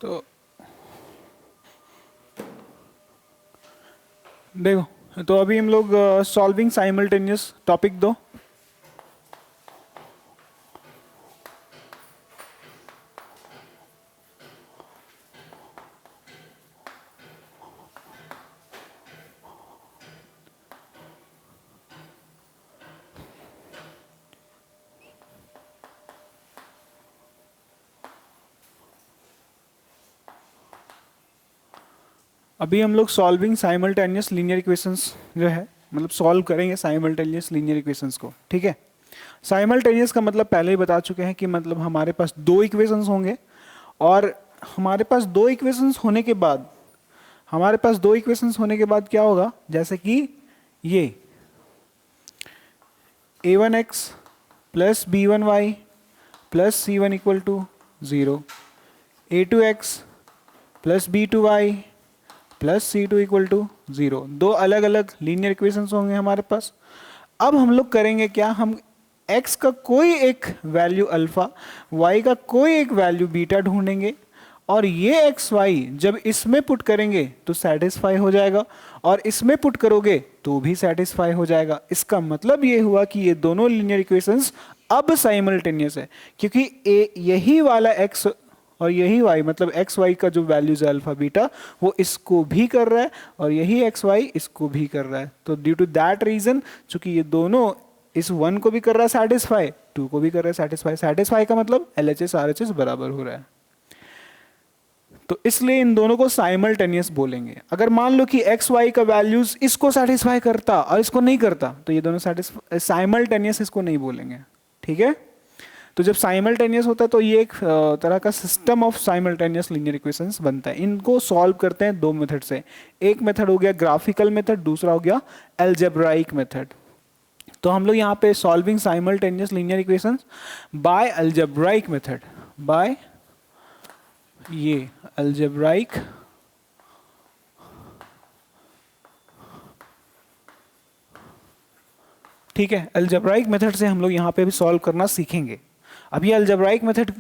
तो देखो, तो अभी हम लोग सॉल्विंग साइमल्टेनियस टॉपिक दो। अभी हम लोग सॉल्विंग साइमल्टेनियस लीनियर इक्वेशंस जो है, मतलब सॉल्व करेंगे साइमल्टेनियस लीनियर इक्वेशंस को, ठीक है। साइमल्टेनियस का मतलब पहले ही बता चुके हैं कि मतलब हमारे पास दो इक्वेशंस होंगे, और हमारे पास दो इक्वेशंस होने के बाद क्या होगा, जैसे कि ये a1x plus b1y plus c1 equal to 0, a2x plus b2y plus c2 equal to 0। दो अलग अलग लीनियर इक्वेशंस होंगे हमारे पास। अब हम लोग करेंगे क्या, हम x का कोई एक वैल्यू अल्फा, y का कोई एक वैल्यू बीटा ढूंढेंगे, और ये एक्स वाई जब इसमें पुट करेंगे तो सेटिस्फाई हो जाएगा, और इसमें पुट करोगे तो भी सेटिस्फाई हो जाएगा। इसका मतलब ये हुआ कि ये दोनों लीनियर इक्वेशंस अब साइमल्टेनियस है, क्योंकि यही वाला x और यही y, मतलब एक्स वाई का जो वैल्यूज है अल्फा बीटा, वो इसको भी कर रहा है, और यही एक्स वाई इसको भी कर रहा है। तो ड्यू टू दैट रीजन, चूंकि ये दोनों इस वन को भी कर रहा है सेटिस्फाई, टू को भी कर रहा है सेटिस्फाई, सेटिस्फाई का मतलब एलएचएस आरएचएस बराबर हो रहा है। तो इसलिए इन दोनों को साइमल्टेनियस बोलेंगे। अगर मान लो कि एक्स वाई का वैल्यूज इसको सेटिस्फाई करता और इसको नहीं करता, तो ये दोनों साइमल्टेनियस इसको नहीं बोलेंगे, ठीक है। तो जब साइमल्टेनियस होता है तो ये एक तरह का system of simultaneous linear equations बनता है। इनको सॉल्व करते हैं दो मेथड से। एक मेथड हो गया ग्राफिकल मेथड, दूसरा हो गया अलजेब्राइक मेथड। तो हम लोग यहाँ पे solving simultaneous linear equations by algebraic method, by ये अलजेब्राइक ठीक है, अलजेब्राइक मेथड से हम लोग यहाँ पे भी सॉल्व करना सीखेंगे। अभी अलजेब्राइक मेथड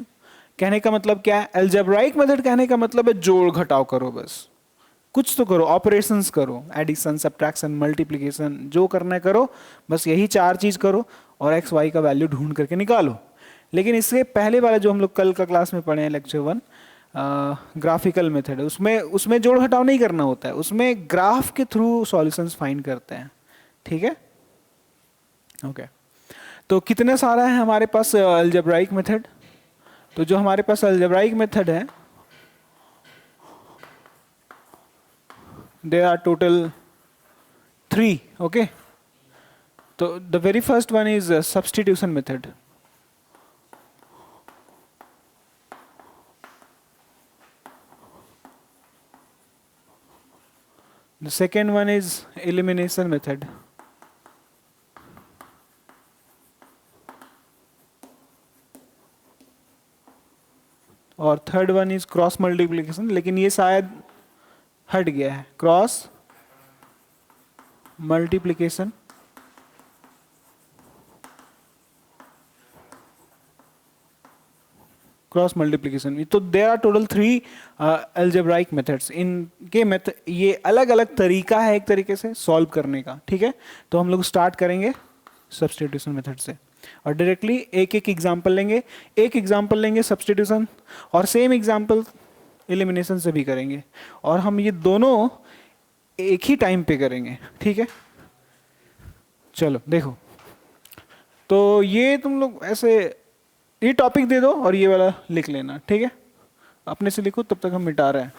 कहने का मतलब क्या है, अलजेब्राइक मेथड कहने का मतलब है जोड़ घटाव करो, बस कुछ तो करो, ऑपरेशंस करो, एडिशन सब्ट्रैक्शन मल्टीप्लिकेशन, जो करना है करो, बस यही चार चीज करो और एक्स वाई का वैल्यू ढूंढ करके निकालो। लेकिन इससे पहले वाला जो हम लोग कल का क्लास में पढ़े हैं लेक्चर 1, ग्राफिकल मेथड है, उसमें उसमें जोड़ घटाव नहीं करना होता है, उसमें ग्राफ के थ्रू सॉल्यूशंस फाइंड करते हैं, ठीक है। ओके, तो कितने सारा है हमारे पास अलजेब्राइक मेथड। तो जो हमारे पास अलजेब्राइक मेथड है, there are total 3, okay. So the very first one is substitution method. The second one is elimination method. और third one is cross multiplication, लेकिन ये शायद हट गया है, क्रॉस मल्टीप्लिकेशन। क्रॉस मल्टीप्लिकेशन, तो there are total 3 algebraic methods. इनके method, ये अलग अलग तरीका है एक तरीके से सॉल्व करने का, ठीक है। तो हम लोग स्टार्ट करेंगे सब्स्टिट्यूशन मेथड से, और डायरेक्टली एक एक एग्जांपल लेंगे। एक एग्जांपल लेंगे सब्स्टिट्यूशन, और सेम एग्जांपल एलिमिनेशन से भी करेंगे, और हम ये दोनों एक ही टाइम पे करेंगे, ठीक है। चलो देखो, तो ये तुम लोग ऐसे ये टॉपिक दे दो और ये वाला लिख लेना, ठीक है। अपने से लिखो, तब तक हम मिटा रहे हैं।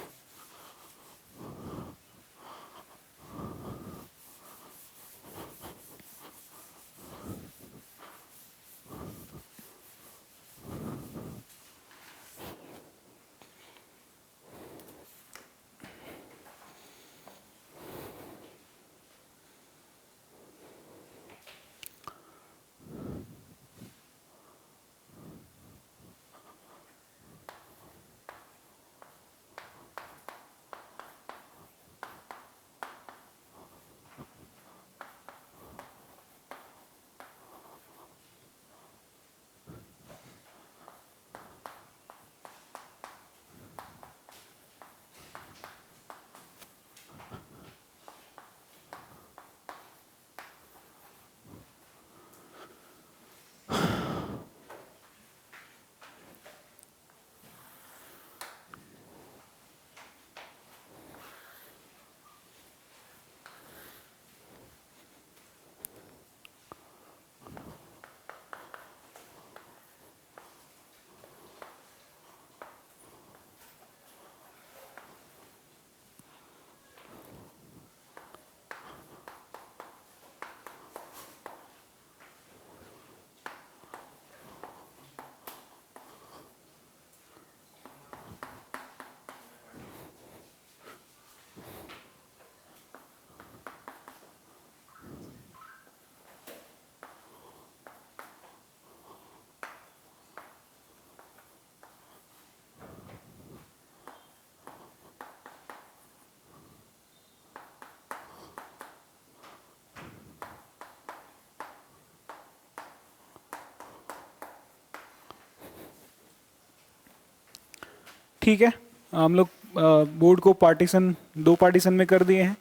ठीक है, हम लोग बोर्ड को दो पार्टीशन में कर दिए हैं।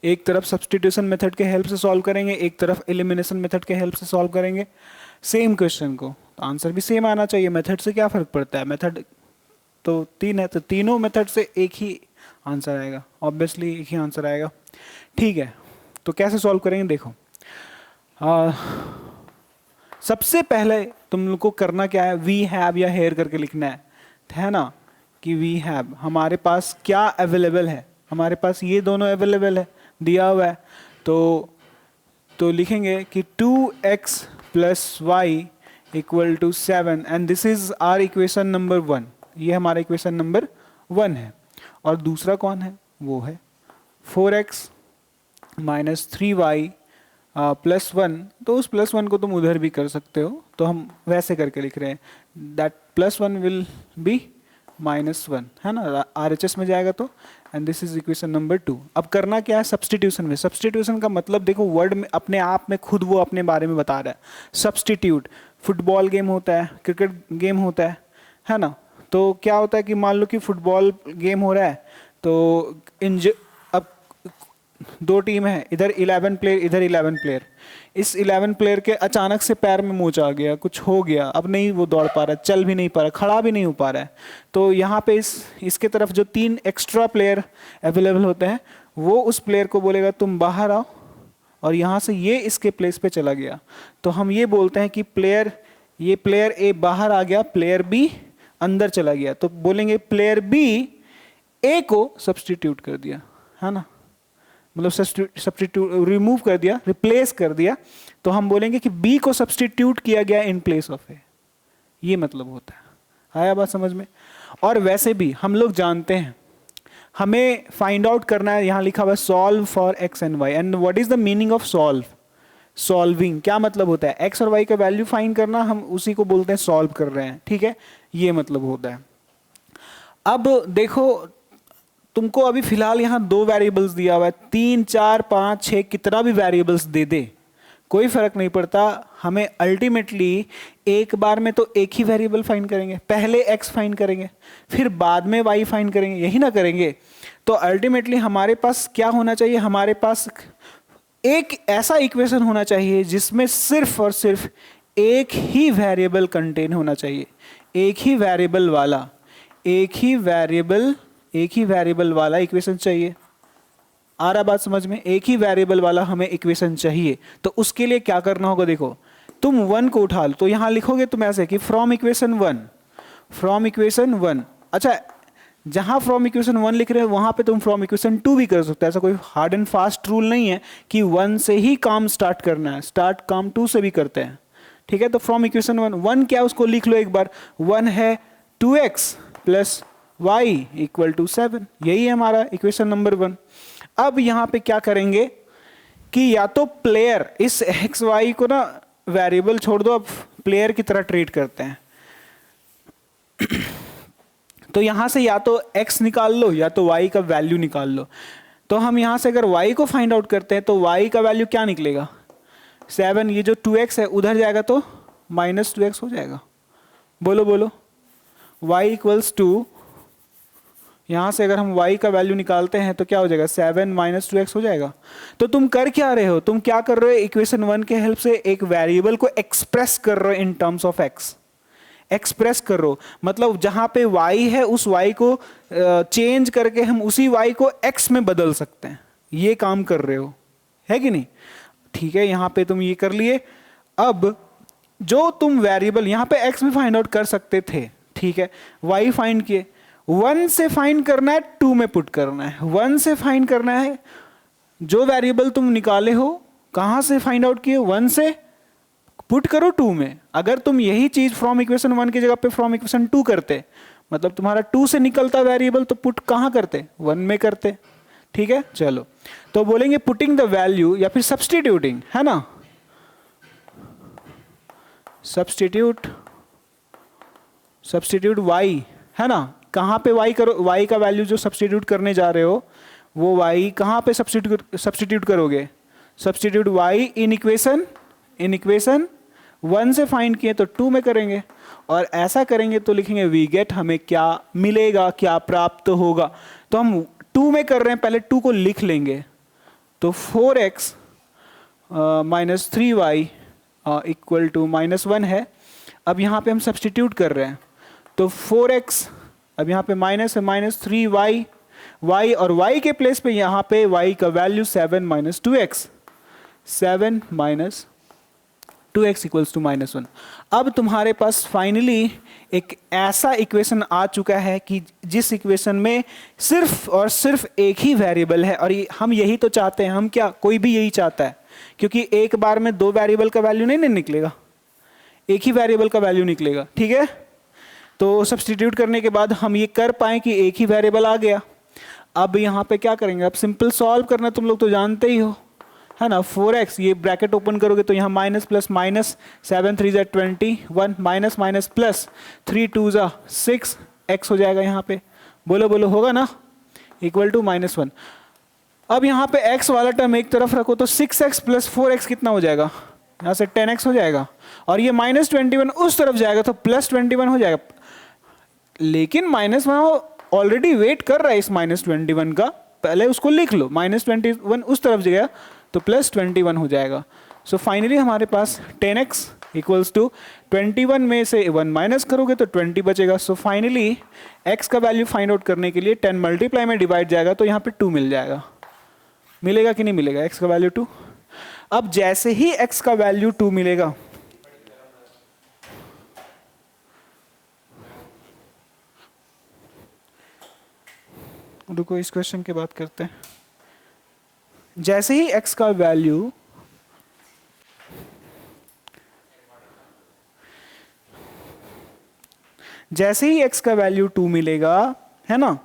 एक तरफ सब्स्टिट्यूशन मेथड के हेल्प से सॉल्व करेंगे, एक तरफ एलिमिनेशन मेथड के हेल्प से सॉल्व करेंगे सेम क्वेश्चन को। तो आंसर भी सेम आना चाहिए, मेथड से क्या फ़र्क पड़ता है, मेथड तो 3 है, तो तीनों मेथड से एक ही आंसर आएगा, ऑब्वियसली एक ही आंसर आएगा। ठीक है, तो कैसे सॉल्व करेंगे देखो। सबसे पहले तुम लोग को करना क्या है, वी हैव या हेयर करके लिखना है ना, कि वी हैव हमारे पास क्या अवेलेबल है, हमारे पास ये दोनों अवेलेबल है, दिया हुआ है। तो लिखेंगे कि 2x + y = 7 and this is our equation number 1। ये हमारा इक्वेशन नंबर 1 है। और दूसरा कौन है, वो है 4x - 3y + 1। तो उस +1 को तुम उधर भी कर सकते हो, तो हम वैसे करके लिख रहे हैं, दैट +1 विल बी -1, है ना, RHS में जाएगा तो। And this is equation number 2। अब करना क्या है सब्स्टिट्यूशन में। सब्स्टिट्यूशन का मतलब देखो, वर्ड में अपने आप में खुद वो अपने बारे में बता रहा है। सब्स्टिट्यूट, फुटबॉल गेम होता है, क्रिकेट गेम होता है ना। तो क्या होता है कि मान लो कि फुटबॉल गेम हो रहा है, तो अब 2 टीम है, इधर 11 प्लेयर, इधर 11 प्लेयर। इस 11 प्लेयर के अचानक से पैर में मोच आ गया, कुछ हो गया, अब नहीं वो दौड़ पा रहा है, चल भी नहीं पा रहा, खड़ा भी नहीं हो पा रहा है। तो यहाँ पे इसके तरफ जो 3 एक्स्ट्रा प्लेयर अवेलेबल होते हैं, वो उस प्लेयर को बोलेगा तुम बाहर आओ, और यहाँ से ये इसके प्लेस पे चला गया। तो हम ये बोलते हैं कि ये प्लेयर ए बाहर आ गया, प्लेयर बी अंदर चला गया। तो बोलेंगे प्लेयर बी ए को सब्स्टिट्यूट कर दिया, है ना, मतलब सब्स्टिट्यूट रिमूव कर दिया, रिप्लेस कर दिया। तो हम बोलेंगे कि बी को सब्स्टिट्यूट किया गया इन प्लेस ऑफ ए, ये मतलब होता है। आया बात समझ में। और वैसे भी हम लोग जानते हैं, हमें फाइंड आउट करना है, यहाँ लिखा हुआ है solve for x and y. And what is the meaning of solve, solving क्या मतलब होता है, एक्स और वाई का वैल्यू फाइंड करना, हम उसी को बोलते हैं सॉल्व कर रहे हैं, ठीक है, ये मतलब होता है। अब देखो, तुमको अभी फिलहाल यहाँ 2 वेरिएबल्स दिया हुआ है, 3, 4, 5, 6 कितना भी वेरिएबल्स दे दे कोई फर्क नहीं पड़ता। हमें अल्टीमेटली एक बार में तो एक ही वेरिएबल फाइंड करेंगे, पहले x फाइंड करेंगे, फिर बाद में y फाइंड करेंगे, यही ना करेंगे। तो अल्टीमेटली हमारे पास क्या होना चाहिए, हमारे पास एक ऐसा इक्वेशन होना चाहिए जिसमें सिर्फ और सिर्फ एक ही वेरिएबल कंटेन होना चाहिए, एक ही वेरिएबल वाला इक्वेशन चाहिए। आ रहा बात समझ में, एक ही वेरिएबल वाला हमें इक्वेशन चाहिए। तो उसके लिए क्या करना होगा, देखो तुम 1 को उठा लो, तो यहां लिखोगे तुम ऐसे कि फ्रॉम इक्वेशन 1। अच्छा, जहां फ्रॉम इक्वेशन 1 लिख रहे हो वहां पे तुम फ्रॉम इक्वेशन 2 भी कर सकते हो। ऐसा कोई हार्ड एंड फास्ट रूल नहीं है कि 1 से ही काम स्टार्ट करना है, स्टार्ट काम 2 से भी करते हैं, ठीक है। तो फ्रॉम इक्वेशन 1 क्या, उसको लिख लो एक बार। 1 है 2x + y = 7, यही है हमारा इक्वेशन नंबर 1। अब यहां पे क्या करेंगे कि या तो प्लेयर, इस एक्स वाई को ना वेरिएबल छोड़ दो, अब प्लेयर की तरह ट्रीट करते हैं। तो यहां से या तो x निकाल लो या तो y का वैल्यू निकाल लो। तो हम यहां से अगर y को फाइंड आउट करते हैं तो y का वैल्यू क्या निकलेगा, 7। ये जो 2x है उधर जाएगा तो -2x हो जाएगा। बोलो y = 2, यहां से अगर हम y का वैल्यू निकालते हैं तो क्या हो जाएगा, 7 - 2x हो जाएगा। तो तुम कर क्या रहे हो, तुम क्या कर रहे हो, इक्वेशन 1 के हेल्प से एक वेरिएबल को एक्सप्रेस कर रहे हो in terms of x, express कर रहे हो। मतलब जहां पे y है उस y को चेंज करके हम उसी y को x में बदल सकते हैं, ये काम कर रहे हो, है कि नहीं। ठीक है, यहां पे तुम ये कर लिए। अब जो तुम वेरिएबल यहां पे x में फाइंड आउट कर सकते थे, ठीक है, y फाइंड किए, 1 से फाइंड करना है, 2 में पुट करना है। 1 से फाइंड करना है, जो वेरिएबल तुम निकाले हो कहां से फाइंड आउट किए, 1 से पुट करो 2 में। अगर तुम यही चीज फ्रॉम इक्वेशन 1 की जगह पे फ्रॉम इक्वेशन 2 करते, मतलब तुम्हारा 2 से निकलता वेरिएबल, तो पुट कहां करते, 1 में करते, ठीक है। चलो, तो बोलेंगे पुटिंग द वैल्यू या फिर सब्स्टिट्यूटिंग, है ना, सब्स्टिट्यूट y, है ना। कहां पे y करो, y का वैल्यू जो सब्स्टिट्यूट करने जा रहे हो वो y कहां पे सब्स्टिट्यूट करोगे, सब्स्टिट्यूट y इन इक्वेशन 1 से फाइंड किए तो 2 में करेंगे, और ऐसा करेंगे तो लिखेंगे वी गेट, हमें क्या मिलेगा, क्या प्राप्त होगा। तो हम 2 में कर रहे हैं, पहले 2 को लिख लेंगे। तो 4x minus 3y equal to -1 है। अब यहाँ पे हम सब्सटीट्यूट कर रहे हैं, तो 4x, अब यहाँ पे माइनस है, -3y, y और y के प्लेस पे यहाँ पे y का value 7 minus 2x, 7 minus 2x equals to -1। अब तुम्हारे पास फाइनली एक ऐसा इक्वेशन आ चुका है कि जिस इक्वेशन में सिर्फ और सिर्फ एक ही वेरिएबल है, और हम यही तो चाहते हैं। हम क्या, कोई भी यही चाहता है, क्योंकि एक बार में 2 वेरिएबल का वैल्यू नहीं निकलेगा, एक ही वेरिएबल का वैल्यू निकलेगा। ठीक है, तो सब्सटीट्यूट करने के बाद हम ये कर पाए कि एक ही वेरिएबल आ गया। अब यहाँ पे क्या करेंगे, अब सिंपल सॉल्व करना तुम लोग तो जानते ही हो, है ना। 4x, ये ब्रैकेट ओपन करोगे तो यहाँ माइनस प्लस माइनस, 7 3 ज़ा 21, माइनस माइनस प्लस 3 2 ज़ा 6, x हो जाएगा यहाँ पे, बोलो बोलो, होगा ना, इक्वल टू -1। अब यहाँ पे x वाला टर्म एक तरफ रखो तो 6x प्लस 4x कितना हो जाएगा, यहाँ से 10x हो जाएगा, और ये -21 उस तरफ जाएगा तो +21 हो जाएगा। लेकिन -1 ऑलरेडी वेट कर रहा है इस -21 का, पहले उसको लिख लो, -21 उस तरफ गया तो +21 हो जाएगा। सो फाइनली हमारे पास 10x इक्वल्स टू 21 में से 1 माइनस करोगे तो 20 बचेगा। सो फाइनली x का वैल्यू फाइंड आउट करने के लिए 10 मल्टीप्लाई में डिवाइड जाएगा तो यहाँ पे 2 मिल जाएगा। मिलेगा कि नहीं मिलेगा x का वैल्यू 2। अब जैसे ही x का वैल्यू 2 मिलेगा, रुको इस क्वेश्चन की बात करते हैं। जैसे ही x का वैल्यू x का वैल्यू 2 मिलेगा, है ना।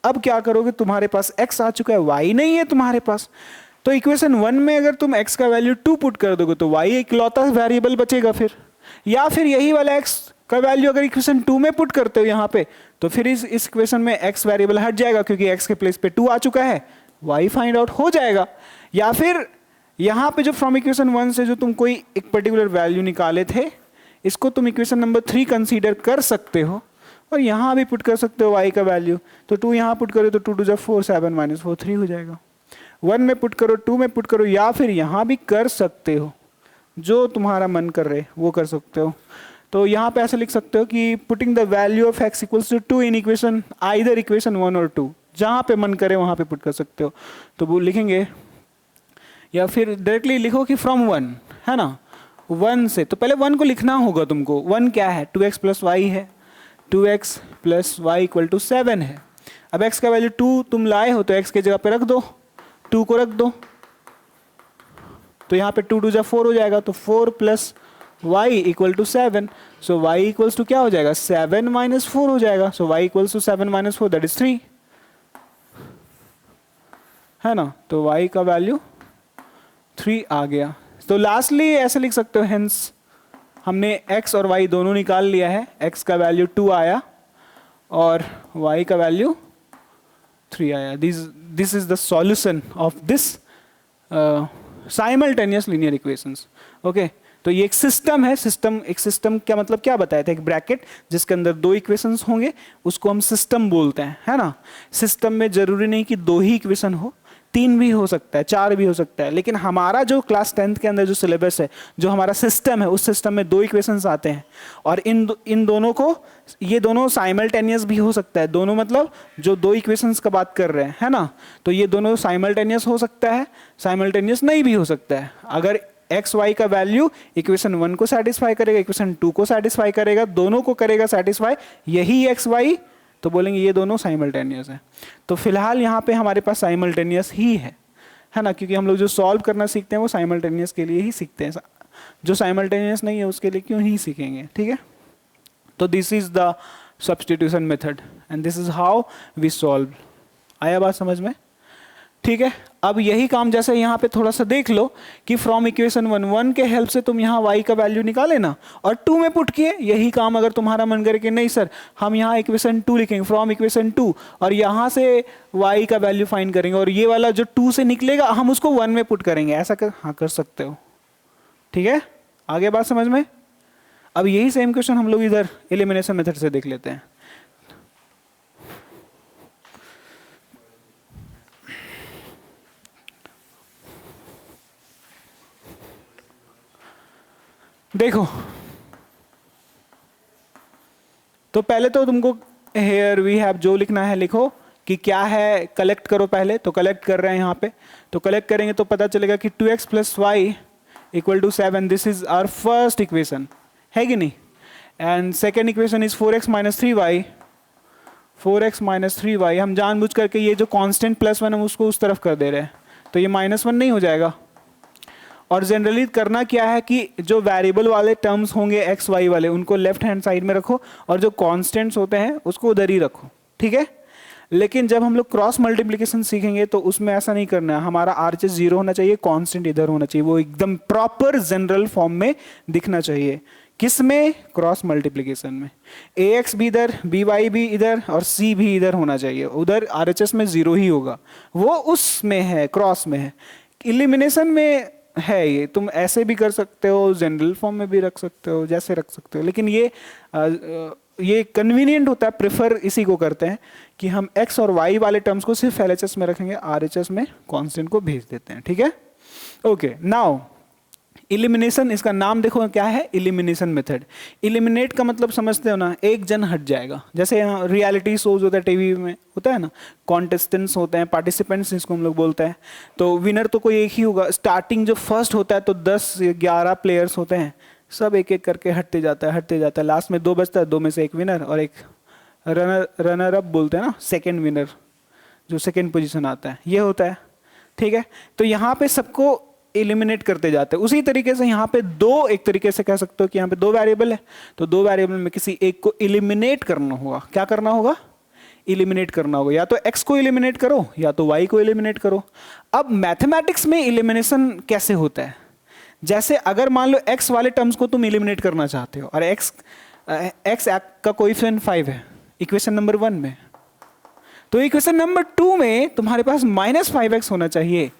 अब क्या करोगे, तुम्हारे पास x आ चुका है, y नहीं है तुम्हारे पास, तो इक्वेशन 1 में अगर तुम x का वैल्यू 2 पुट कर दोगे तो y इकलौता वेरिएबल बचेगा फिर, या फिर यही वाला x का वैल्यू अगर इक्वेशन 2 में पुट करते हो यहाँ पे, तो फिर इस इक्वेशन में x वेरिएबल हट जाएगा क्योंकि x के प्लेस पे 2 आ चुका है, y फाइंड आउट हो जाएगा। या फिर यहाँ पे जो फ्रॉम इक्वेशन 1 से जो तुम कोई एक पर्टिकुलर वैल्यू निकाले थे, इसको तुम इक्वेशन नंबर 3 कंसीडर कर सकते हो, और यहाँ भी पुट कर सकते हो y का वैल्यू। तो 2 यहाँ पुट करो तो 2 2 4 7 माइनस 4 3 हो जाएगा। 1 में पुट करो, 2 में पुट करो, या फिर यहाँ भी कर सकते हो, जो तुम्हारा मन कर रहे वो कर सकते हो। तो यहाँ पे ऐसे लिख सकते हो कि putting the value of x equals to 2 in equation, either equation 1 और 2, जहाँ पे मन करे वहाँ पे पुट कर सकते हो। तो वो लिखेंगे, या फिर डायरेक्टली लिखो कि फ्रॉम 1, है ना, 1 से। तो पहले 1 को लिखना होगा तुमको। 1 क्या है, 2x प्लस वाई है, 2x plus y equal to 7 है। अब x का वैल्यू 2 तुम लाए हो तो x की जगह पे रख दो, 2 को रख दो, तो यहाँ पे 2 2 जा 4 हो जाएगा, तो 4 plus y equal to 7। So y equals to क्या हो जाएगा, 7 माइनस 4 हो जाएगा। So y equals to 7 minus 4 that is 3, है ना। तो y का वैल्यू 3 आ गया। तो लास्टली ऐसे लिख सकते हो, हेंस हमने x और y दोनों निकाल लिया है। x का वैल्यू 2 आया और y का वैल्यू 3 आया। This is the solution of this simultaneous linear equations. Okay, तो ये एक सिस्टम है। एक सिस्टम क्या मतलब, क्या बताया था, एक ब्रैकेट जिसके अंदर 2 इक्वेशंस होंगे, उसको हम सिस्टम बोलते हैं, है ना। सिस्टम में जरूरी नहीं कि 2 ही इक्वेशन हो, 3 भी हो सकता है, 4 भी हो सकता है, लेकिन हमारा जो क्लास 10th के अंदर जो सिलेबस है, जो हमारा सिस्टम है, उस सिस्टम में 2 इक्वेशंस आते हैं, और इन दोनों को, ये दोनों साइमल्टेनियस भी हो सकता है। दोनों मतलब जो 2 इक्वेशंस का बात कर रहे हैं, है ना, तो ये दोनों साइमल्टेनियस हो सकता है, साइमल्टेनियस नहीं भी हो सकता है। अगर एक्स वाई का वैल्यू इक्वेशन 1 को सेटिस्फाई करेगा, इक्वेशन 2 को सेटिस्फाई करेगा, दोनों को करेगा सेटिस्फाई, यही एक्स वाई, तो बोलेंगे ये दोनों साइमल्टेनियस है। तो फिलहाल यहाँ पे हमारे पास साइमल्टेनियस ही है ना, क्योंकि हम लोग जो सॉल्व करना सीखते हैं वो साइमल्टेनियस के लिए ही सीखते हैं। जो साइमल्टेनियस नहीं है उसके लिए क्यों ही सीखेंगे, ठीक है। तो this is the substitution method and this is how we solve. आया बात समझ में, ठीक है। अब यही काम जैसे यहाँ पे थोड़ा सा देख लो कि फ्रॉम इक्वेशन 1 के हेल्प से तुम यहाँ y का वैल्यू निकाले ना, और 2 में पुट किए। यही काम अगर तुम्हारा मन करे कि नहीं सर हम यहाँ इक्वेशन 2 लिखेंगे, फ्रॉम इक्वेशन 2, और यहाँ से y का वैल्यू फाइंड करेंगे, और ये वाला जो 2 से निकलेगा हम उसको 1 में पुट करेंगे, ऐसा हाँ कर सकते हो, ठीक है। आगे बात समझ में। अब यही सेम क्वेश्चन हम लोग इधर एलिमिनेशन मेथड से देख लेते हैं। देखो, तो पहले तो तुमको हेयर वी हैव जो लिखना है लिखो कि क्या है, कलेक्ट करो पहले। तो कलेक्ट कर रहे हैं यहाँ पे, तो कलेक्ट करेंगे तो पता चलेगा कि 2x plus y equal to 7, this is our first equation, है कि नहीं। And second equation is 4x minus 3y, 4x minus 3y। हम जानबूझ करके ये जो कांस्टेंट +1 है उसको उस तरफ कर दे रहे हैं, तो ये -1 नहीं हो जाएगा। और जनरली करना क्या है कि जो वेरिएबल वाले टर्म्स होंगे एक्स वाई वाले, उनको लेफ्ट हैंड साइड में रखो और जो कांस्टेंट्स होते हैं उसको उधर ही रखो, ठीक है। लेकिन जब हम लोग क्रॉस मल्टीप्लिकेशन सीखेंगे तो उसमें ऐसा नहीं करना है, हमारा आरएचएस 0 होना चाहिए, कांस्टेंट इधर होना चाहिए, वो एकदम प्रॉपर जनरल फॉर्म में दिखना चाहिए। किसमें? क्रॉस मल्टीप्लिकेशन में। ए एक्स भी इधर, बी वाई भी इधर और सी भी इधर होना चाहिए, उधर आरएचएस में 0 ही होगा, वो उसमें है, क्रॉस में है। इलिमिनेशन में है ये, तुम ऐसे भी कर सकते हो, जनरल फॉर्म में भी रख सकते हो, जैसे रख सकते हो, लेकिन ये कन्वीनियंट होता है, प्रेफर इसी को करते हैं कि हम एक्स और वाई वाले टर्म्स को सिर्फ एलएचएस में रखेंगे, आरएचएस में कांस्टेंट को भेज देते हैं, ठीक है। ओके, नाउ इलिमिनेशन, इसका नाम देखो क्या है, इलिमिनेशन मेथड। इलिमिनेट का मतलब समझते हो ना, एक जन हट जाएगा। जैसे यहाँ रियलिटी शोज होता है टीवी में, होता है ना, कॉन्टेस्टेंट्स होते हैं, पार्टिसिपेंट्स जिसको हम लोग बोलते हैं, तो विनर तो कोई एक ही होगा। स्टार्टिंग जो फर्स्ट होता है तो 10-11 प्लेयर्स होते हैं, सब एक एक करके हटते जाता है, लास्ट में 2 बचता है, 2 में से एक विनर और एक रनर अप बोलते हैं ना, सेकेंड विनर, जो सेकेंड पोजिशन आता है, ये होता है, ठीक है। तो यहाँ पे सबको एलिमिनेट करते जाते हैं। उसी तरीके से यहाँ पे दो, एक तरीके से कह सकते हो कि यहाँ पे 2 वेरिएबल है, तो 2 वेरिएबल में किसी एक को एलिमिनेट करना होगा। क्या करना होगा? एलिमिनेट करना होगा। या तो x को एलिमिनेट करो या तो y को एलिमिनेट करो। अब मैथमेटिक्स में एलिमिनेशन कैसे होता है? जैसे अगर मान लो x वाले टर्म्स को तुम एलिमिनेट करना चाहते हो और x का कोएफिशिएंट 5 है इक्वेशन नंबर 1 में, तो इक्वेशन नंबर 2 में तुम्हारे पास -5x होना चाहिए,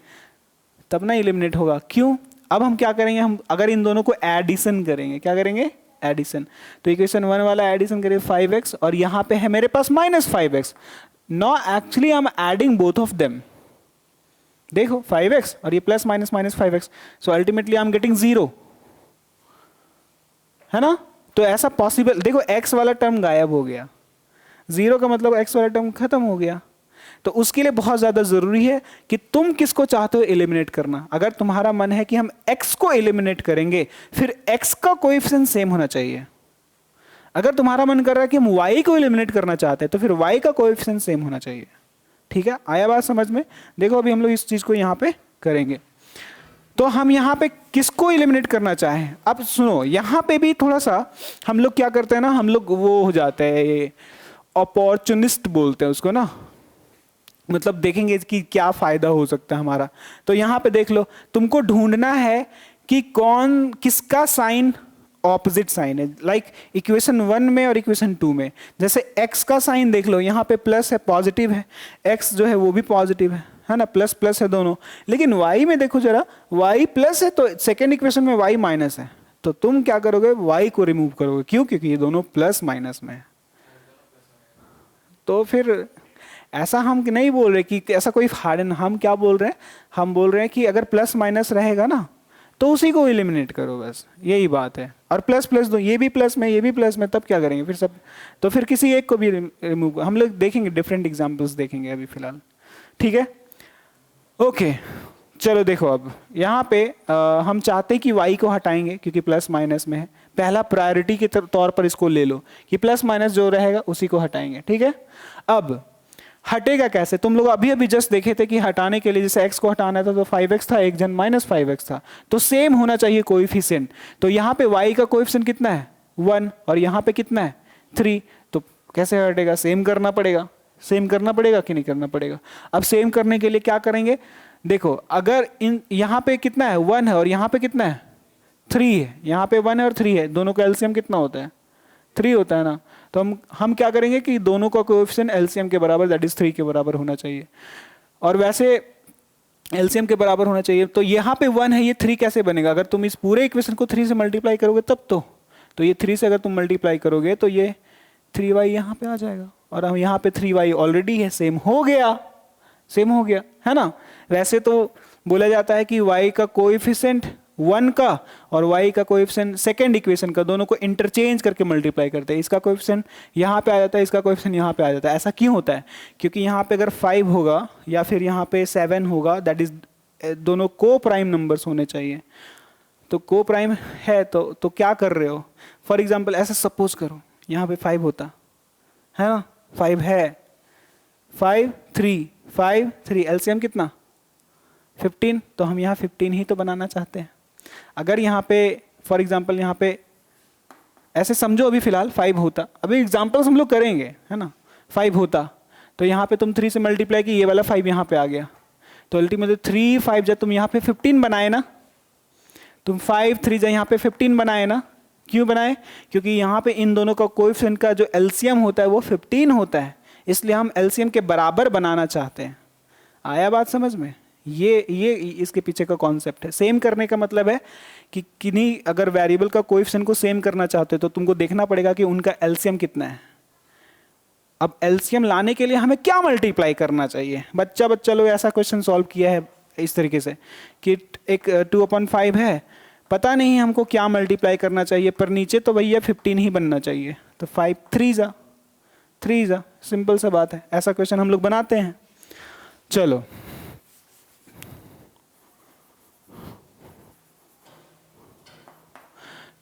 तब ना एलिमिनेट होगा। क्यों? अब हम क्या करेंगे, हम अगर इन दोनों को एडिशन करेंगे, क्या करेंगे? एडिशन। तो इक्वेशन 1 वाला एडिशन करेंगे 5x और यहाँ पे है मेरे पास -5x। No actually I am adding both of them. देखो 5x और ये plus minus -5x, so ultimately I am getting 0, है ना। तो ऐसा पॉसिबल, देखो x वाला टर्म गायब हो गया, 0 का मतलब x वाला टर्म खत्म हो गया। तो उसके लिए बहुत ज्यादा जरूरी है कि तुम किसको चाहते हो एलिमिनेट करना। अगर तुम्हारा मन है कि हम x को एलिमिनेट करेंगे, फिर x का कोएफिशिएंट सेम होना चाहिए। अगर तुम्हारा मन कर रहा है कि हम y को एलिमिनेट करना चाहते हैं, तो फिर y का कोएफिशिएंट सेम होना चाहिए। ठीक है, आया बात समझ में? देखो अभी हम लोग इस चीज को यहां पे करेंगे। तो हम यहां पे किसको एलिमिनेट करना चाहें? अब सुनो, यहां पे भी थोड़ा सा हम लोग क्या करते हैं ना, हम लोग वो हो जाते हैं, अपॉर्चुनिस्ट बोलते हैं उसको ना, मतलब देखेंगे कि क्या फायदा हो सकता है हमारा। तो यहां पे देख लो, तुमको ढूंढना है कि कौन किसका साइन ऑपोजिट साइन है। लाइक इक्वेशन 1 में और इक्वेशन 2 में, जैसे x का साइन देख लो, यहाँ पे प्लस है, पॉजिटिव है, x जो है वो भी पॉजिटिव है ना, प्लस प्लस है दोनों। लेकिन y में देखो जरा, y प्लस है तो सेकेंड इक्वेशन में y माइनस है, तो तुम क्या करोगे? y को रिमूव करोगे। क्यों? क्योंकि ये दोनों प्लस माइनस में है। तो फिर ऐसा हम नहीं बोल रहे कि ऐसा कोई हार्डन, हम क्या बोल रहे हैं, हम बोल रहे हैं कि अगर प्लस माइनस रहेगा ना तो उसी को एलिमिनेट करो, बस यही बात है। और प्लस प्लस दो, ये भी प्लस में, ये भी प्लस में, तब क्या करेंगे फिर सब? तो फिर किसी एक को भी रिमूव, हम लोग देखेंगे, डिफरेंट एग्जांपल्स देखेंगे अभी फिलहाल। ठीक है, ओके, चलो देखो अब यहाँ पे हम चाहते हैं कि y को हटाएंगे क्योंकि प्लस माइनस में है। पहला प्रायोरिटी के तौर पर इसको ले लो कि प्लस माइनस जो रहेगा उसी को हटाएंगे। ठीक है, अब हटेगा कैसे? तुम लोग अभी अभी जस्ट देखे थे कि हटाने के लिए जैसे x को हटाना था तो 5x था, एक जन -5x था, तो सेम होना चाहिए कोएफिशिएंट। तो यहाँ पे y का कोएफिशिएंट कितना है? 1 और यहाँ पे कितना है? 3। तो कैसे हटेगा? सेम करना पड़ेगा। सेम करना पड़ेगा कि नहीं करना पड़ेगा? अब सेम करने के लिए क्या करेंगे? देखो अगर इन यहाँ पे कितना है? 1 है और यहाँ पे कितना है? 3 है। यहाँ पे 1 है और 3 है, दोनों का एलसीएम कितना होता है? 3 होता है ना। तो हम क्या करेंगे कि दोनों का कोएफिशिएंट एलसीएम के बराबर, दैट इज 3 के बराबर होना चाहिए। और वैसे एलसीएम के बराबर होना चाहिए। तो यहाँ पे 1 है, ये 3 कैसे बनेगा? अगर तुम इस पूरे इक्वेशन को 3 से मल्टीप्लाई करोगे तब तो तो ये 3 से अगर तुम मल्टीप्लाई करोगे तो ये 3y यहाँ पे आ जाएगा, और हम यहाँ पे 3y ऑलरेडी है, सेम हो गया, सेम हो गया, है ना। वैसे तो बोला जाता है कि y का कोएफिशिएंट 1 का और y का कोएफिशिएंट सेकंड इक्वेशन का, दोनों को इंटरचेंज करके मल्टीप्लाई करते हैं। इसका कोएफिशिएंट यहाँ पे आ जाता है, इसका कोएफिशिएंट यहाँ पे आ जाता है। ऐसा क्यों होता है? क्योंकि यहाँ पे अगर 5 होगा या फिर यहाँ पे 7 होगा, दैट इज दोनों को प्राइम नंबर्स होने चाहिए। तो को प्राइम है तो क्या कर रहे हो? फॉर एग्जाम्पल ऐसा सपोज करो यहाँ पे 5 होता है ना, 5 है, 5 3 एलसीएम कितना 15, तो हम यहाँ 15 ही तो बनाना चाहते हैं। अगर यहाँ पे फॉर एग्जाम्पल यहाँ पे ऐसे समझो, अभी फिलहाल 5 होता, अभी एग्जाम्पल्स हम लोग करेंगे, है ना। 5 होता तो यहाँ पे तुम 3 से मल्टीप्लाई की, ये वाला 5 यहाँ पे आ गया, तो अल्टीमेटली 3 5 जब तुम यहाँ पे 15 बनाए ना, तुम 5 3 जब यहाँ पे 15 बनाए ना, क्यों बनाए? क्योंकि यहाँ पे इन दोनों का कोएफिशिएंट का जो एलसीएम होता है वो 15 होता है, इसलिए हम एलसीएम के बराबर बनाना चाहते हैं। आया बात समझ में? ये इसके पीछे का कॉन्सेप्ट है। सेम करने का मतलब है कि किन्हीं अगर वेरिएबल का कोएफिशिएंट को सेम करना चाहते हो तो तुमको देखना पड़ेगा कि उनका एलसीएम कितना है। अब एलसीएम लाने के लिए हमें क्या मल्टीप्लाई करना चाहिए? बच्चा लोग ऐसा क्वेश्चन सॉल्व किया है इस तरीके से कि एक 2/5 है, पता नहीं हमको क्या मल्टीप्लाई करना चाहिए, पर नीचे तो भैया 15 ही बनना चाहिए, तो 5 3 जा, सिंपल सा बात है। ऐसा क्वेश्चन हम लोग बनाते हैं। चलो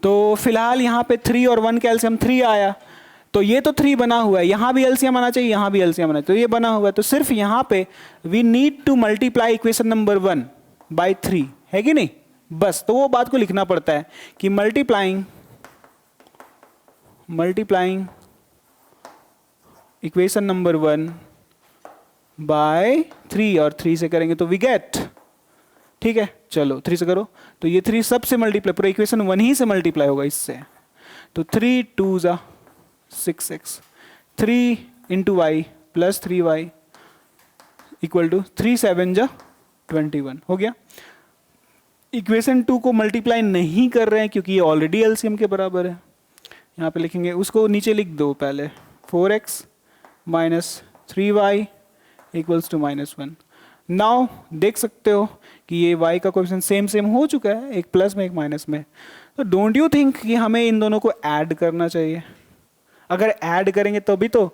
तो फिलहाल यहाँ पे 3 और 1 का एलसीएम 3 आया, तो ये तो 3 बना हुआ है, यहाँ भी एलसीएम आना चाहिए, यहाँ भी एलसीएम आना चाहिए, तो ये बना हुआ है। तो सिर्फ यहाँ पे we need to multiply equation number 1 by 3, है कि नहीं? बस तो वो बात को लिखना पड़ता है कि मल्टीप्लाइंग इक्वेशन नंबर 1 बाय 3, और 3 से करेंगे तो वी गेट, ठीक है। चलो 3 से करो तो ये 3 सबसे मल्टीप्लाई, पूरा इक्वेशन 1 ही से मल्टीप्लाई होगा इससे, तो 3 2 जा 6x, 3 into y plus 3y equal to 3 7 जा 21 हो गया। इक्वेशन 2 को मल्टीप्लाई नहीं कर रहे हैं क्योंकि ये ऑलरेडी एलसीएम के बराबर है। यहाँ पे लिखेंगे, उसको नीचे लिख दो पहले, 4x minus 3y equals to -1। Now देख सकते हो कि ये y का कोएफिशिएंट सेम हो चुका है, एक प्लस में एक माइनस में। तो डोंट यू थिंक कि हमें इन दोनों को ऐड करना चाहिए? अगर ऐड करेंगे तो भी तो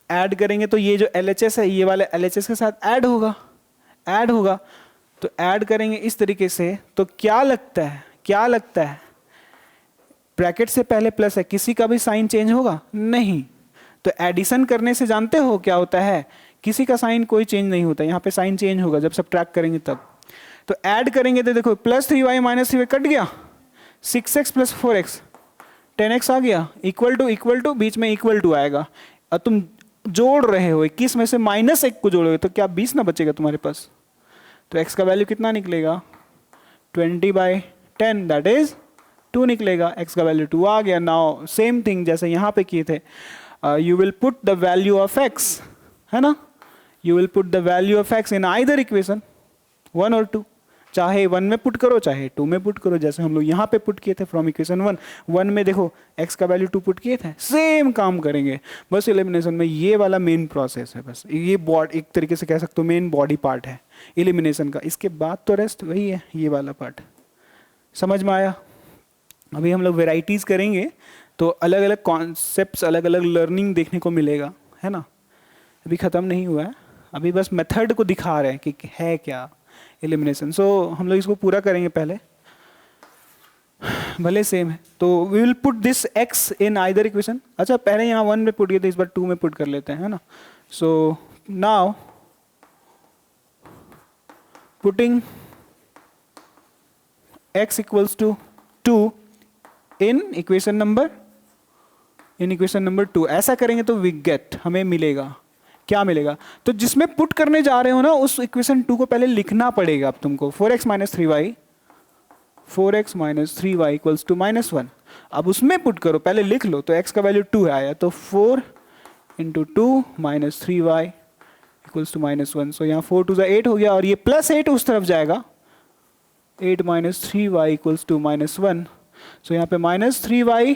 ऐड करेंगे तो ये जो LHS है, ये वाले LHS के साथ ऐड होगा। तो ऐड करेंगे इस तरीके से, तो क्या लगता है ब्रैकेट से पहले प्लस है, किसी का भी साइन चेंज होगा? नहीं। तो एडिशन करने से जानते हो क्या होता है? किसी का साइन कोई चेंज नहीं होता, यहाँ पे साइन चेंज होगा जब सब्ट्रैक्ट करेंगे तब। तो ऐड करेंगे तो देखो plus 3y minus 3y cut गया, 6x प्लस 4x 10x आ गया, इक्वल टू बीच में इक्वल टू आएगा। और तुम जोड़ रहे हो 21 में से -1 को जोड़ोगे तो क्या 20 ना बचेगा तुम्हारे पास? तो x का वैल्यू कितना निकलेगा? 20/10 दैट इज 2 निकलेगा। x का वैल्यू 2 आ गया। नाउ सेम थिंग जैसे यहाँ पे किए थे, you will put the value of x, है ना, you will put the value of x in either equation 1 और 2, चाहे 1 में पुट करो चाहे 2 में पुट करो, जैसे हम लोग यहाँ पे पुट किए थे फ्रॉम इक्वेशन 1 में देखो x का वैल्यू 2 पुट किए थे, सेम काम करेंगे। बस एलिमिनेशन में ये वाला मेन प्रोसेस है, बस ये बॉडी एक तरीके से कह सकते हो मेन बॉडी पार्ट है एलिमिनेशन का। इसके बाद तो रेस्ट वही है, ये वाला पार्ट समझ में आया। अभी हम लोग वेराइटीज़ करेंगे तो अलग अलग कॉन्सेप्ट्स, अलग अलग लर्निंग देखने को मिलेगा, है ना। अभी ख़त्म नहीं हुआ है, अभी बस मेथड को दिखा रहे हैं कि है क्या एलिमिनेशन। सो हम लोग इसको पूरा करेंगे पहले, भले सेम है। तो we will put this x in either equation. अच्छा पहले यहाँ 1 में पुट किए थे, इस बार 2 में पुट कर लेते हैं, है ना। So now putting x equals to 2 in equation number 2। ऐसा करेंगे तो वी गेट, हमें मिलेगा, क्या मिलेगा? तो जिसमें पुट करने जा रहे हो ना उस इक्वेशन 2 को पहले लिखना पड़ेगा अब तुमको। 4x minus 3y equals to -1। अब उसमें पुट करो, पहले लिख लो। तो x का वैल्यू 2 आया, तो 4 into 2 minus 3y equals to -1। So यहाँ 4 2 8 हो गया, और ये +8 उस तरफ जाएगा, 8 minus 3y equals to -1। So यहाँ पे -3y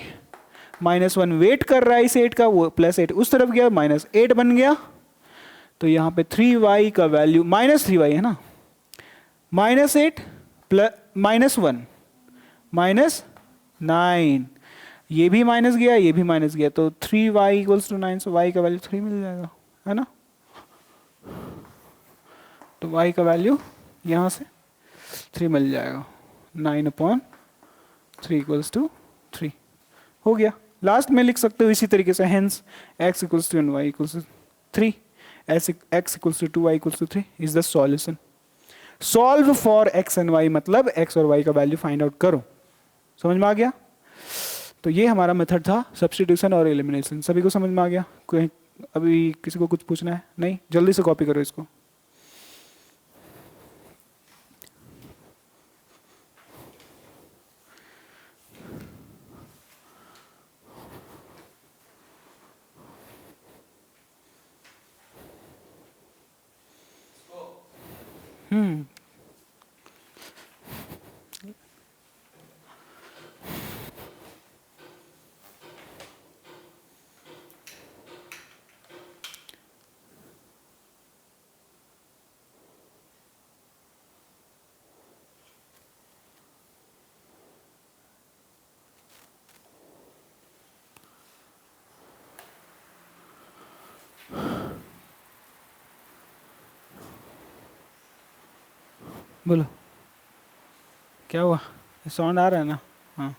-1 वेट कर रहा है इस 8 का, वो +8 उस तरफ गया, -8 बन गया। तो यहाँ पे 3y का वैल्यू -3y है ना, -8 -1 -9, ये भी माइनस गया, ये भी माइनस गया, तो 3y = 9, सो y का वैल्यू 3 मिल जाएगा, है ना। तो y का वैल्यू यहाँ से 3 मिल जाएगा, 9/3 = 3 हो गया। लास्ट में लिख सकते हो इसी तरीके से, hence x = 2 and y = 3, x = 2 y = 3 is the solution. Solve for x and y मतलब x और y का वैल्यू फाइंड आउट करो। समझ में आ गया। तो ये हमारा मेथड था सब्स्टिट्यूशन और एलिमिनेशन। सभी को समझ में आ गया। कोई अभी किसी को कुछ पूछना है? नहीं, जल्दी से कॉपी करो इसको। बोलो क्या हुआ? साउंड आ रहा है ना? हाँ।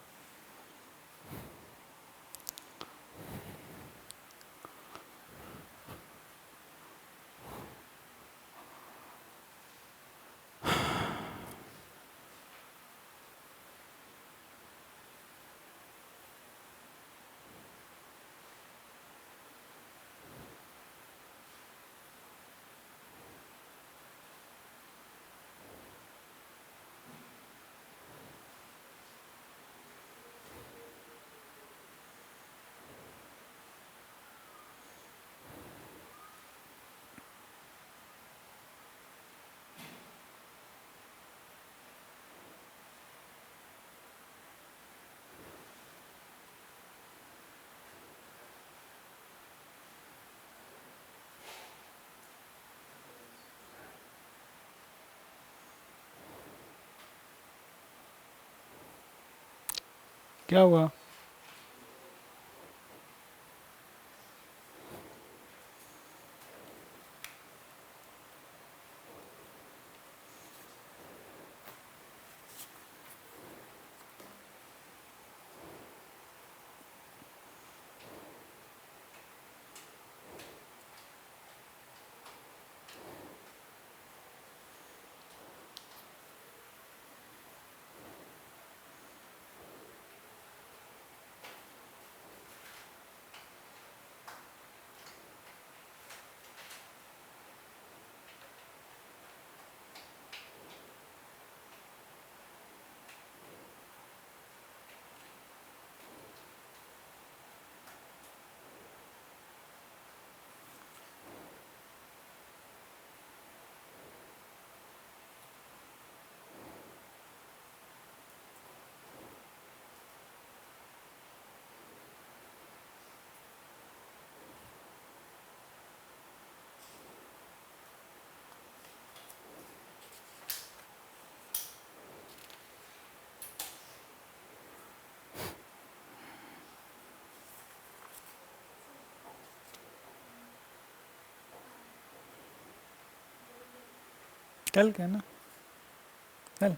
क्या हुआ? कल क्या ना, कल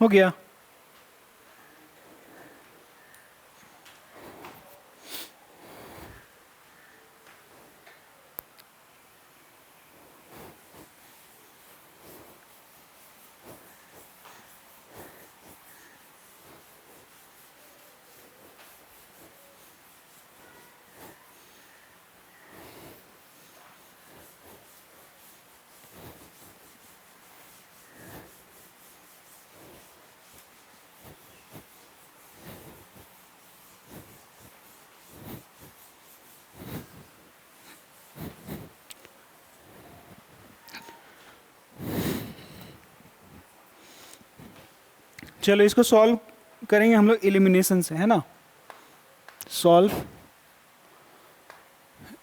हो गया। चलो इसको सॉल्व करेंगे हम लोग एलिमिनेशन से, है ना। सॉल्व,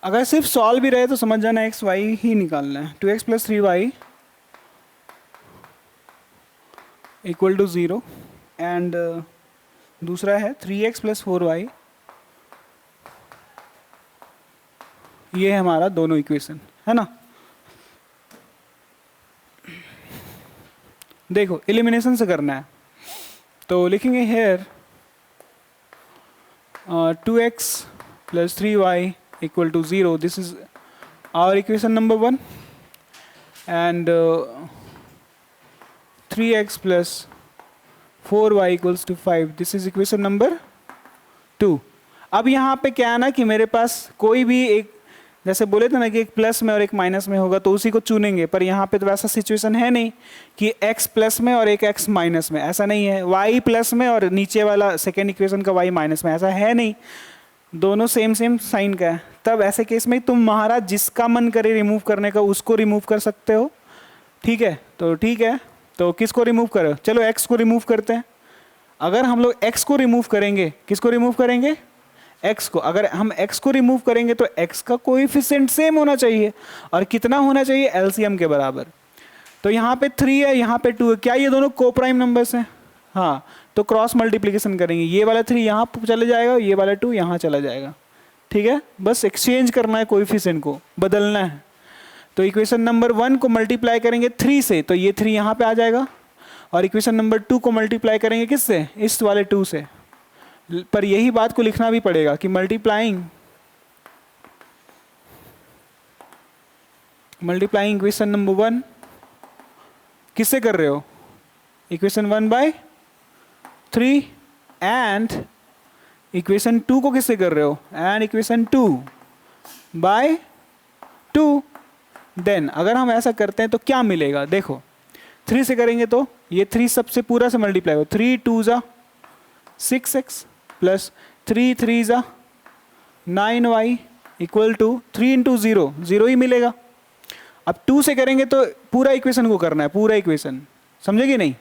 अगर सिर्फ सॉल्व भी रहे तो समझ जाना एक्स वाई ही निकालना है। 2x plus 3y equal to 0 and दूसरा है 3x प्लस 4y, ये है हमारा दोनों इक्वेशन, है ना। देखो एलिमिनेशन से करना है तो लिखेंगे here 2x plus 3y equal to 0. This is our equation number 1 and 3x plus 4y equals to 5. This is equation number 2. अब यहाँ पे क्या है ना कि मेरे पास कोई भी एक, जैसे बोले थे ना कि एक प्लस में और एक माइनस में होगा तो उसी को चुनेंगे, पर यहाँ पे तो वैसा सिचुएशन है नहीं कि x प्लस में और एक x माइनस में, ऐसा नहीं है। y प्लस में और नीचे वाला सेकेंड इक्वेशन का y माइनस में, ऐसा है नहीं, दोनों सेम सेम साइन का है। तब ऐसे केस में तुम महाराज जिसका मन करे रिमूव करने का उसको रिमूव कर सकते हो, ठीक है। तो ठीक है, तो किसको रिमूव करो, चलो x को रिमूव करते हैं। अगर हम लोग x को रिमूव करेंगे, किसको रिमूव करेंगे, x को। अगर हम x को रिमूव करेंगे तो x का कोएफिशिएंट सेम होना चाहिए, और कितना होना चाहिए, एलसीएम के बराबर। तो यहाँ पे 3 है, यहाँ पे 2 है, क्या ये दोनों को प्राइम नंबर्स हैं, हाँ। तो क्रॉस मल्टीप्लिकेशन करेंगे, ये वाला 3 यहाँ चले जाएगा, ये वाला 2 यहाँ चला जाएगा, ठीक है। बस एक्सचेंज करना है, कोएफिशिएंट को बदलना है। तो इक्वेशन नंबर 1 को मल्टीप्लाई करेंगे 3 से तो ये 3 यहाँ पे आ जाएगा, और इक्वेशन नंबर 2 को मल्टीप्लाई करेंगे किससे, इस वाले 2 से। पर यही बात को लिखना भी पड़ेगा कि मल्टीप्लाइंग इक्वेशन नंबर 1 किससे कर रहे हो, इक्वेशन 1/3 एंड इक्वेशन 2 को किससे कर रहे हो, एंड इक्वेशन 2/2। देन अगर हम ऐसा करते हैं तो क्या मिलेगा, देखो 3 से करेंगे तो ये 3 सबसे पूरा से मल्टीप्लाई हो, 3 2 जा 6x प्लस 3 3 जा 9y इक्वल टू 3 इंटू 0, 0 ही मिलेगा। अब 2 से करेंगे तो पूरा इक्वेशन को करना है, पूरा इक्वेशन, समझेगी नहीं,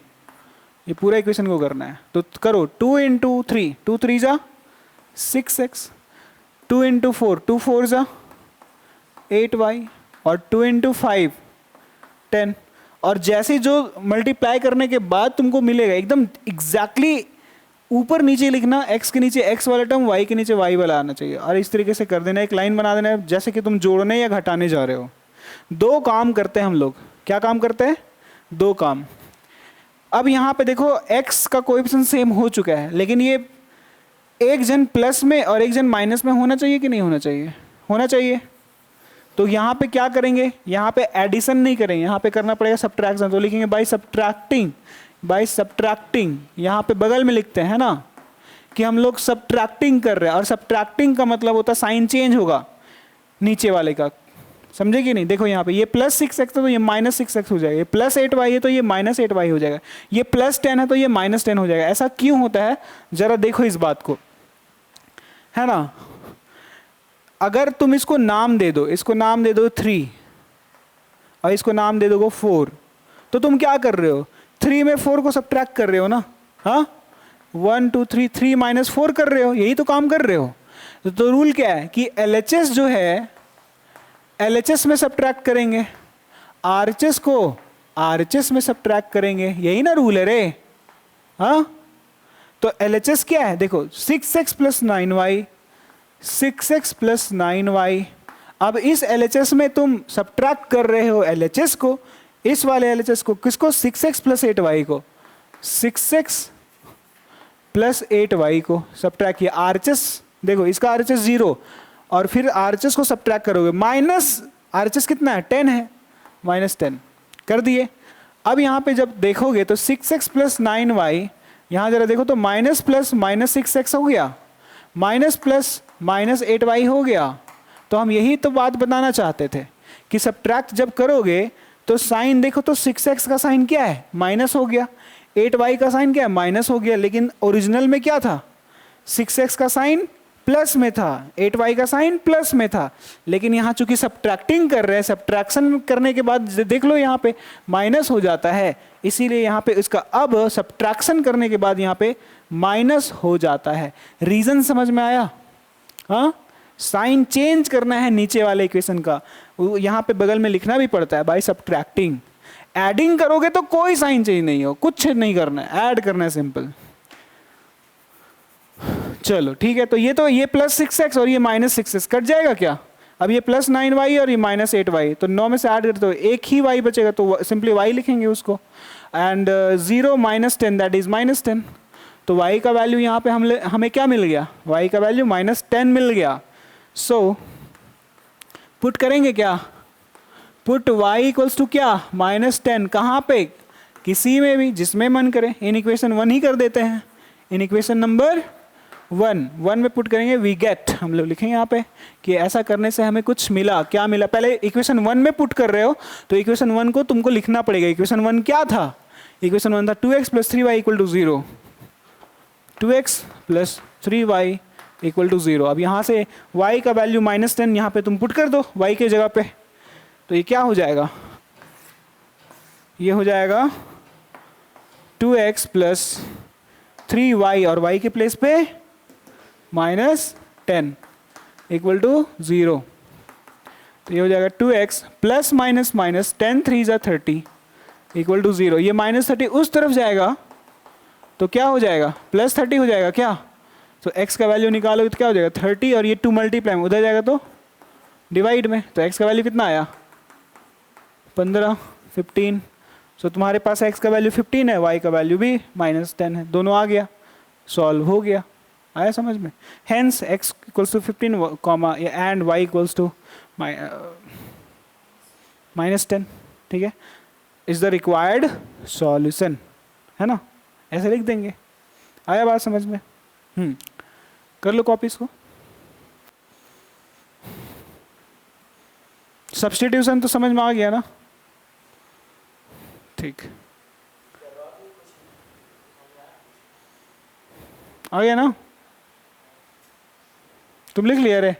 ये पूरा इक्वेशन को करना है। तो करो 2 इंटू 3, 2 3 जा 6x, 2 इंटू 4, 2 4 जा 8y, और 2 इंटू 5 10। और जैसे जो मल्टीप्लाई करने के बाद तुमको मिलेगा एकदम एग्जैक्टली ऊपर नीचे लिखना, x के नीचे x वाला टर्म, y के नीचे y वाला आना चाहिए, और इस तरीके से कर देना, एक लाइन बना देना है जैसे कि तुम जोड़ने या घटाने जा रहे हो। 2 काम करते हैं हम लोग, क्या काम करते हैं, 2 काम। अब यहाँ पे देखो x का कोएफिशिएंट सेम हो चुका है, लेकिन ये एक जन प्लस में और एक जन माइनस में होना चाहिए कि नहीं होना चाहिए, होना चाहिए। तो यहाँ पे क्या करेंगे, यहाँ पे एडिशन नहीं करेंगे, यहाँ पे करना पड़ेगा सब्ट्रैक्शन। तो लिखेंगे बाय सब्ट्रैक्टिंग, यहाँ पे बगल में लिखते हैं ना कि हम लोग सब्ट्रैक्टिंग कर रहे हैं, और सब्ट्रैक्टिंग का मतलब होता है साइन चेंज होगा नीचे वाले का, समझे कि नहीं। देखो यहाँ पे ये प्लस 6x है तो ये माइनस 6x हो जाएगा, ये प्लस 8y है तो ये माइनस 8y हो जाएगा, ये प्लस 10 है तो ये माइनस 10 हो जाएगा। ऐसा क्यों होता है, जरा देखो इस बात को, है ना। अगर तुम इसको नाम दे दो, इसको नाम दे दो 3 और इसको नाम दे दो 4, तो तुम क्या कर रहे हो, 3 में 4 को सब्ट्रैक्ट कर रहे हो ना, हाँ 1 2 3, 3 माइनस 4 कर रहे हो, यही तो काम कर रहे हो। तो रूल क्या है कि LHS जो है LHS में सब्ट्रैक्ट करेंगे, RHS को RHS में सब्ट्रैक्ट करेंगे, यही ना रूल है रे, हाँ। तो LHS क्या है, देखो 6x plus 9y, 6x plus 9y। अब इस LHS में तुम सब्ट्रैक्ट कर रहे हो LHS को, इस वाले LHS को, किसको, 6x प्लस 8y को, 6x प्लस 8y को सब्ट्रैक्ट किया। RHS देखो इसका RHS 0, और फिर RHS को सब्ट्रैक्ट करोगे, माइनस RHS कितना है, 10 है, माइनस 10 कर दिए। अब यहाँ पे जब देखोगे तो 6x प्लस 9y, यहाँ जरा देखो तो माइनस प्लस माइनस 6x हो गया, माइनस प्लस माइनस 8y हो गया। तो हम यही तो बात बताना चाहते थे कि सब्ट्रैक्ट जब करोगे तो साइन देखो तो 6x का साइन क्या है, माइनस हो गया, 8y का साइन क्या है, माइनस हो गया, लेकिन ओरिजिनल में क्या था, 6x का साइन प्लस में था, 8y का साइन प्लस में था, लेकिन यहाँ चूंकि सब्ट्रैक्टिंग कर रहे हैं, सब्ट्रैक्शन करने के बाद देख लो यहाँ पे माइनस हो जाता है, इसीलिए यहाँ पे इसका अब सब्ट्रैक्शन करने के बाद यहाँ पे माइनस हो जाता है। रीजन समझ में आया? हाँ, साइन चेंज करना है नीचे वाले इक्वेशन का, यहाँ पे बगल में लिखना भी पड़ता है बाय सब्ट्रैक्टिंग। एडिंग करोगे तो कोई साइन चेंज नहीं हो, कुछ नहीं करना है, ऐड करना है सिंपल। चलो ठीक है, तो ये प्लस 6x और ये माइनस 6x कट जाएगा क्या? अब ये प्लस 9y और ये माइनस 8y, तो 9 में से ऐड करते तो एक ही y बचेगा, तो सिंपली y लिखेंगे उसको। And 0 minus 10 that is minus 10, तो y का वैल्यू यहाँ पे हमें क्या मिल गया? y का वैल्यू माइनस 10 मिल गया। सो पुट करेंगे क्या? पुट y इक्वल्स टू क्या? माइनस 10, कहाँ पे? किसी में भी, जिसमें मन करे। इन इक्वेशन 1 ही कर देते हैं, इन इक्वेशन नंबर 1 में पुट करेंगे, वी गेट, हम लोग लिखेंगे यहाँ पे कि ऐसा करने से हमें कुछ मिला। क्या मिला? पहले इक्वेशन 1 में पुट कर रहे हो तो इक्वेशन 1 को तुमको लिखना पड़ेगा। इक्वेशन 1 क्या था? इक्वेशन 1 था 2x plus 3y equal to 0, 2x plus 3y equal to 0। अब यहाँ से y का वैल्यू माइनस 10 यहाँ पे तुम पुट कर दो y के जगह पे, तो ये क्या हो जाएगा? ये हो जाएगा 2x प्लस 3y और y के प्लेस पे माइनस 10 इक्वल टू 0, तो ये हो जाएगा 2x प्लस माइनस माइनस 10 3 जा 30 इक्वल टू 0। ये माइनस 30 उस तरफ जाएगा तो क्या हो जाएगा? प्लस 30 हो जाएगा क्या? तो x का वैल्यू निकालोगे तो क्या हो जाएगा? 30, और ये 2 मल्टीप्लाई में उधर जाएगा तो डिवाइड में, तो x का वैल्यू कितना आया? 15 15। सो तुम्हारे पास x का वैल्यू 15 है, y का वैल्यू भी माइनस 10 है, दोनों आ गया, सॉल्व हो गया। आया समझ में? Hence x equals to 15 comma and y equals to minus 10, ठीक है, इज द रिक्वायर्ड सॉल्यूशन, है ना? ऐसे लिख देंगे। आया बात समझ में? कर लो कॉपी इसको। सब्स्टिट्यूशन तो समझ में आ गया ना? ठीक, आ गया ना? तुम लिख लिया रे?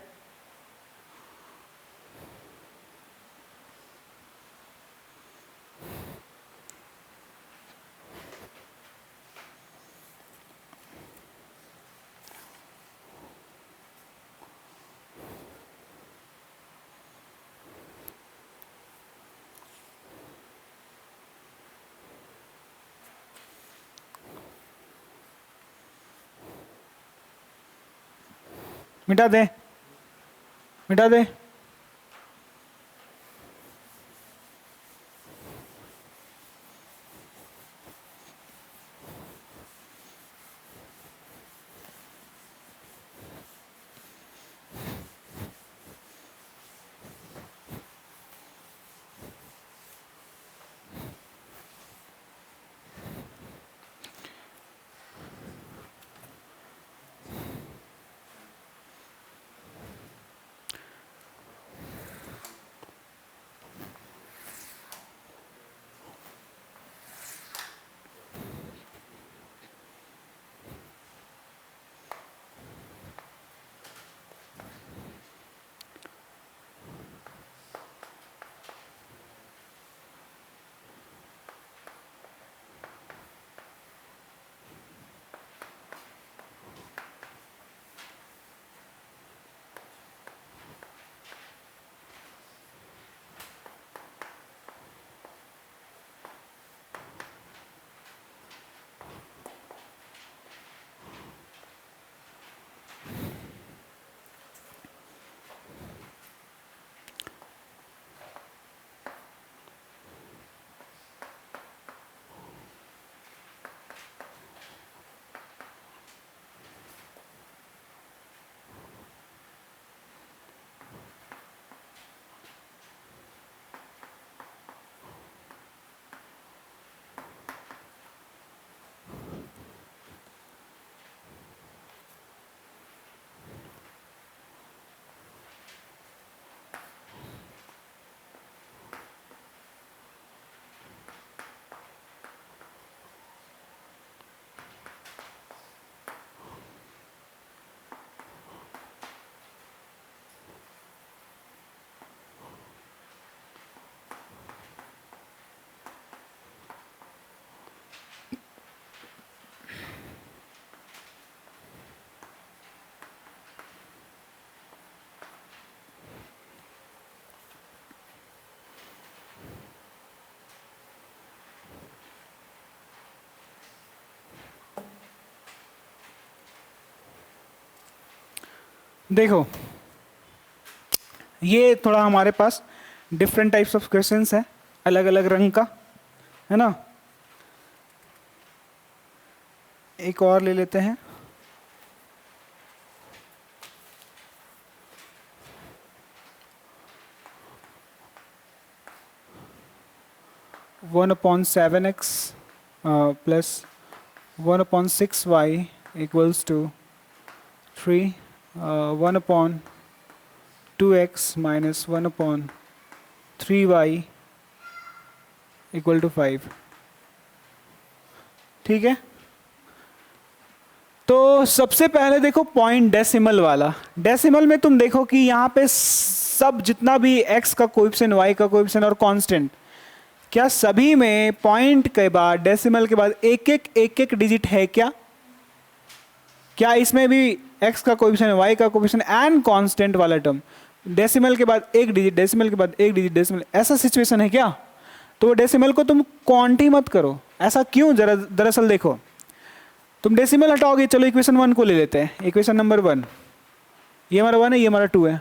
मिटा दे, मिटा दे। देखो ये थोड़ा हमारे पास डिफरेंट टाइप्स ऑफ क्वेश्चंस है, अलग अलग रंग का, है ना। एक और ले लेते हैं। One upon 7x plus 1/6y equals to 3, 1/2x minus 1/3y equal to 5। ठीक है, तो सबसे पहले देखो पॉइंट डेसिमल वाला। डेसिमल में तुम देखो कि यहाँ पे सब जितना भी x का कोएफिशिएंट, y का कोएफिशिएंट और कांस्टेंट, क्या सभी में पॉइंट के बाद डेसिमल के बाद एक एक डिजिट है क्या? क्या इसमें भी x का कोएफिशिएंट, y का कोएफिशिएंट एंड कांस्टेंट वाला टर्म डेसिमल के बाद एक डिजिट, डेसिमल के बाद एक डिजिट, डेसिमल, ऐसा सिचुएशन है क्या? तो डेसिमल को तुम क्वांटी मत करो। ऐसा क्यों? जरा दरअसल देखो, तुम डेसिमल हटाओगे, चलो इक्वेशन 1 को ले लेते हैं। इक्वेशन नंबर 1, ये हमारा 1 है, ये हमारा 2 है।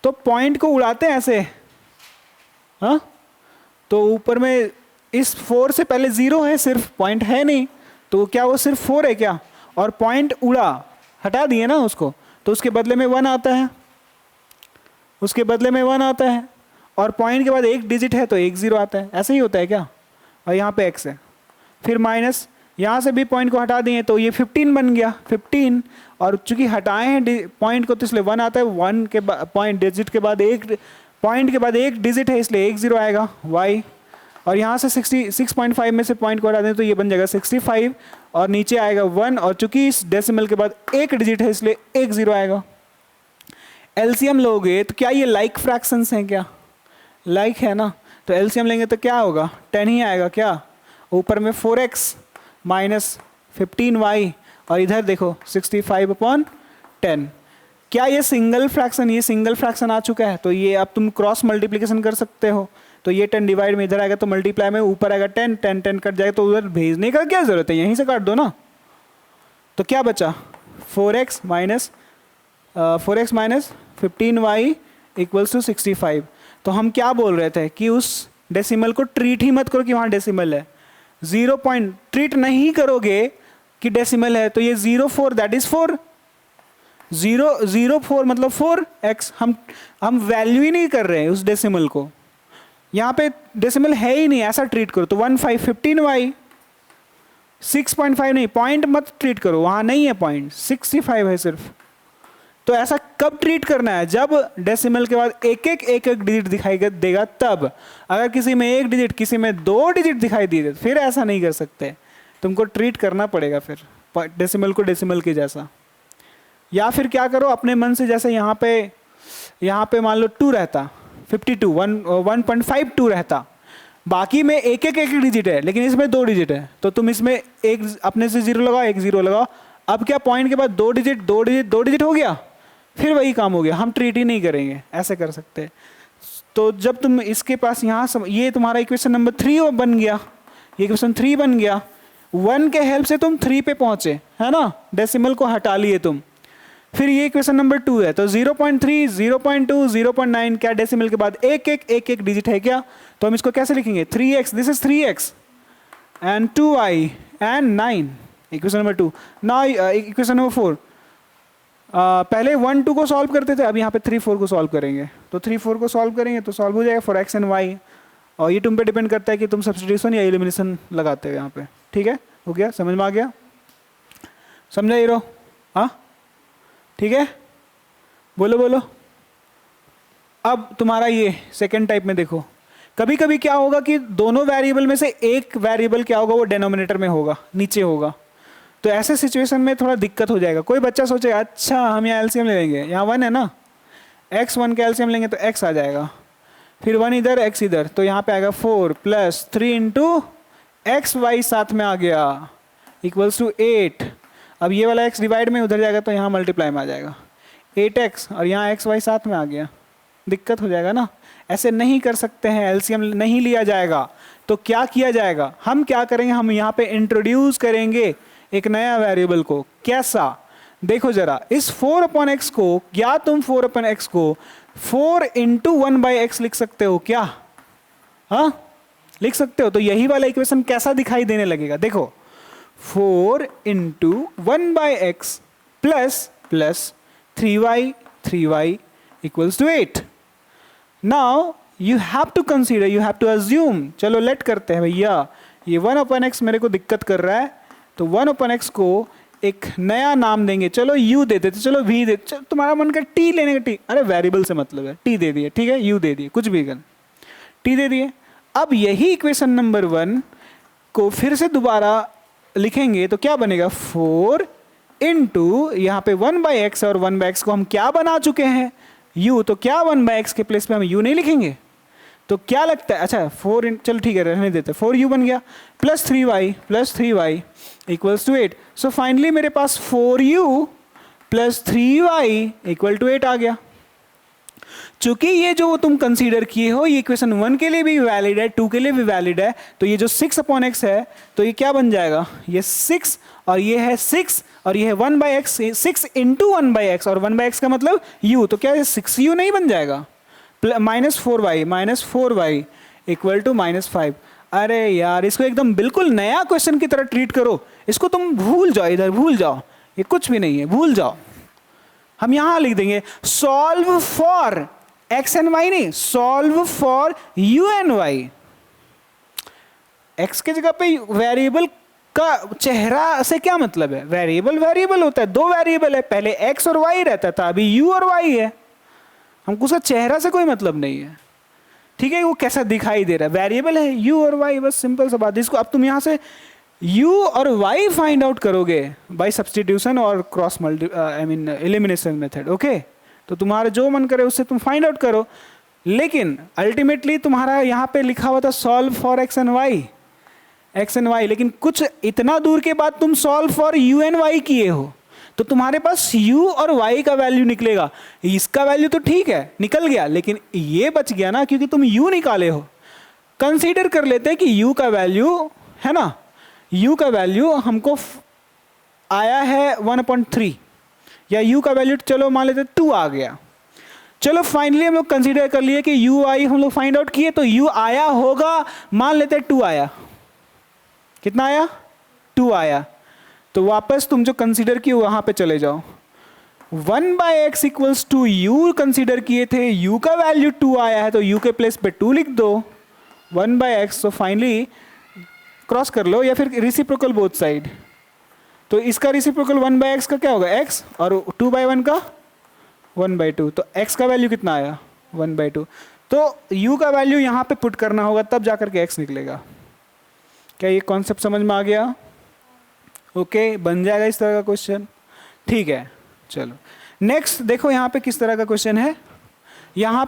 तो पॉइंट को उड़ाते हैं ऐसे, हाँ, तो ऊपर में इस 4 से पहले 0 है, सिर्फ पॉइंट है नहीं, तो क्या वो सिर्फ 4 है क्या? और पॉइंट उड़ा, हटा दिए ना उसको, तो उसके बदले में 1 आता है, उसके बदले में 1 आता है, और पॉइंट के बाद एक डिजिट है तो एक 0 आता है। ऐसे ही होता है क्या? और यहाँ पे x है, फिर माइनस, यहाँ से भी पॉइंट को हटा दिए तो ये 15 बन गया, 15, और चूंकि हटाए हैं पॉइंट को तो इसलिए 1 आता है। 1 के बाद पॉइंट डिजिट के बाद एक, पॉइंट के बाद एक डिजिट है इसलिए एक 0 आएगा y, और यहाँ से 66.5 में से पॉइंट को हटा दें तो ये बन जाएगा 65, और नीचे आएगा 1, और चूंकि इस डेसिमल के बाद एक डिजिट है इसलिए एक 0 आएगा। एलसीएम लोगे तो क्या ये लाइक फ्रैक्शंस हैं क्या? लाइक है ना, तो एलसीएम लेंगे तो क्या होगा? 10 ही आएगा क्या? ऊपर में 4x माइनस 15y, और इधर देखो 65/10। क्या ये सिंगल फ्रैक्शन, ये सिंगल फ्रैक्शन आ चुका है, तो ये अब तुम क्रॉस मल्टीप्लिकेशन कर सकते हो। तो ये 10 डिवाइड में इधर आएगा तो मल्टीप्लाई में ऊपर आएगा 10, 10 10 कट जाएगा, तो उधर भेजने का क्या जरूरत है, यहीं से काट दो ना। तो क्या बचा? 4x minus 15y equals to 65। तो हम क्या बोल रहे थे कि उस डेसिमल को ट्रीट ही मत करो कि वहाँ डेसिमल है। 0 पॉइंट ट्रीट नहीं करोगे कि डेसिमल है, तो ये 0.4 दैट इज 4, 0.04 मतलब 4x। हम वैल्यू ही नहीं कर रहे हैं उस डेसिमल को, यहाँ पे डेसिमल है ही नहीं, ऐसा ट्रीट करो। तो 15y 6.5 नहीं, पॉइंट मत ट्रीट करो, वहाँ नहीं है पॉइंट, 65 है सिर्फ। तो ऐसा कब ट्रीट करना है? जब डेसिमल के बाद एक एक डिजिट दिखाई देगा तब। अगर किसी में एक डिजिट, किसी में 2 डिजिट दिखाई दिए फिर ऐसा नहीं कर सकते, तुमको ट्रीट करना पड़ेगा फिर डेसिमल को डेसिमल के जैसा। या फिर क्या करो अपने मन से, जैसे यहाँ पे मान लो 2 रहता, 52 1.52 रहता, बाकी में एक डिजिट है लेकिन इसमें 2 डिजिट है, तो तुम इसमें एक अपने से 0 लगाओ, एक 0 लगाओ। अब क्या पॉइंट के बाद 2 डिजिट हो गया, फिर वही काम हो गया, हम ट्रीट ही नहीं करेंगे, ऐसे कर सकते हैं। तो जब तुम इसके पास यहाँ ये तुम्हारा इक्वेशन नंबर 3 बन गया, ये इक्वेशन 3 बन गया। 1 के हेल्प से तुम 3 पे पहुंचे, है ना, डेसिमल को हटा लिए तुम। फिर ये इक्वेशन नंबर 2 है, तो 0.3 0.2 0.9 क्या डेसिमल के बाद एक डिजिट है क्या? तो हम इसको कैसे लिखेंगे? 3x, this is 3x and 2y and 9, equation number 2। ना इक्वेशन नंबर 4, पहले 1 2 को सॉल्व करते थे, अब यहाँ पे 3 4 को सॉल्व करेंगे। तो 3 4 को सॉल्व करेंगे तो सॉल्व हो जाएगा फॉर x एंड y, और ये तुम पे डिपेंड करता है कि तुम सब्स्टिट्यूशन या एलिमिनेशन लगाते हो यहाँ पे। ठीक है, हो गया, समझ में आ गया? समझा हीरो? हाँ ठीक है, बोलो बोलो। अब तुम्हारा ये सेकेंड टाइप में देखो, कभी कभी क्या होगा कि दोनों वेरिएबल में से एक वेरिएबल क्या होगा, वो डिनोमिनेटर में होगा, नीचे होगा। तो ऐसे सिचुएशन में थोड़ा दिक्कत हो जाएगा। कोई बच्चा सोचेगा अच्छा हम यहाँ एलसीएम ले लेंगे, यहाँ 1 है ना, x1 का एलसीएम लेंगे तो x आ जाएगा, फिर 1 इधर x इधर, तो यहाँ पे आएगा 4 + 3 इंटू एक्स वाई साथ में आ गया इक्वल्स टू 8। अब ये वाला x डिवाइड में उधर जाएगा तो यहाँ मल्टीप्लाई में आ जाएगा 8x, और यहाँ एक्स वाई साथ में आ गया, दिक्कत हो जाएगा ना। ऐसे नहीं कर सकते हैं, एलसीएम नहीं लिया जाएगा। तो क्या किया जाएगा, हम क्या करेंगे, हम यहाँ पे इंट्रोड्यूस करेंगे एक नया वेरिएबल को। कैसा? देखो जरा इस 4/x को, या तुम 4/x को 4 इंटू 1/x लिख सकते हो क्या? हाँ लिख सकते हो। तो यही वाला इक्वेशन कैसा दिखाई देने लगेगा? देखो 4 into 1/x plus 3y equals to 8। Now you have to consider, you have to assume, चलो लेट करते हैं भैया, ये 1/x मेरे को दिक्कत कर रहा है, तो 1/x को एक नया नाम देंगे, चलो u दे देते, चलो v दे, चलो तुम्हारा मन कर t लेने का, t, अरे वेरिएबल से मतलब है, t दे दिए, ठीक है, u दे दिए, कुछ भी कर, t दे दिए। अब यही इक्वेशन नंबर 1 को फिर से दोबारा लिखेंगे तो क्या बनेगा? 4 इंटू यहाँ पे 1/x, और 1/x को हम क्या बना चुके हैं? u, तो क्या 1/x के प्लेस पे हम u नहीं लिखेंगे? तो क्या लगता है, अच्छा 4 चलो ठीक है रहने देते, 4u बन गया plus 3y equals to 8। So finally मेरे पास 4u plus 3y equal to 8 आ गया। चूंकि ये जो तुम कंसीडर किए हो ये इक्वेशन 1 के लिए भी वैलिड है, 2 के लिए भी वैलिड है, तो ये जो 6/x है तो ये क्या बन जाएगा? ये 6 और ये है 6 और ये है 1/x, 6 इंटू 1/x, और 1/x का मतलब u, तो क्या ये 6u नहीं बन जाएगा? -4y equal to -5। अरे यार इसको एकदम बिल्कुल नया क्वेश्चन की तरह ट्रीट करो, इसको तुम भूल जाओ, इधर भूल जाओ, ये कुछ भी नहीं है, भूल जाओ। हम यहां लिख देंगे solve for x and y, नहीं, solve for u and y। x के जगह पे वेरिएबल का चेहरा से क्या मतलब है? वेरिएबल होता है, दो वेरिएबल है, पहले x और y रहता था, अभी u और y है, हमको उसका चेहरा से कोई मतलब नहीं है, ठीक है, वो कैसा दिखाई दे रहा है, वेरिएबल है u और y, बस सिंपल सा बात। इसको अब तुम यहां से u और y फाइंड आउट करोगे बाय सब्स्टिट्यूशन और क्रॉस एलिमिनेशन मेथड, ओके। तो तुम्हारा जो मन करे उससे तुम फाइंड आउट करो, लेकिन अल्टीमेटली तुम्हारा यहाँ पे लिखा हुआ था solve for x and y, लेकिन कुछ इतना दूर के बाद तुम solve for u and y किए हो, तो तुम्हारे पास u और y का वैल्यू निकलेगा। इसका वैल्यू तो ठीक है निकल गया, लेकिन ये बच गया ना, क्योंकि तुम u निकाले हो। कंसीडर कर लेते हैं कि u का वैल्यू है ना, u का वैल्यू हमको आया है 1/3, या u का वैल्यू चलो मान लेते 2 आ गया। चलो फाइनली हम लोग कंसीडर कर लिए कि u i हम लोग फाइंड आउट किए, तो u आया होगा, मान लेते 2 आया, कितना आया? 2 आया। तो वापस तुम जो कंसीडर किए वहां पे चले जाओ, 1/x equals to u consider किए थे, u का वैल्यू 2 आया है, तो u के प्लेस पे 2 लिख दो, 1/x। तो फाइनली क्रॉस कर लो, या फिर रिसिप्रोकल बोथ साइड, तो इसका रिसिप्रोकल 1/x का क्या होगा? x, और 2/1 का 1/2, तो x का वैल्यू कितना आया? 1/2। तो u का वैल्यू यहाँ पे पुट करना होगा, तब जाकर के x निकलेगा। क्या ये कॉन्सेप्ट समझ में आ गया? ओके, बन जाएगा इस तरह का क्वेश्चन, ठीक है। चलो नेक्स्ट देखो यहाँ पे किस तरह का क्वेश्चन है। यहाँ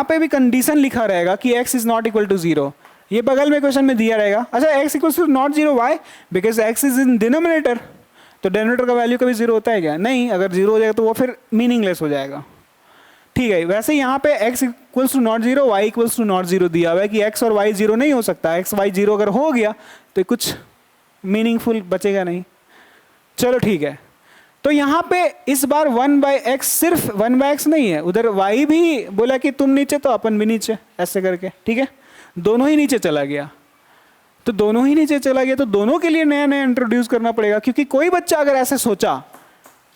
पे भी कंडीशन लिखा रहेगा कि x is not equal to 0, ये बगल में क्वेश्चन में दिया रहेगा। अच्छा x equal to not 0, y? Because x is in denominator, तो डिनोमिनेटर का वैल्यू कभी 0 होता है क्या? नहीं, अगर 0 हो जाएगा तो वो फिर मीनिंगलेस हो जाएगा, ठीक है। वैसे यहाँ पे x equals to not 0, y equals to not 0 दिया हुआ है कि x और y 0 नहीं हो सकता, x y 0 अगर हो गया तो कुछ मीनिंगफुल बचेगा नहीं। चलो ठीक है, तो यहाँ पे इस बार 1/x, सिर्फ 1/x नहीं है, उधर y भी बोला कि तुम नीचे तो अपन भी नीचे, ऐसे करके, ठीक है, दोनों ही नीचे चला गया। तो दोनों ही नीचे चला गया, तो दोनों के लिए नया नया इंट्रोड्यूस करना पड़ेगा, क्योंकि कोई बच्चा अगर ऐसे सोचा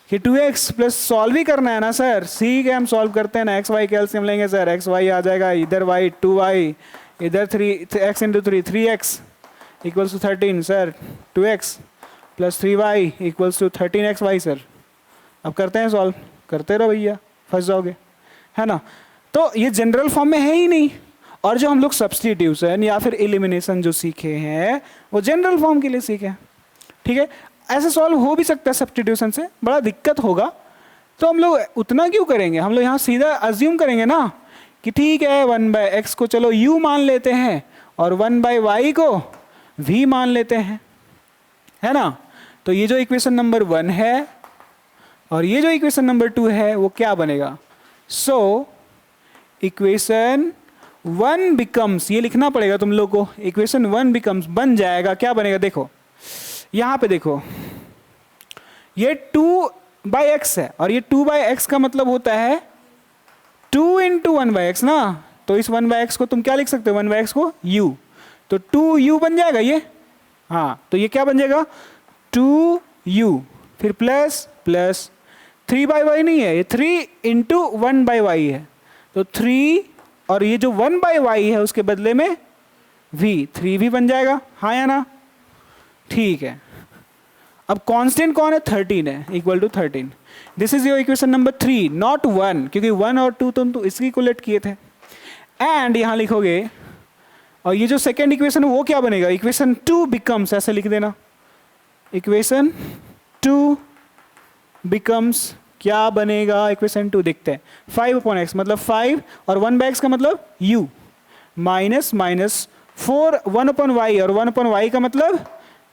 कि 2x प्लस सॉल्व ही करना है ना सर, ठीक है हम सॉल्व करते हैं ना, x y के एलसीएम लेंगे सर, x y आ जाएगा, इधर y 2y, इधर 3x into 3x equals to 13 sir, 2x plus 3y equals to 13xy sir. अब करते हैं सॉल्व, करते रहो भैया, फंस जाओगे, है ना। तो ये जनरल फॉर्म में है ही नहीं, और जो हम लोग सब्स्टिट्यूशन या फिर एलिमिनेशन जो सीखे हैं वो जनरल फॉर्म के लिए सीखे, ठीक है। ऐसे सॉल्व हो भी सकता है सब्स्टिट्यूशन से, बड़ा दिक्कत होगा, तो हम लोग उतना क्यों करेंगे, हम लोग यहाँ सीधा अज्यूम करेंगे ना कि ठीक है 1/x को चलो u मान लेते हैं और 1/y को v मान लेते हैं, है ना। तो ये जो इक्वेशन नंबर 1 है और ये जो इक्वेशन नंबर 2 है वो क्या बनेगा? सो इक्वेशन 1 बिकम्स, ये लिखना पड़ेगा तुम लोग को, इक्वेशन 1 बिकम्स बन जाएगा, क्या बनेगा? देखो यहाँ पे देखो, ये 2/x है और ये 2/x का मतलब होता है 2 × 1/x ना। तो इस 1/x को तुम क्या लिख सकते हो, 1/x को u, तो 2u बन जाएगा ये। हाँ, तो ये क्या बन जाएगा 2u, फिर प्लस प्लस 3/y नहीं है, ये 3 × 1/y है, तो 3 और ये जो 1/y है उसके बदले में v, 3v बन जाएगा, हाँ या ना। ठीक है, अब कांस्टेंट कौन है, 13 है, equal to 13। This is your equation number 3, not 1, क्योंकि 1 और 2 तुम तो इसकी कोलेक्ट किए थे। एंड यहां लिखोगे, और ये जो सेकेंड इक्वेशन है वो क्या बनेगा, इक्वेशन 2 बिकम्स, ऐसे लिख देना, इक्वेशन 2 बिकम्स, क्या बनेगा इक्वेशन 2, देखते हैं, 5/x मतलब 5 और 1/x का मतलब u, माइनस माइनस 4 1/y और 1/y का मतलब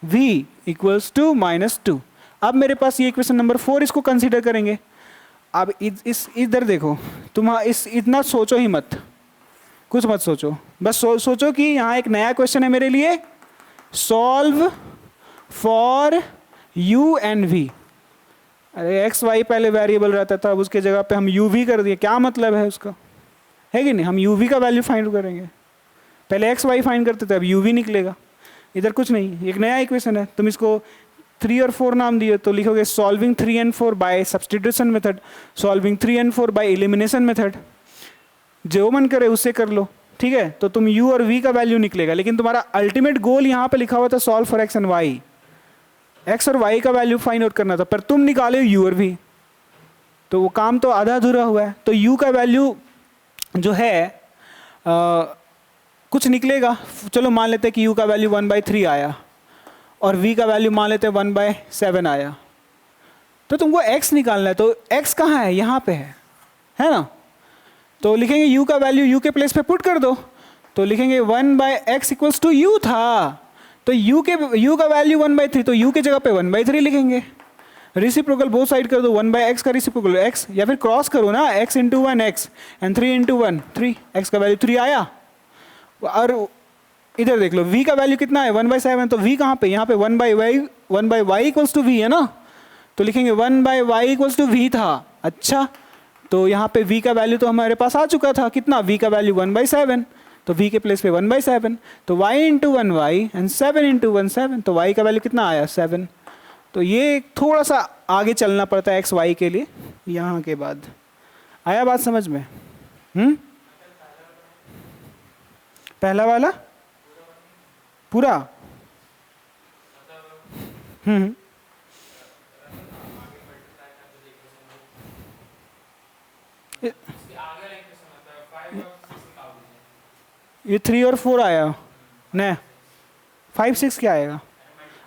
v इक्वल्स टू -2। अब मेरे पास ये इक्वेशन नंबर 4, इसको कंसीडर करेंगे। अब इस इधर देखो, तुम इस इतना सोचो ही मत, कुछ मत सोचो, बस सोचो कि यहाँ एक नया क्वेश्चन है मेरे लिए, solve for u and v। अरे एक्स वाई पहले वेरिएबल रहता था, अब उसके जगह पे हम u v कर दिए, क्या मतलब है उसका, है कि नहीं। हम u v का वैल्यू फाइंड करेंगे, पहले एक्स वाई फाइंड करते थे, अब u v निकलेगा। इधर कुछ नहीं, एक नया इक्वेशन है, तुम इसको 3 और 4 नाम दिए, तो लिखोगे solving 3 and 4 by substitution method, solving 3 and 4 by elimination method, जो मन करे उससे कर लो, ठीक है। तो तुम u और v का वैल्यू निकलेगा, लेकिन तुम्हारा अल्टीमेट गोल यहाँ पे लिखा हुआ था solve for x and y, x और y का वैल्यू फाइंड आउट करना था, पर तुम निकाले u और v, तो वो काम तो आधा अधूरा हुआ है। तो u का वैल्यू जो है कुछ निकलेगा, चलो मान लेते हैं कि u का वैल्यू 1/3 आया और v का वैल्यू मान लेते हैं 1/7 आया, तो तुमको x निकालना है, तो x कहाँ है, यहाँ पे है ना। तो लिखेंगे u का वैल्यू u के प्लेस पे पुट कर दो, तो लिखेंगे 1/x इक्वल्स टू u था, तो u का वैल्यू 1/3, तो u के जगह पे 1/3 लिखेंगे। रिसिप्रोकल बोथ साइड कर दो, 1/x का रिसिप्रोकल x, या फिर क्रॉस करो ना, x × 1 x एंड 3 × 1 3, x का वैल्यू 3 आया। और इधर देख लो v का वैल्यू कितना है 1/7, तो v कहाँ पे, यहाँ पे 1/y इक्वल्स टू v है ना, तो लिखेंगे 1/y इक्वल्स टू v था। अच्छा, तो यहाँ पे v का वैल्यू तो हमारे पास आ चुका था, कितना, v का वैल्यू 1/7, तो v के प्लेस पे 1/7, तो y × 1y एंड 7 × 1 7, तो y का वैल्यू कितना आया 7। तो ये थोड़ा सा आगे चलना पड़ता है x y के लिए, यहाँ के बाद आया बात समझ में। पहला वाला पूरा, ये 3 और 4 आया न, 5 6 क्या आएगा।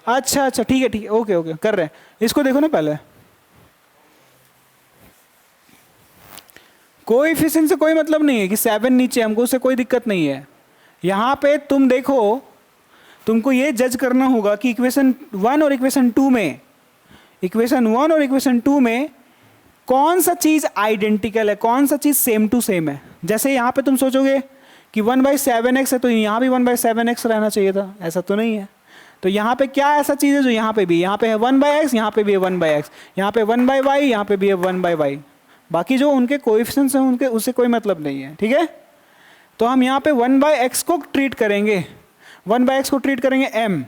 अच्छा अच्छा, ठीक है ठीक है, ओके ओके, कर रहे हैं। इसको देखो ना पहले, कोएफिशिएंट से कोई मतलब नहीं है कि 7 नीचे, हमको उससे कोई दिक्कत नहीं है। यहाँ पे तुम देखो, तुमको ये जज करना होगा कि इक्वेशन 1 और इक्वेशन 2 में, इक्वेशन 1 और इक्वेशन 2 में कौन सा चीज़ आइडेंटिकल है, कौन सा चीज़ सेम टू सेम है। जैसे यहाँ पे तुम सोचोगे कि 1/7x है, तो यहाँ भी 1/7x रहना चाहिए था, ऐसा तो नहीं है। तो यहाँ पे क्या ऐसा चीज़ है जो यहाँ पे भी, यहाँ पे है 1/x, यहाँ पे भी है 1/x, यहाँ पे 1/y, यहाँ पे भी है 1/y, बाकी जो उनके कोएफिशिएंट्स हैं उनके उससे कोई मतलब नहीं है, ठीक है। तो हम यहाँ पे 1/x को ट्रीट करेंगे, 1/x को ट्रीट करेंगे m,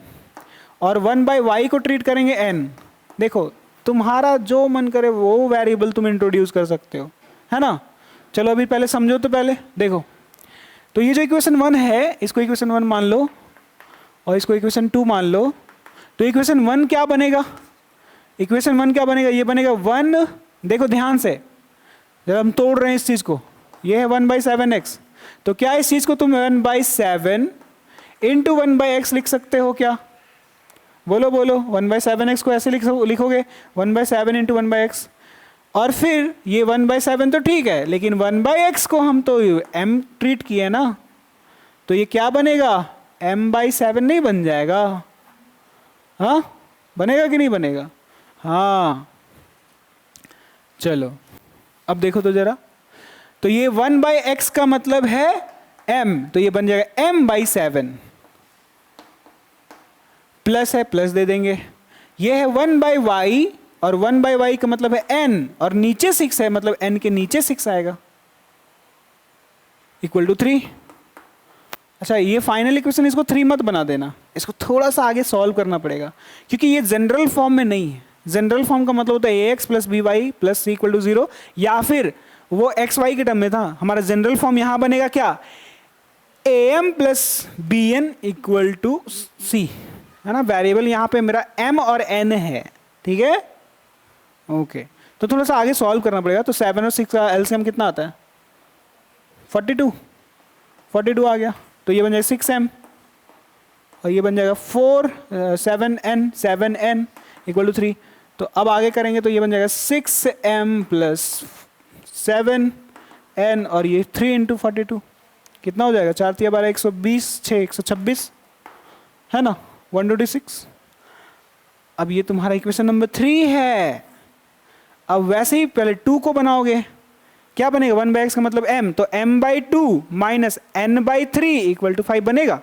और 1/y को ट्रीट करेंगे n। देखो तुम्हारा जो मन करे वो वेरिएबल तुम इंट्रोड्यूस कर सकते हो, है ना। चलो अभी पहले समझो, तो पहले देखो, तो ये जो इक्वेशन 1 है, इसको इक्वेशन 1 मान लो और इसको इक्वेशन 2 मान लो, तो इक्वेशन 1 क्या बनेगा, इक्वेशन 1 क्या बनेगा, ये बनेगा 1, देखो ध्यान से, जब हम तोड़ रहे हैं इस चीज़ को, ये है 1/7x, तो क्या इस चीज़ को तुम 1/7 × 1/x लिख सकते हो क्या, बोलो बोलो। 1/7x को ऐसे लिखोगे 1/7 × 1/x, और फिर ये 1/7 तो ठीक है, लेकिन 1/x को हम तो m ट्रीट किए ना, तो ये क्या बनेगा, m/7 नहीं बन जाएगा, हाँ बनेगा कि नहीं बनेगा, हाँ। चलो अब देखो तो जरा, तो ये 1/x का मतलब है m, तो ये बन जाएगा m/7, प्लस है प्लस दे देंगे, ये है 1/y और 1/y का मतलब है n, और नीचे 6 है मतलब n के नीचे 6 आएगा, इक्वल टू 3। अच्छा ये फाइनल इक्वेशन, इसको 3 मत बना देना, इसको थोड़ा सा आगे सॉल्व करना पड़ेगा, क्योंकि ये जनरल फॉर्म में नहीं है। जनरल फॉर्म का मतलब होता है ax plus b y plus c equal to 0, या फिर वो एक्स वाई के टर्म में था। हमारा जनरल फॉर्म यहां बनेगा क्या, am plus B N equal to C, है ना। वेरिएबल यहां पे मेरा m और n है, ठीक है, ओके। तो थोड़ा सा आगे सॉल्व करना पड़ेगा। तो 7 और 6 का एलसीएम कितना आता है, 42 आ गया। तो ये बन जाएगा 6m, और ये बन जाएगा 7n इक्वल टू 3। तो अब आगे करेंगे तो ये बन जाएगा 6m प्लस 7n, और ये 3 इंटू 42 कितना हो जाएगा, 4 3 12 120, 6 126, है ना, 126। अब ये तुम्हारा इक्वेशन नंबर 3 है। अब वैसे ही पहले 2 को बनाओगे, क्या बनेगा, 1/x का मतलब m, तो m/2 minus n/3 equal to 5 बनेगा।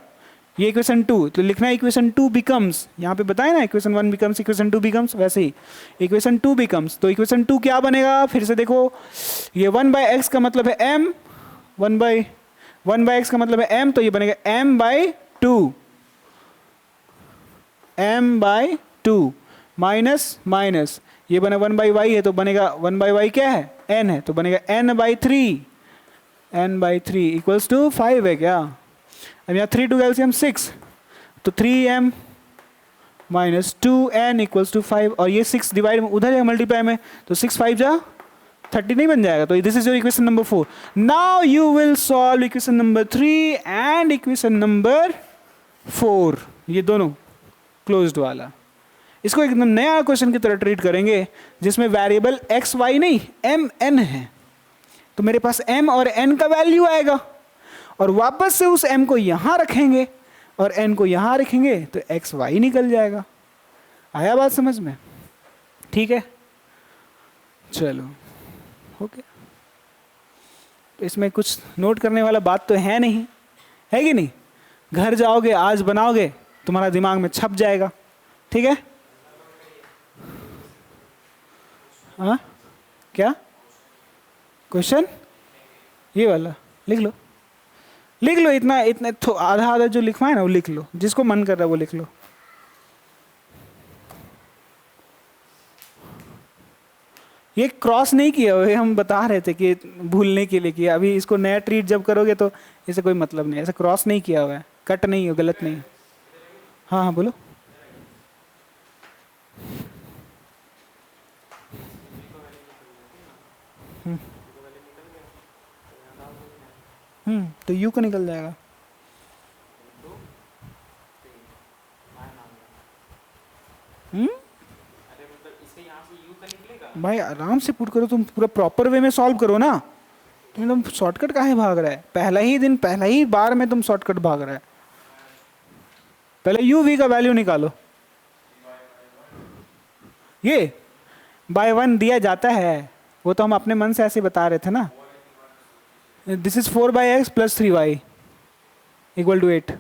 ये इक्वेशन 2, तो लिखना है इक्वेशन 2 बिकम्स, यहाँ पे बताए ना इक्वेशन 1 बिकम्स इक्वेशन 2 बिकम्स, वैसे ही इक्वेशन 2 बिकम्स। तो इक्वेशन 2 क्या बनेगा, फिर से देखो, ये 1/x का मतलब है m, 1/x का मतलब है m, तो ये बनेगा m/2 माइनस माइनस, ये बना 1/y है तो बनेगा 1/y क्या है, n है, तो बनेगा n/3 इक्वल्स टू 5 है क्या। अब यहाँ 3 2 एलसीएम 6, तो 3m minus 2n equals to 5, और ये 6 डिवाइड में उधर है मल्टीप्लाई में, तो 6 5 जा 30 नहीं बन जाएगा। तो this is your equation number 4। Now you will solve equation number 3 and equation number 4, ये दोनों क्लोज्ड वाला। इसको एकदम नया क्वेश्चन की तरह ट्रीट करेंगे, जिसमें वेरिएबल एक्स वाई नहीं एम एन है। तो मेरे पास m और n का वैल्यू आएगा, और वापस से उस m को यहां रखेंगे और n को यहां रखेंगे, तो एक्स वाई निकल जाएगा। आया बात समझ में, ठीक है, चलो ओके। तो इसमें कुछ नोट करने वाला बात तो है नहीं, है कि नहीं। घर जाओगे आज बनाओगे, तुम्हारा दिमाग में छप जाएगा, ठीक है। हाँ क्या क्वेश्चन, ये वाला लिख लो, लिख लो, इतना इतना आधा आधा जो लिखवाए ना वो लिख लो, जिसको मन कर रहा है वो लिख लो। ये क्रॉस नहीं किया हुआ, हम बता रहे थे कि भूलने के लिए किया। अभी इसको नया ट्रीट जब करोगे तो इसे कोई मतलब नहीं, ऐसा क्रॉस नहीं किया हुआ है, कट नहीं हो, गलत नहीं। हाँ हाँ बोलो। तो यू को निकल जाएगा। भाई आराम से पुट करो, तुम पूरा प्रॉपर वे में सॉल्व करो ना। तुम शॉर्टकट काहे भाग रहा है, पहला ही दिन पहला ही बार में तुम शॉर्टकट भाग रहा है। पहले यू वी का वैल्यू निकालो। ये बाय 1 दिया जाता है, वो तो हम अपने मन से ऐसे बता रहे थे ना। This is 4/x plus 3y equal to 8।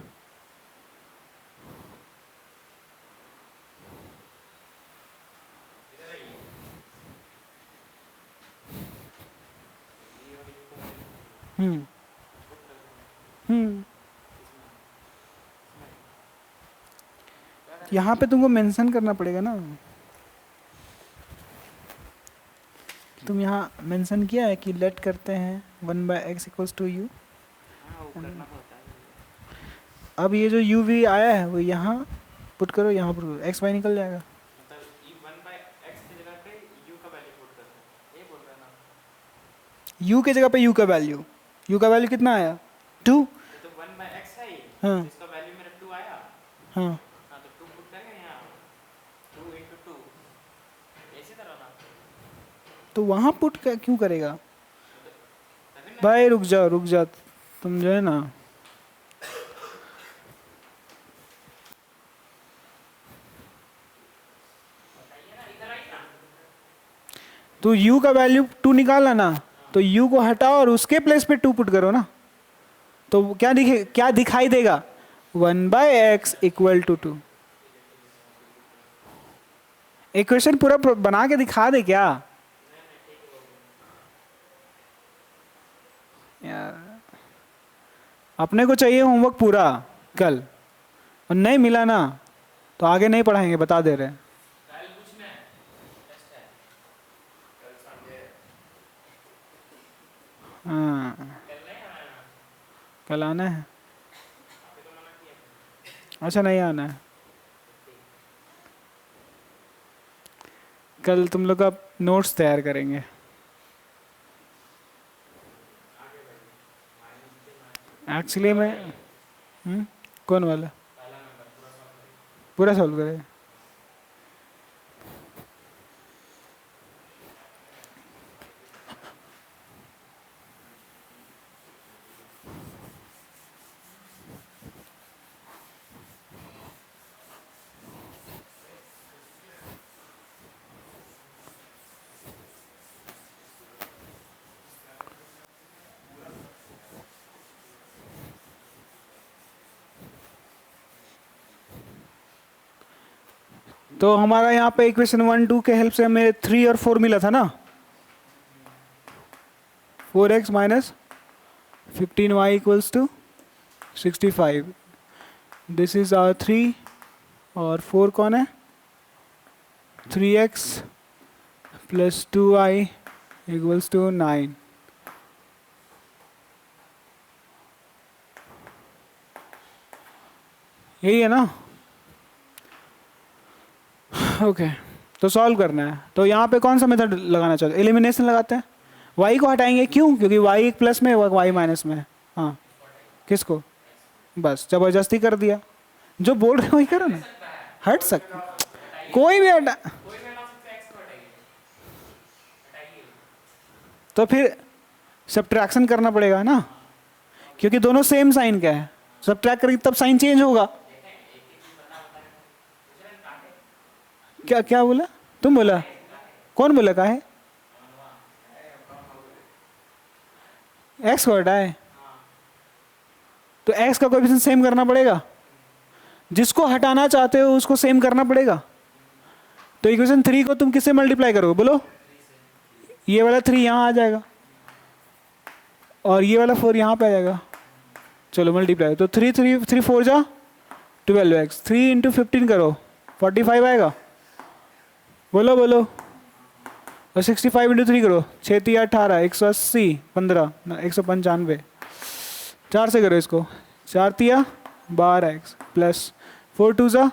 यहाँ पे तुमको मेंशन करना पड़ेगा ना, तुम यहाँ मेंशन किया है कि लेट करते हैं 1/x इक्वल्स टू यू। अब ये जो यू वी आया है वो यहाँ पुट करो, यहाँ पर एक्स वाई निकल जाएगा। यू के जगह पे यू का वैल्यू कितना आया 2। तो 1/x है, हाँ इसका वैल्यू मेरा 2 आया। हाँ हाँ तो 2 पुट करेंगे यहाँ, 2 into 2 ऐसी तरह ना। तो वहाँ पुट क्यों करेगा भाई, रुक जा तुम जो है ना। तो u का वैल्यू 2 निकालना ना, तो u को हटाओ और उसके प्लेस पे 2 पुट करो ना, तो क्या दिखाई देगा 1/x इक्वल टू 2। इक्वेशन पूरा बना के दिखा दे क्या यार, अपने को चाहिए होमवर्क पूरा कल, और नहीं मिला ना तो आगे नहीं पढ़ाएंगे, बता दे रहे हैं। कल पूछना है, टेस्ट है कल संडे, हाँ कल नहीं आना है ना, कल आना है। आपने तो मना किया। अच्छा नहीं आना है, कल तुम लोग का नोट्स तैयार करेंगे। एक्चुअली मैं कौन वाला पहला नंबर पूरा सॉल्व करें। पूरा सॉल्व करे। तो हमारा यहाँ पे इक्वेशन 1 2 के हेल्प से हमें 3 और 4 मिला था ना। 4x minus 15y equals to 65। This is our 3 और 4 कौन है, 3x plus 2y equals to 9। यही है ना। ओके तो सॉल्व करना है, तो यहाँ पे कौन सा मेथड लगाना चाहते हैं, एलिमिनेशन लगाते हैं। y को हटाएंगे, क्यों, क्योंकि y एक प्लस में है y माइनस में है। हाँ किसको, बस जबरदस्ती कर दिया, जो बोल रहे हो वही करो ना, हट सकते कोई भी हटा, कोई भी हटा सकता है, एक्स को हटाइए, हटाइए। तो फिर सब्ट्रैक्शन करना पड़ेगा ना, क्योंकि दोनों सेम साइन का है, सब्ट्रैक्ट करेंगे तब साइन चेंज होगा। क्या क्या बोला, तुम बोला, कौन बोला का है, एक्स को हटाए तो एक्स का कोएफिशिएंट सेम करना पड़ेगा, जिसको हटाना चाहते हो उसको सेम करना पड़ेगा। तो इक्वेशन 3 को तुम किससे मल्टीप्लाई करोगे बोलो, ये वाला 3 यहाँ आ जाएगा और ये वाला 4 यहाँ पे आ जाएगा। चलो मल्टीप्लाई, तो 3 4 जा 12x, 3 इंटू 15 करो 45 आएगा, बोलो बोलो। और 65 इंटू 3 करो, 6 3 18, 180, 15 195, 4 से करो इसको, 4 तिया 12x प्लस 4 2 जा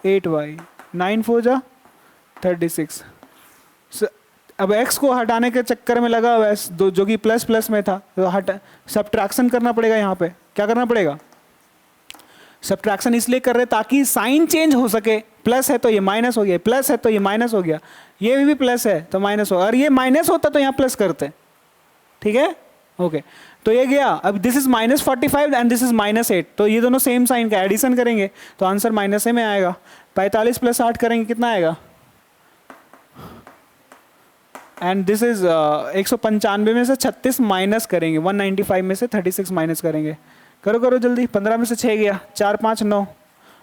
8y, 9 4 जा 36। अब x को हटाने के चक्कर में लगा हुआ है, जो कि प्लस प्लस में था, तो सब्ट्रैक्शन करना पड़ेगा। यहाँ पे क्या करना पड़ेगा, सब्ट्रैक्शन इसलिए कर रहे ताकि साइन चेंज हो सके, प्लस है तो ये माइनस हो गया, प्लस है तो ये माइनस हो गया, ये भी प्लस है तो माइनस हो, और ये माइनस होता तो यहाँ प्लस करते, ठीक है ओके। तो ये गया, अब this is -45 and this is -8, तो ये दोनों सेम साइन का एडिशन करेंगे तो आंसर -a में आएगा। 45 + 8 करेंगे कितना आएगा, एंड दिस इज 195 में से 36 माइनस करेंगे, 195 में से 36 माइनस करेंगे, करो करो जल्दी, 15 में से 6 गया, 4 5 9,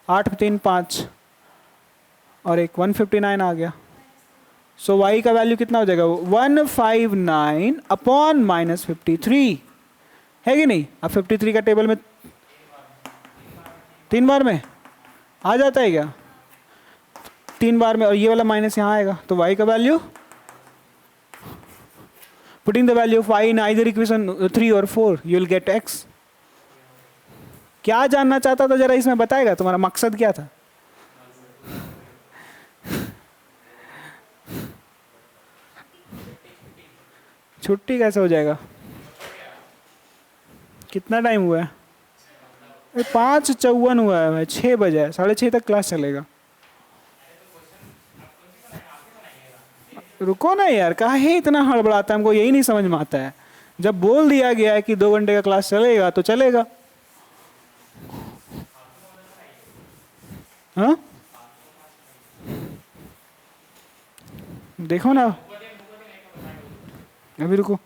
8 3 5 और एक 159 आ गया। सो y का वैल्यू कितना हो जाएगा, 159 अपॉन -53 है कि नहीं। अब 53 का टेबल में 3 बार में आ जाता है क्या, 3 बार में, और ये वाला माइनस यहाँ आएगा, तो y का value, putting the value of y in either equation 3 और 4 यू विल गेट x। क्या जानना चाहता था जरा इसमें बताएगा, तुम्हारा मकसद क्या था। छुट्टी कैसे हो जाएगा, कितना टाइम हुआ है, 5:54 हुआ है, 6 बजे, 6:30 तक क्लास चलेगा। रुको ना यार, काहे इतना हड़बड़ाता है, हमको यही नहीं समझ में आता है। जब बोल दिया गया है कि 2 घंटे का क्लास चलेगा तो चलेगा। हाँ देखो ना, अभी रुको,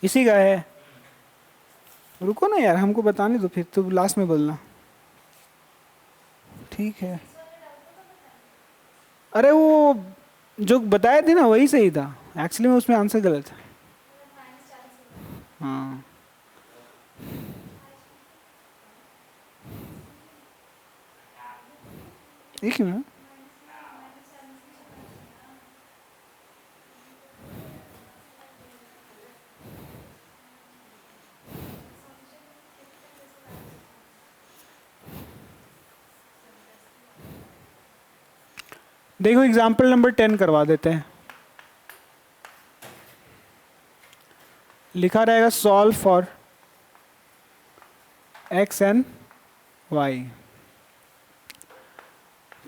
इसी का है, रुको ना यार, हमको बताने दो, फिर तो लास्ट में बोलना, ठीक है। अरे वो जो बताए थे ना वही सही था, एक्चुअली में उसमें आंसर गलत है। हाँ एक मिनट, देखो एग्जाम्पल नंबर 10 करवा देते हैं। लिखा रहेगा solve for x and y,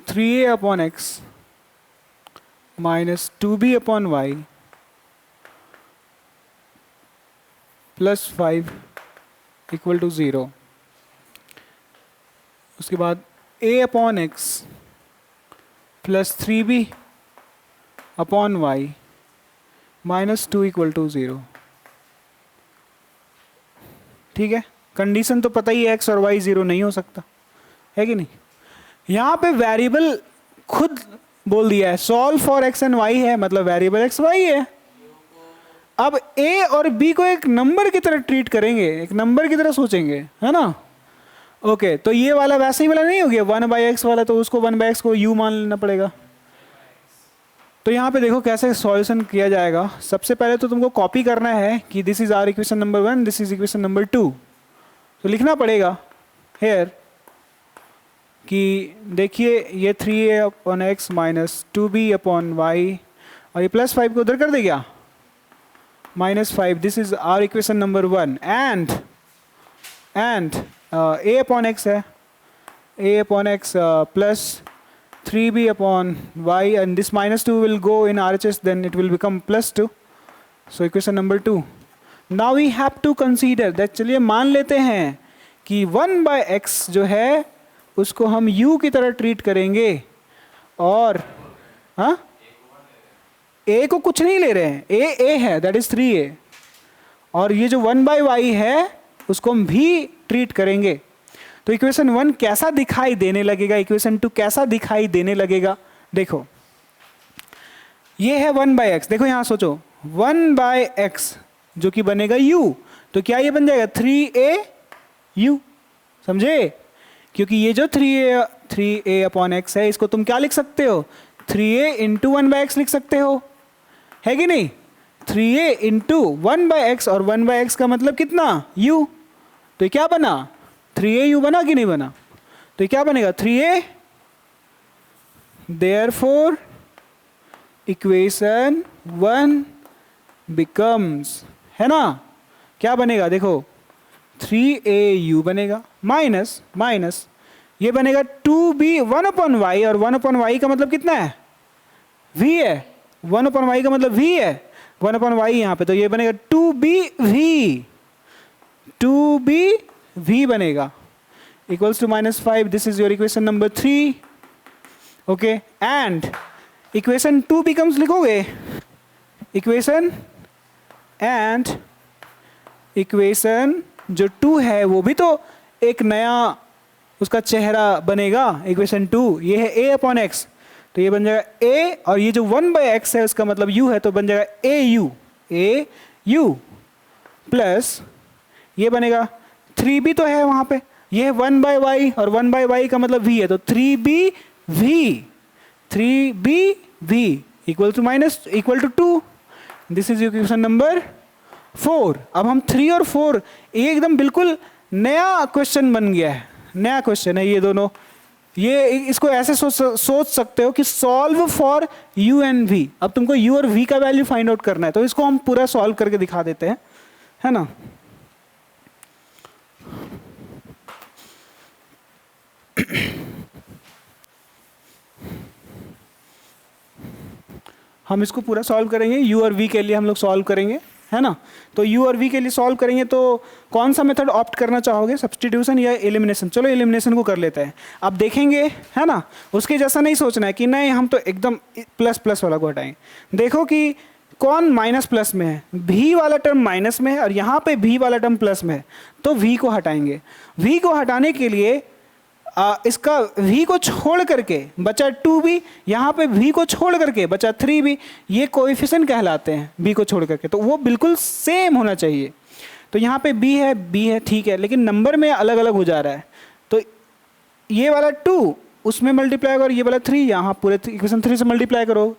3a upon x minus 2b upon y plus 5 equal to 0। उसके बाद a upon x plus 3b upon y minus 2 equal to 0। ठीक है, कंडीशन तो पता ही है, एक्स और वाई 0 नहीं हो सकता, है कि नहीं। यहाँ पे वेरिएबल खुद बोल दिया है, solve for x and y है, मतलब वेरिएबल एक्स वाई है। अब ए और बी को एक नंबर की तरह ट्रीट करेंगे, एक नंबर की तरह सोचेंगे, है ना। ओके, तो ये वाला वैसे ही वाला नहीं हो गया 1/x वाला, तो उसको 1/x को u मान लेना पड़ेगा। तो यहाँ पे देखो कैसे सॉल्यूशन किया जाएगा। सबसे पहले तो तुमको कॉपी करना है कि this is our equation number 1, this is equation number 2। तो लिखना पड़ेगा हेयर कि देखिए ये 3a upon x minus 2b upon y, और ये प्लस 5 को उधर कर दे गया -5, this is our equation number 1 and a upon x है, a upon x plus 3b upon y, and this -2 will go in RHS, then it will become +2. So equation number 2. Now we have to consider that, चलिए मान लेते हैं कि 1/x जो है उसको हम u की तरह ट्रीट करेंगे, और हाँ a को कुछ नहीं ले रहे हैं, a है, दैट इज 3a, और ये जो 1/y है उसको हम भी ट्रीट करेंगे। तो इक्वेशन 1 कैसा दिखाई देने लगेगा, इक्वेशन 2 कैसा दिखाई देने लगेगा। देखो ये है 1/x, देखो यहां सोचो 1/x जो कि बनेगा u, तो क्या ये बन जाएगा 3au, समझे। क्योंकि ये जो 3a अपॉन एक्स है, इसको तुम क्या लिख सकते हो, 3a इंटू 1/x लिख सकते हो, है कि नहीं। 3a इंटू 1/x, और 1/x का मतलब कितना u, तो ये क्या बना 3au बना कि नहीं बना। तो ये क्या बनेगा 3a, देयरफॉर इक्वेशन 1 बिकम्स, है ना, क्या बनेगा देखो 3au बनेगा माइनस माइनस ये बनेगा 2b 1/y, और 1/y का मतलब कितना है v है, 1/y का मतलब v है, 1/y यहाँ पे, तो ये बनेगा 2bv बनेगा equals to -5। This is your equation number 3। Okay, and equation 2 becomes, लिखोगे इक्वेशन, एंड इक्वेशन जो 2 है वो भी तो एक नया उसका चेहरा बनेगा। इक्वेशन 2 ये है a अपॉन एक्स, तो ये बन जाएगा a, और ये जो 1/x है उसका मतलब u है, तो बन जाएगा au प्लस ये बनेगा 3b तो है वहां पे, ये है 1/y, और 1/y का मतलब v है, तो 3bv equal to 2। This is equation number 4। अब हम 3 और 4, ये एकदम बिल्कुल नया क्वेश्चन बन गया है, नया क्वेश्चन है ये दोनों। ये इसको ऐसे सोच सकते हो कि solve for u and v। अब तुमको u और v का वैल्यू फाइंड आउट करना है, तो इसको हम पूरा सॉल्व करके दिखा देते हैं, है ना। हम इसको पूरा सॉल्व करेंगे, u और v के लिए हम लोग सॉल्व करेंगे, है ना। तो u और v के लिए सॉल्व करेंगे तो कौन सा मेथड ऑप्ट करना चाहोगे, सब्स्टिट्यूशन या एलिमिनेशन। चलो एलिमिनेशन को कर लेते हैं। अब देखेंगे, है ना, उसके जैसा नहीं सोचना है कि नहीं हम तो एकदम प्लस प्लस वाला को हटाएं। देखो कि कौन माइनस प्लस में है, v वाला टर्म माइनस में है और यहाँ पे v वाला टर्म प्लस में है, तो v को हटाएंगे। v को हटाने के लिए इसका v को छोड़ करके बचा 2b, यहाँ पे v को छोड़ करके बचा 3b, ये कोएफिशिएंट कहलाते हैं b को छोड़ करके, तो वो बिल्कुल सेम होना चाहिए। तो यहाँ पे b है ठीक है, लेकिन नंबर में अलग अलग हो जा रहा है। तो ये वाला 2 उसमें मल्टीप्लाई करो और ये वाला 3 यहाँ पूरे इक्वेशन 3 से मल्टीप्लाई करो,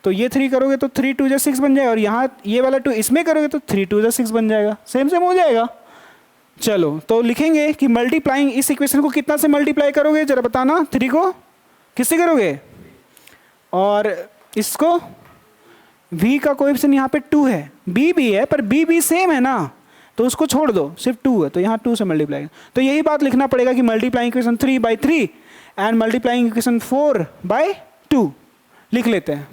तो ये 3 करोगे तो 3 2 6 बन जाएगा, और यहाँ ये वाला 2 इसमें करोगे तो 3 2 6 बन जाएगा, सेम सेम हो जाएगा। चलो तो लिखेंगे कि मल्टीप्लाइंग इस इक्वेशन को कितना से मल्टीप्लाई करोगे, जरा बताना। 3 को किससे करोगे, और इसको v का कोएफिशिएंट यहाँ पे 2 है, b भी है पर b भी सेम है ना, तो उसको छोड़ दो, सिर्फ 2 है तो यहाँ 2 से मल्टीप्लाई। तो यही बात लिखना पड़ेगा कि multiplying equation 3 by 3 and multiplying equation 4 by 2 लिख लेते हैं।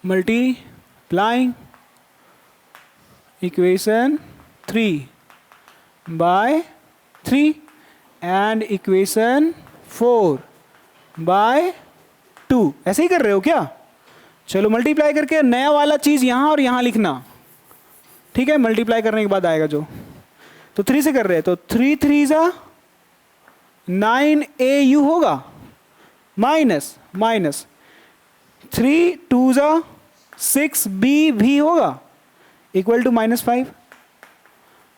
Multiplying equation 3 by 3 and equation 4 by 2, ऐसे ही कर रहे हो क्या? चलो मल्टीप्लाई करके नया वाला चीज़ यहाँ और यहाँ लिखना, ठीक है, मल्टीप्लाई करने के बाद आएगा जो। तो 3 से कर रहे हैं तो 3 3 ज़ा 9au होगा, माइनस 3 2 ज़ा 6b भी होगा, इक्वल टू -5।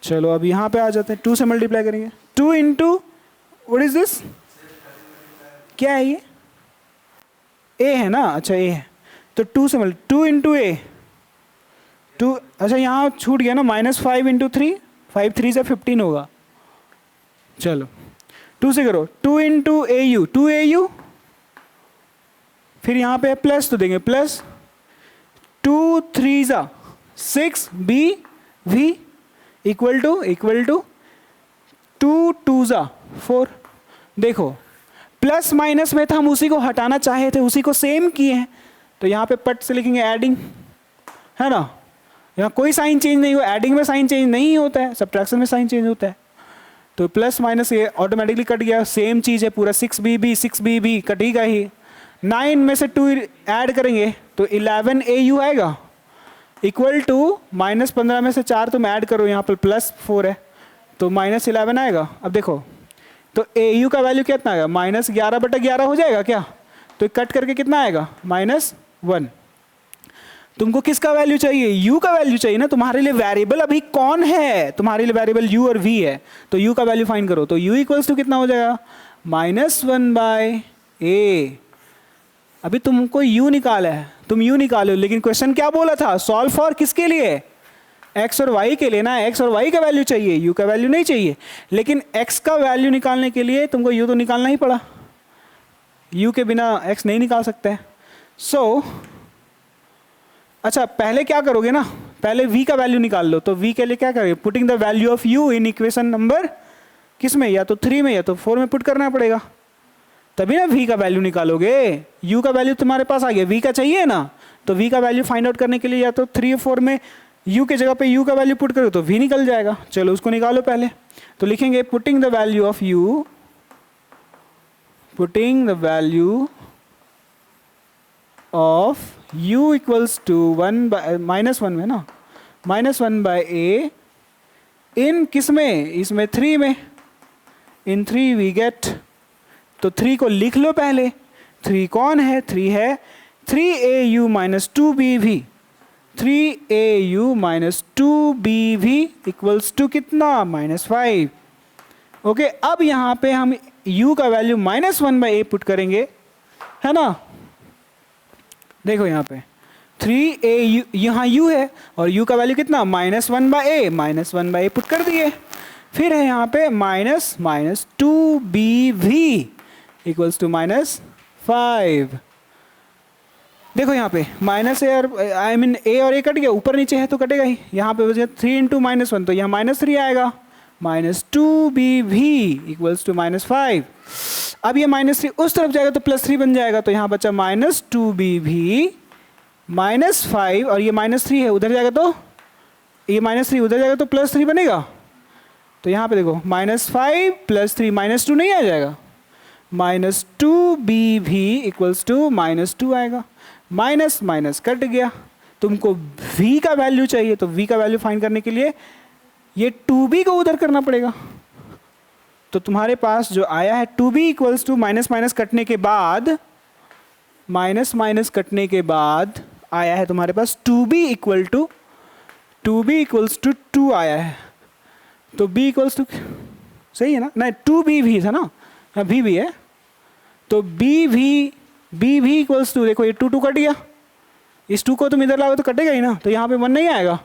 चलो अब यहाँ पे आ जाते हैं, 2 से मल्टीप्लाई करेंगे, 2 इंटू व्हाट इज दिस, क्या है ये, a है ना, अच्छा a है, तो 2 से 2 इंटू ए 2, अच्छा यहाँ छूट गया ना, -5 इंटू 3, 5 3 से 15 होगा। चलो 2 से करो, 2 इंटू au 2au, फिर यहाँ पे प्लस तो देंगे प्लस 2 3 ज़ा 6b v इक्वल टू 2 2 ज़ा 4। देखो प्लस माइनस में था, हम उसी को हटाना चाहे थे, उसी को सेम किए हैं, तो यहाँ पे पट से लिखेंगे एडिंग, है ना, यहाँ कोई साइन चेंज नहीं हुआ, एडिंग में साइन चेंज नहीं होता है, सब्ट्रैक्शन में साइन चेंज होता है। तो प्लस माइनस ये ऑटोमेटिकली कट गया, सेम चीज़ है पूरा, 6b कटेगा ही। 9 में से 2 ऐड करेंगे तो 11au आएगा, इक्वल टू -15 में से 4 तुम ऐड करो, यहाँ पर +4 है तो -11 आएगा। अब देखो तो au का वैल्यू कितना आएगा, -11/11 हो जाएगा क्या, तो कट करके कितना आएगा, -1। तुमको किसका वैल्यू चाहिए, u का वैल्यू चाहिए ना, तुम्हारे लिए वेरिएबल अभी कौन है, तुम्हारे लिए वेरिएबल u और v है, तो u का वैल्यू फाइंड करो, तो u इक्वल्स टू कितना हो जाएगा, -1/a। अभी तुमको u निकाला है, तुम u निकालो, लेकिन क्वेश्चन क्या बोला था, सॉल्व फॉर किसके लिए, x और y के लिए ना, x और y का वैल्यू चाहिए, u का वैल्यू नहीं चाहिए। लेकिन x का वैल्यू निकालने के लिए तुमको u तो निकालना ही पड़ा, u के बिना x नहीं निकाल सकते। सो अच्छा पहले क्या करोगे ना, पहले v का वैल्यू निकाल लो, तो v के लिए क्या करोगे, putting the value of u in equation number किस में, या तो 3 में या तो 4 में पुट करना पड़ेगा, तभी ना v का वैल्यू निकालोगे। u का वैल्यू तुम्हारे पास आ गया, v का चाहिए ना, तो v का वैल्यू फाइंड आउट करने के लिए या तो 3 और 4 में u के जगह पे u का वैल्यू पुट करो तो v निकल जाएगा। चलो उसको निकालो पहले, तो लिखेंगे putting the value of u, putting the value of u equals to -1 में ना, -1/a इन किस में, इसमें 3 में, इन 3 वी गेट, तो 3 को लिख लो पहले, 3 कौन है, 3 है 3au - 2bv, 3au - 2bv equals to कितना, -5। ओके, अब यहाँ पे हम u का वैल्यू -1/a पुट करेंगे, है ना, देखो यहाँ पे 3au, यहाँ u है और u का वैल्यू कितना, -1/a पुट कर दिए। फिर है यहाँ पे -2bv इक्वल्स टू -5। देखो यहाँ पे माइनस ए और आई मीन ए और ए कट गया, ऊपर नीचे है तो कटेगा ही, यहाँ पे बचा 3 इंटू -1 तो यहाँ -3 आएगा, -2bv इक्वल्स टू -5। अब ये -3 उस तरफ जाएगा तो +3 बन जाएगा, तो यहाँ बचा -2bv -5, और ये -3 है उधर जाएगा तो ये -3 उधर जाएगा तो +3 बनेगा, तो यहाँ पे देखो -5 + 3 -2 नहीं आ जाएगा, -2bv इक्वल्स टू -2 आएगा, माइनस माइनस कट गया। तुमको v का वैल्यू चाहिए, तो v का वैल्यू फाइंड करने के लिए ये 2b को उधर करना पड़ेगा, तो तुम्हारे पास जो आया है 2b equals to minus minus कटने के बाद, माइनस माइनस कटने के बाद आया है तुम्हारे पास 2b equal to 2b equals to 2 आया है। तो b इक्वल्स टू, सही है ना, नहीं 2b भी था ना, हाँ v भी है, तो b भी इक्वल्स टू, देखो ये 2 कट गया, इस 2 को तुम इधर लाओ तो कटेगा ही ना, तो यहाँ पे 1 नहीं आएगा,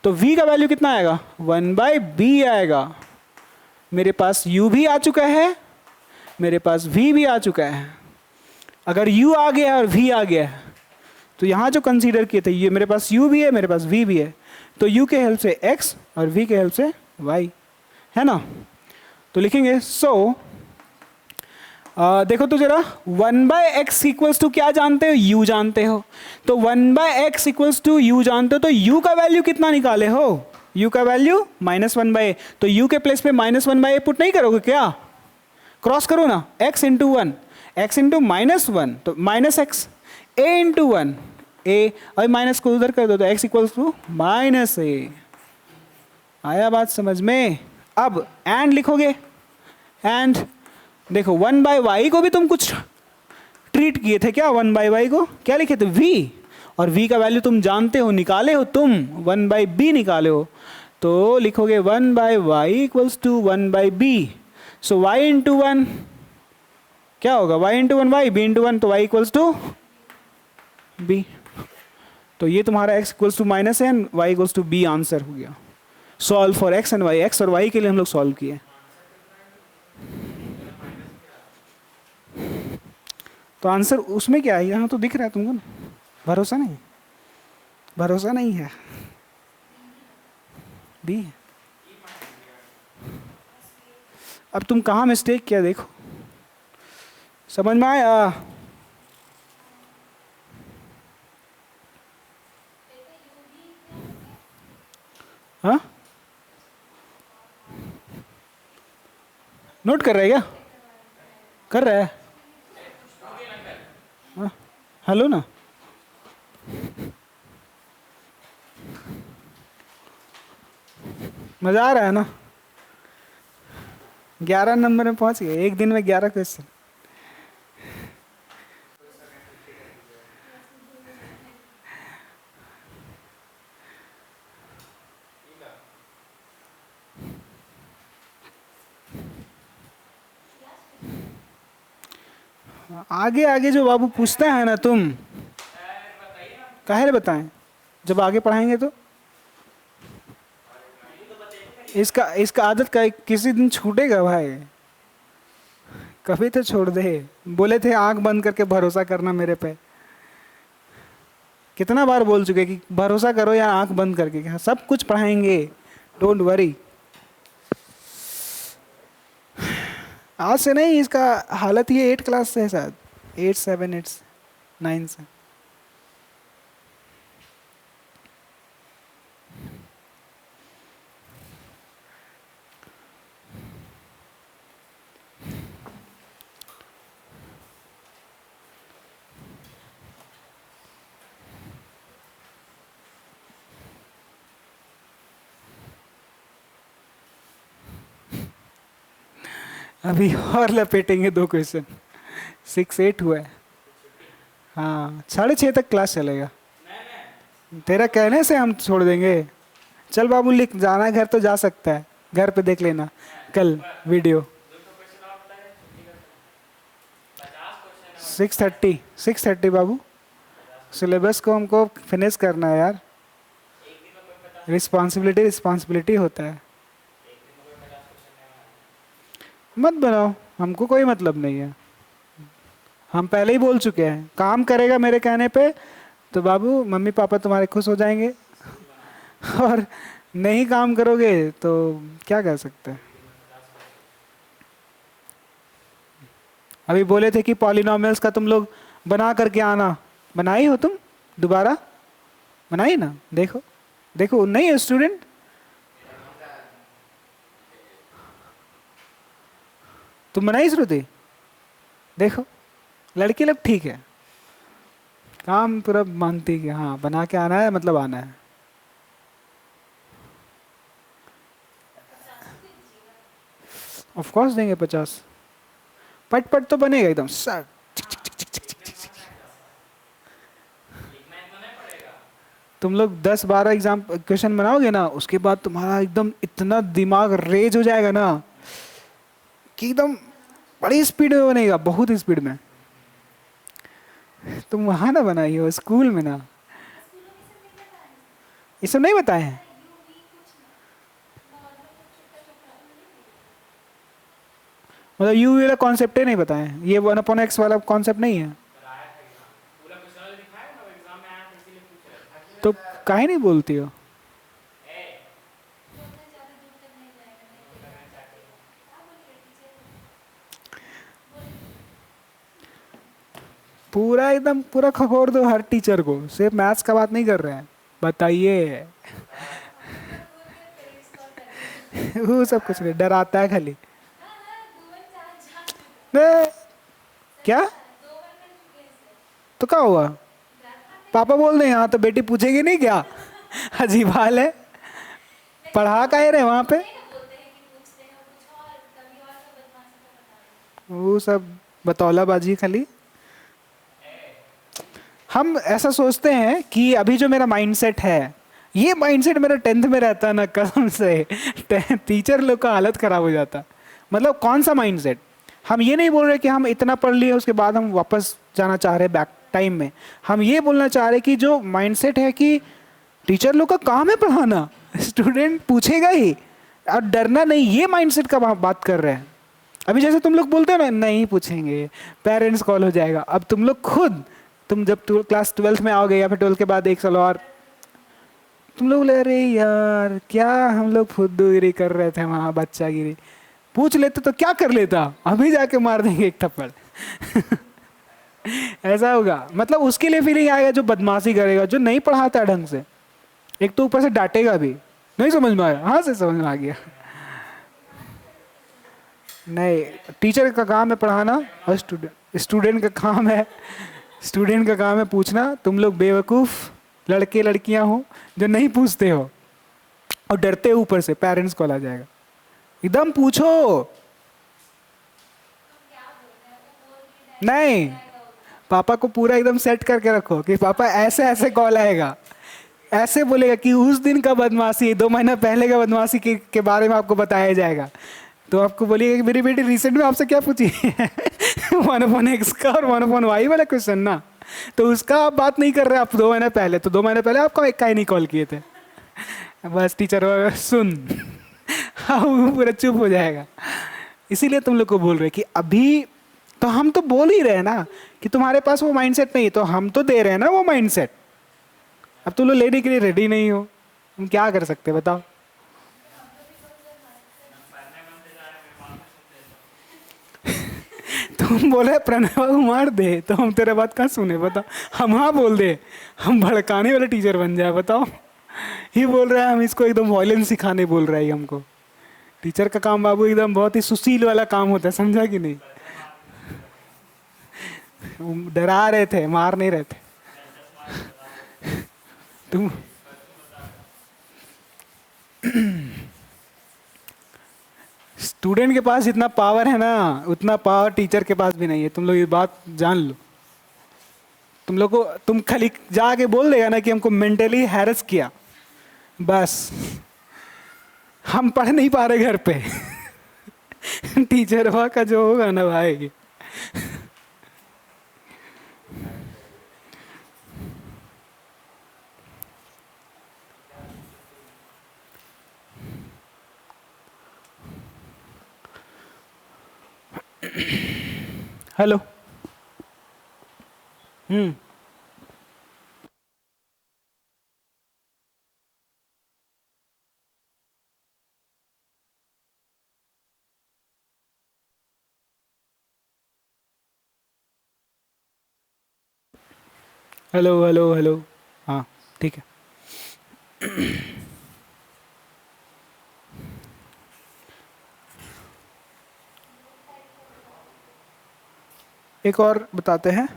तो v का वैल्यू कितना आएगा 1/b आएगा। मेरे पास u भी आ चुका है, मेरे पास v भी आ चुका है। अगर u आ गया और v आ गया है तो यहाँ जो कंसीडर किए थे, ये मेरे पास u भी है, मेरे पास v भी है, तो u के हेल्प से x और v के हेल्प से y, है ना। तो लिखेंगे देखो तो जरा 1/x इक्वल्स टू क्या जानते हो, u जानते हो, तो 1/x इक्वल्स टू u जानते हो, तो u का वैल्यू कितना निकाले हो, u का वैल्यू -1/a, तो u के प्लेस पे -1/a पुट नहीं करोगे क्या, क्रॉस करो ना, x इंटू 1, x इंटू -1 तो -x, a इंटू 1 a, और माइनस को उधर कर दो तो x इक्वल्स टू -a। आया बात समझ में। अब एंड लिखोगे, एंड देखो 1/y को भी तुम कुछ ट्रीट किए थे क्या, 1/y को क्या लिखे थे v, और v का वैल्यू तुम जानते हो, निकाले हो तुम, 1/b निकाले हो, तो लिखोगे 1/y equals to 1/b, so y into 1 क्या होगा, y into 1 y, b into 1 तो y इक्वल्स टू b, तो ये तुम्हारा x equals to -n, y equals to b answer हो गया। Solve for x and y, x और y के लिए हम लोग सॉल्व किए। तो आंसर उसमें क्या है, यहाँ तो दिख रहा है तुमको ना, भरोसा नहीं, भरोसा नहीं है, बी है। अब तुम कहाँ मिस्टेक किया देखो, समझ में आया। हाँ नोट कर रहे क्या, कर रहा है, हाँ हेलो ना, मजा आ रहा है ना, 11 नंबर में पहुंच गए, एक दिन में 11 क्वेश्चन। आगे आगे जो बाबू पूछता है ना तुम, काहे रे बताएं, जब आगे पढ़ाएंगे तो इसका आदत का किसी दिन छूटेगा भाई, कभी तो छोड़ दे। बोले थे आंख बंद करके भरोसा करना मेरे पे, कितना बार बोल चुके कि भरोसा करो या आंख बंद करके, हाँ, सब कुछ पढ़ाएंगे, डोंट वरी। आज से नहीं, इसका हालत ये 8 क्लास से है शायद, 8 7 8 9 से। अभी और लपेटेंगे 2 क्वेश्चन, 6 8 हुआ है, हाँ 6:30 तक क्लास चलेगा, तेरा कहने से हम छोड़ देंगे। चल बाबू लिख, जाना घर तो जा सकता है, घर पे देख लेना कल वीडियो। 6:30 बाबू, सिलेबस को हमको फिनिश करना है यार, रिस्पॉन्सिबिलिटी होता है। मत बनाओ, हमको कोई मतलब नहीं है, हम पहले ही बोल चुके हैं, काम करेगा मेरे कहने पे तो बाबू मम्मी पापा तुम्हारे खुश हो जाएंगे, और नहीं काम करोगे तो क्या कर सकते हैं। अभी बोले थे कि पॉलिनोमियल्स का तुम लोग बना करके आना, बनाई हो तुम, दोबारा बनाई ना, देखो देखो नहीं है स्टूडेंट, तुम बनाई श्रुति, देखो लड़की लोग ठीक है, काम पूरा मानती कि हाँ बना के आना है, मतलब आना है। ऑफ कोर्स देंगे 50। पट पट तो बनेगा एकदम सर। लिखना इतना नहीं पड़ेगा। तुम लोग 10-12 एग्जाम क्वेश्चन बनाओगे ना, उसके बाद तुम्हारा एकदम इतना दिमाग रेज हो जाएगा ना कि एकदम बड़ी स्पीड में बनेगा, बहुत स्पीड में। तुम वहां ना बनाई हो, स्कूल में ना। ये सब नहीं बताए हैं। मतलब यू वाला कॉन्सेप्ट ही नहीं बताए हैं, ये 1/x वाला कॉन्सेप्ट नहीं है। कराया था एग्जाम, पूरा क्वेश्चन दिखाया ना, एग्जाम में आया था इसीलिए पूछ रहे थे। तो काहे नहीं बोलती हो? ए, पूरा एकदम पूरा खखोर दो हर टीचर को, सिर्फ मैथ्स का बात नहीं कर रहे हैं। बताइए। वो सब कुछ नहीं, डराता है खाली। नहीं, क्या? तो क्या हुआ? पापा बोल रहे हैं हाँ, तो बेटी पूछेगी नहीं क्या? अजीब हाल है। पढ़ा काहे रहे वहां पे? वो सब बतौलाबाजी खाली। हम ऐसा सोचते हैं कि अभी जो मेरा माइंडसेट है, ये माइंडसेट मेरा 10th में रहता ना, कसम से टीचर लोग का हालत खराब हो जाता। मतलब कौन सा माइंडसेट? हम ये नहीं बोल रहे कि हम इतना पढ़ लिए उसके बाद हम वापस जाना चाह रहे बैक टाइम में। हम ये बोलना चाह रहे कि जो माइंडसेट है कि टीचर लोग का काम है पढ़ाना, स्टूडेंट पूछेगा ही, और डरना नहीं, ये माइंडसेट का बात कर रहे हैं। अभी जैसे तुम लोग बोलते हो ना नहीं पूछेंगे, पेरेंट्स कॉल हो जाएगा, अब तुम लोग खुद, तुम जब क्लास 12th में आओगे या फिर 12th के बाद 1 साल और, तुम लोग ले अरे यार क्या हम लोग फुद्दूगिरी कर रहे थे वहाँ, बच्चागिरी। पूछ लेते तो क्या कर लेता, अभी जाके मार देंगे एक थप्पड़। ऐसा होगा, मतलब उसके लिए फीलिंग आएगा जो बदमाशी करेगा, जो नहीं पढ़ाता है ढंग से। एक तो ऊपर से डांटेगा भी, नहीं समझ में आया, हाँ से समझ में आ गया। नहीं, टीचर का काम है पढ़ाना और स्टूडेंट का काम है, स्टूडेंट का काम है पूछना। तुम लोग बेवकूफ़ लड़के लड़कियां हो जो नहीं पूछते हो और डरते हो, ऊपर से पेरेंट्स कॉल आ जाएगा। एकदम पूछो। नहीं, पापा को पूरा एकदम सेट करके रखो कि पापा ऐसे ऐसे कॉल आएगा, ऐसे बोलेगा कि उस दिन का बदमाशी, 2 महीना पहले का बदमाशी के बारे में आपको बताया जाएगा। तो आपको बोलिएगा कि मेरी बेटी रिसेंट में आपसे क्या पूछी है? 1/x का और 1/y वाला क्वेश्चन ना, तो उसका आप बात नहीं कर रहे, आप 2 महीने पहले, तो 2 महीने पहले आपको एक का ही नहीं कॉल किए थे। बस टीचर सुन, हाँ वो पूरा चुप हो जाएगा। इसीलिए तुम लोग को बोल रहे कि अभी तो हम तो बोल ही रहे हैं ना कि तुम्हारे पास वो माइंडसेट नहीं है, तो हम तो दे रहे हैं ना वो माइंडसेट। अब तुम लोग लेने के लिए रेडी नहीं हो, हम क्या कर सकते हैं बताओ? तुम बोले प्रणय बाबू मार दे, तो हम तेरे बात कहाँ सुने बताओ? हम हाँ बोल दे, हम भड़काने वाले टीचर बन जाए बताओ? ये बोल रहा है हम इसको एकदम वॉयलेंस सिखाने बोल रहा है ये हमको। टीचर का काम बाबू एकदम बहुत ही सुशील वाला काम होता है, समझा कि नहीं? डरा रहे थे, मार नहीं रहे थे। तुम स्टूडेंट के पास इतना पावर है ना, उतना पावर टीचर के पास भी नहीं है, तुम लोग ये बात जान लो। तुम लोग को, तुम खाली जाके बोल देगा ना कि हमको मेंटली हैरेस किया, बस हम पढ़ नहीं पा रहे घर पे। टीचर वहाँ का जो होगा ना भाई। Hello. Hmm. Hello hello hello. हाँ ठीक है। एक और बताते हैं।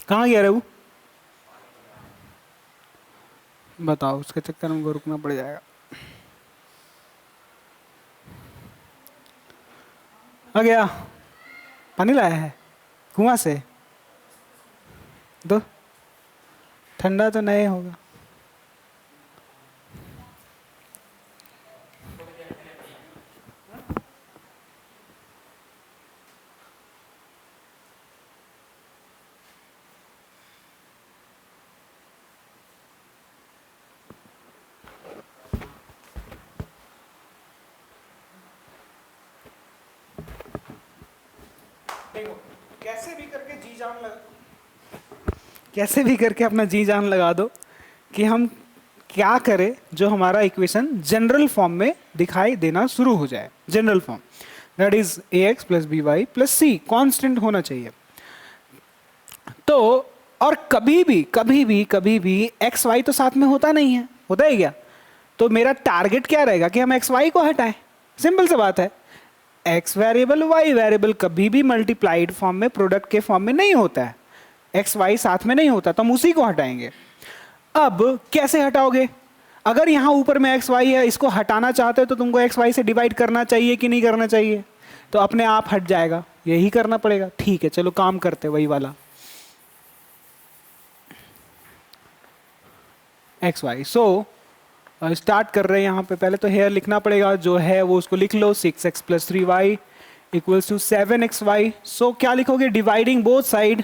कहाँ गया रहू? बताओ, उसके चक्कर में को रुकना पड़ जाएगा। आ गया? पानी लाया है कुआं से? दो, ठंडा तो नहीं होगा। देखो, कैसे भी करके जी जान लगा, कैसे भी करके अपना जी जान लगा दो कि हम क्या करें जो हमारा इक्वेशन जनरल फॉर्म में दिखाई देना शुरू हो जाए। General form that is ax plus b y plus c constant होना चाहिए। तो और कभी भी एक्स वाई तो साथ में होता नहीं है, होता है क्या? तो मेरा टारगेट क्या रहेगा कि हम एक्स वाई को हटाएं। सिंपल सी बात है, एक्स वेरिएबल वाई वेरिएबल कभी भी मल्टीप्लाइड फॉर्म में, प्रोडक्ट के फॉर्म में नहीं होता है, एक्स वाई साथ में नहीं होता, तो हम उसी को हटाएंगे। अब कैसे हटाओगे? अगर यहां ऊपर में एक्स वाई है, इसको हटाना चाहते हो तो तुमको एक्स वाई से डिवाइड करना चाहिए कि नहीं करना चाहिए? तो अपने आप हट जाएगा, यही करना पड़ेगा। ठीक है, चलो काम करते वही वाला एक्स वाई। सो स्टार्ट कर रहे हैं यहाँ पे। पहले तो हेयर लिखना पड़ेगा, जो है वो उसको लिख लो, 6x plus 3y equals to 7xy। So क्या लिखोगे? Dividing both side,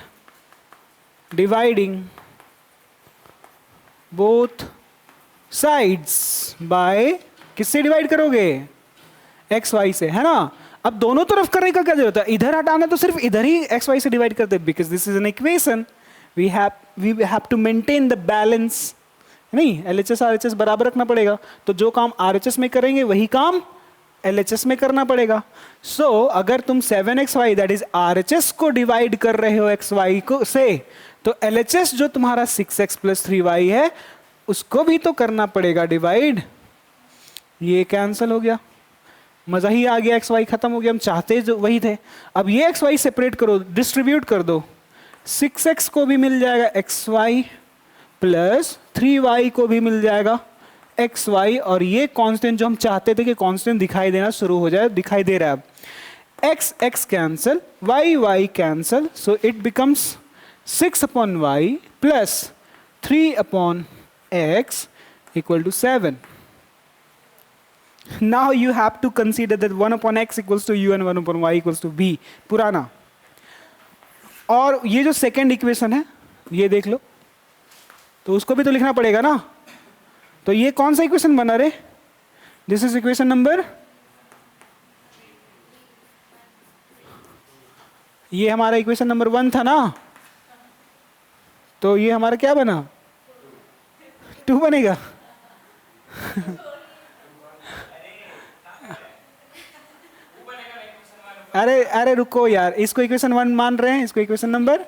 dividing both sides by, किससे डिवाइड करोगे? एक्स वाई से, है ना? अब दोनों तरफ करने का क्या जरूरत है? इधर हटाना तो सिर्फ इधर ही एक्स वाई से डिवाइड कर दे, because this is an equation, we have to maintain the balance. नहीं, एलएचएस आरएचएस बराबर रखना पड़ेगा, तो जो काम आरएचएस में करेंगे वही काम एलएचएस में करना पड़ेगा। सो अगर तुम 7xy दैट इज आरएचएस को डिवाइड कर रहे हो xy को से, तो एलएचएस जो तुम्हारा 6x प्लस 3y है उसको भी तो करना पड़ेगा डिवाइड। ये कैंसिल हो गया, मजा ही आ गया, xy खत्म हो गया। हम चाहते जो वही थे। अब ये xy सेपरेट करो, डिस्ट्रीब्यूट कर दो, 6x को भी मिल जाएगा xy प्लस 3y को भी मिल जाएगा xy, और ये कांस्टेंट जो हम चाहते थे कि कांस्टेंट दिखाई देना शुरू हो जाए, दिखाई दे रहा है। अब x x cancel, y y cancel, so it becomes 6 upon y plus 3 upon x equal to 7। Now you have to consider that 1 upon x equals to u and 1 upon y equals to v, पुराना। और ये जो second equation है ये देख लो, तो उसको भी तो लिखना पड़ेगा ना। तो ये कौन सा इक्वेशन बना रे? दिस इज इक्वेशन नंबर, ये हमारा इक्वेशन नंबर 1 था ना, तो ये हमारा क्या बना? 2 बनेगा। अरे अरे रुको यार, इसको इक्वेशन 1 मान रहे हैं, इसको इक्वेशन नंबर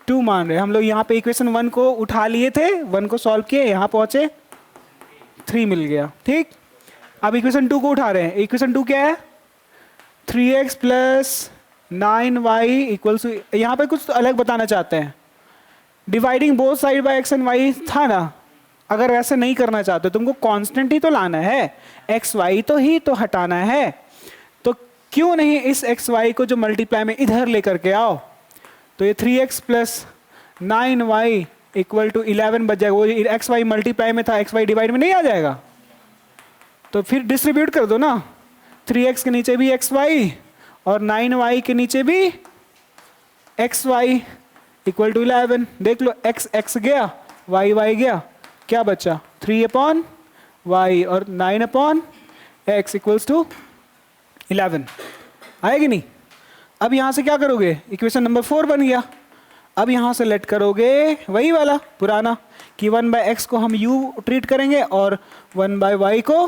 2 मान रहे हैं हम लोग। यहाँ पे इक्वेशन 1 को उठा लिए थे, 1 को सॉल्व किए, यहाँ पहुंचे 3 मिल गया, ठीक। अब इक्वेशन 2 को उठा रहे हैं। इक्वेशन 2 क्या है? 3x plus 9y equals to, यहाँ पे कुछ तो अलग बताना चाहते हैं, dividing both side by x and y था ना। अगर वैसे नहीं करना चाहते तुमको कांस्टेंट ही तो लाना है, एक्स वाई तो ही तो हटाना है, तो क्यों नहीं इस एक्स वाई को जो मल्टीप्लाई में इधर लेकर के आओ। तो ये 3x plus 9y equal to 11 बच जाएगा। वो एक्स वाई मल्टीप्लाई में था, एक्स वाई डिवाइड में नहीं आ जाएगा, तो फिर डिस्ट्रीब्यूट कर दो ना। 3x के नीचे भी xy और 9y के नीचे भी xy इक्वल टू 11। देख लो, x x गया, y y गया, क्या बचा? 3 अपॉन y और 9 अपॉन x इक्वल्स टू 11। आएगी नहीं? अब यहां से क्या करोगे? इक्वेशन नंबर 4 बन गया। अब यहां से लेट करोगे वही वाला पुराना कि 1/x को हम u ट्रीट करेंगे और 1/y को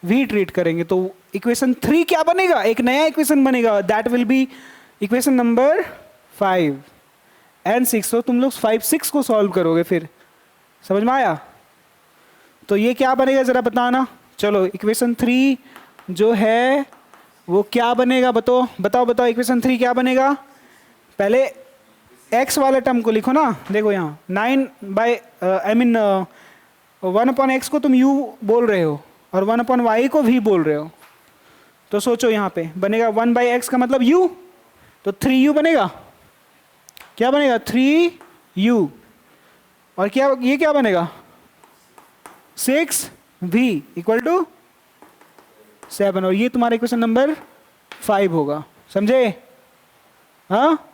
v ट्रीट करेंगे। तो इक्वेशन 3 क्या बनेगा? एक नया इक्वेशन बनेगा, that will be equation number 5 and 6। तो तुम लोग 5 6 को सॉल्व करोगे, फिर समझ में आया? तो ये क्या बनेगा जरा बताना। चलो इक्वेशन 3 जो है वो क्या बनेगा? बताओ बताओ बताओ, इक्वेशन 3 क्या बनेगा? पहले x वाले टर्म को लिखो ना, देखो यहाँ 1/x को तुम u बोल रहे हो और 1/y को v बोल रहे हो, तो सोचो यहाँ पे बनेगा 1/x का मतलब u, तो 3u बनेगा। क्या बनेगा? 3u। और क्या ये क्या बनेगा? 6v equal to 7। और ये तुम्हारा इक्वेशन नंबर 5 होगा, समझे? हाँ।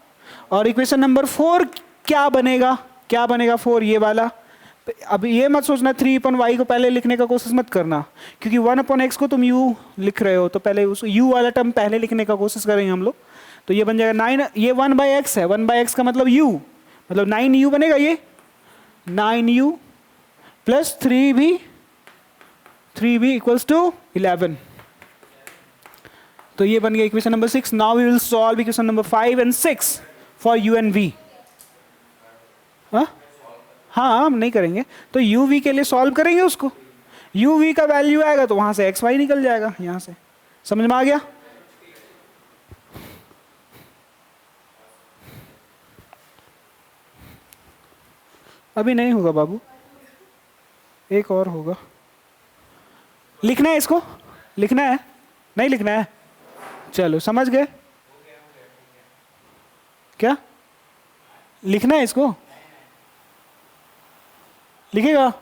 और इक्वेशन नंबर 4 क्या बनेगा? क्या बनेगा 4? ये वाला। अब ये मत सोचना 3/y को पहले लिखने का कोशिश मत करना, क्योंकि 1/x को तुम u लिख रहे हो, तो पहले उस u वाला टर्म पहले लिखने का कोशिश करेंगे हम लोग। तो ये बन जाएगा 9, ये 1/x है, 1/x का मतलब u, मतलब 9u बनेगा। ये 9u plus 3v equals to 11। तो ये बन गया equation number 6। Now we will solve equation number 5 and 6 for u and v। हाँ हम नहीं करेंगे, तो u v के लिए सॉल्व करेंगे उसको। u v का वैल्यू आएगा तो वहां से x y निकल जाएगा यहां से। समझ में आ गया? अभी नहीं होगा बाबू, एक और होगा। लिखना है इसको? लिखना है? नहीं लिखना है? चलो समझ गए क्या? लिखना है इसको? लिखेगा?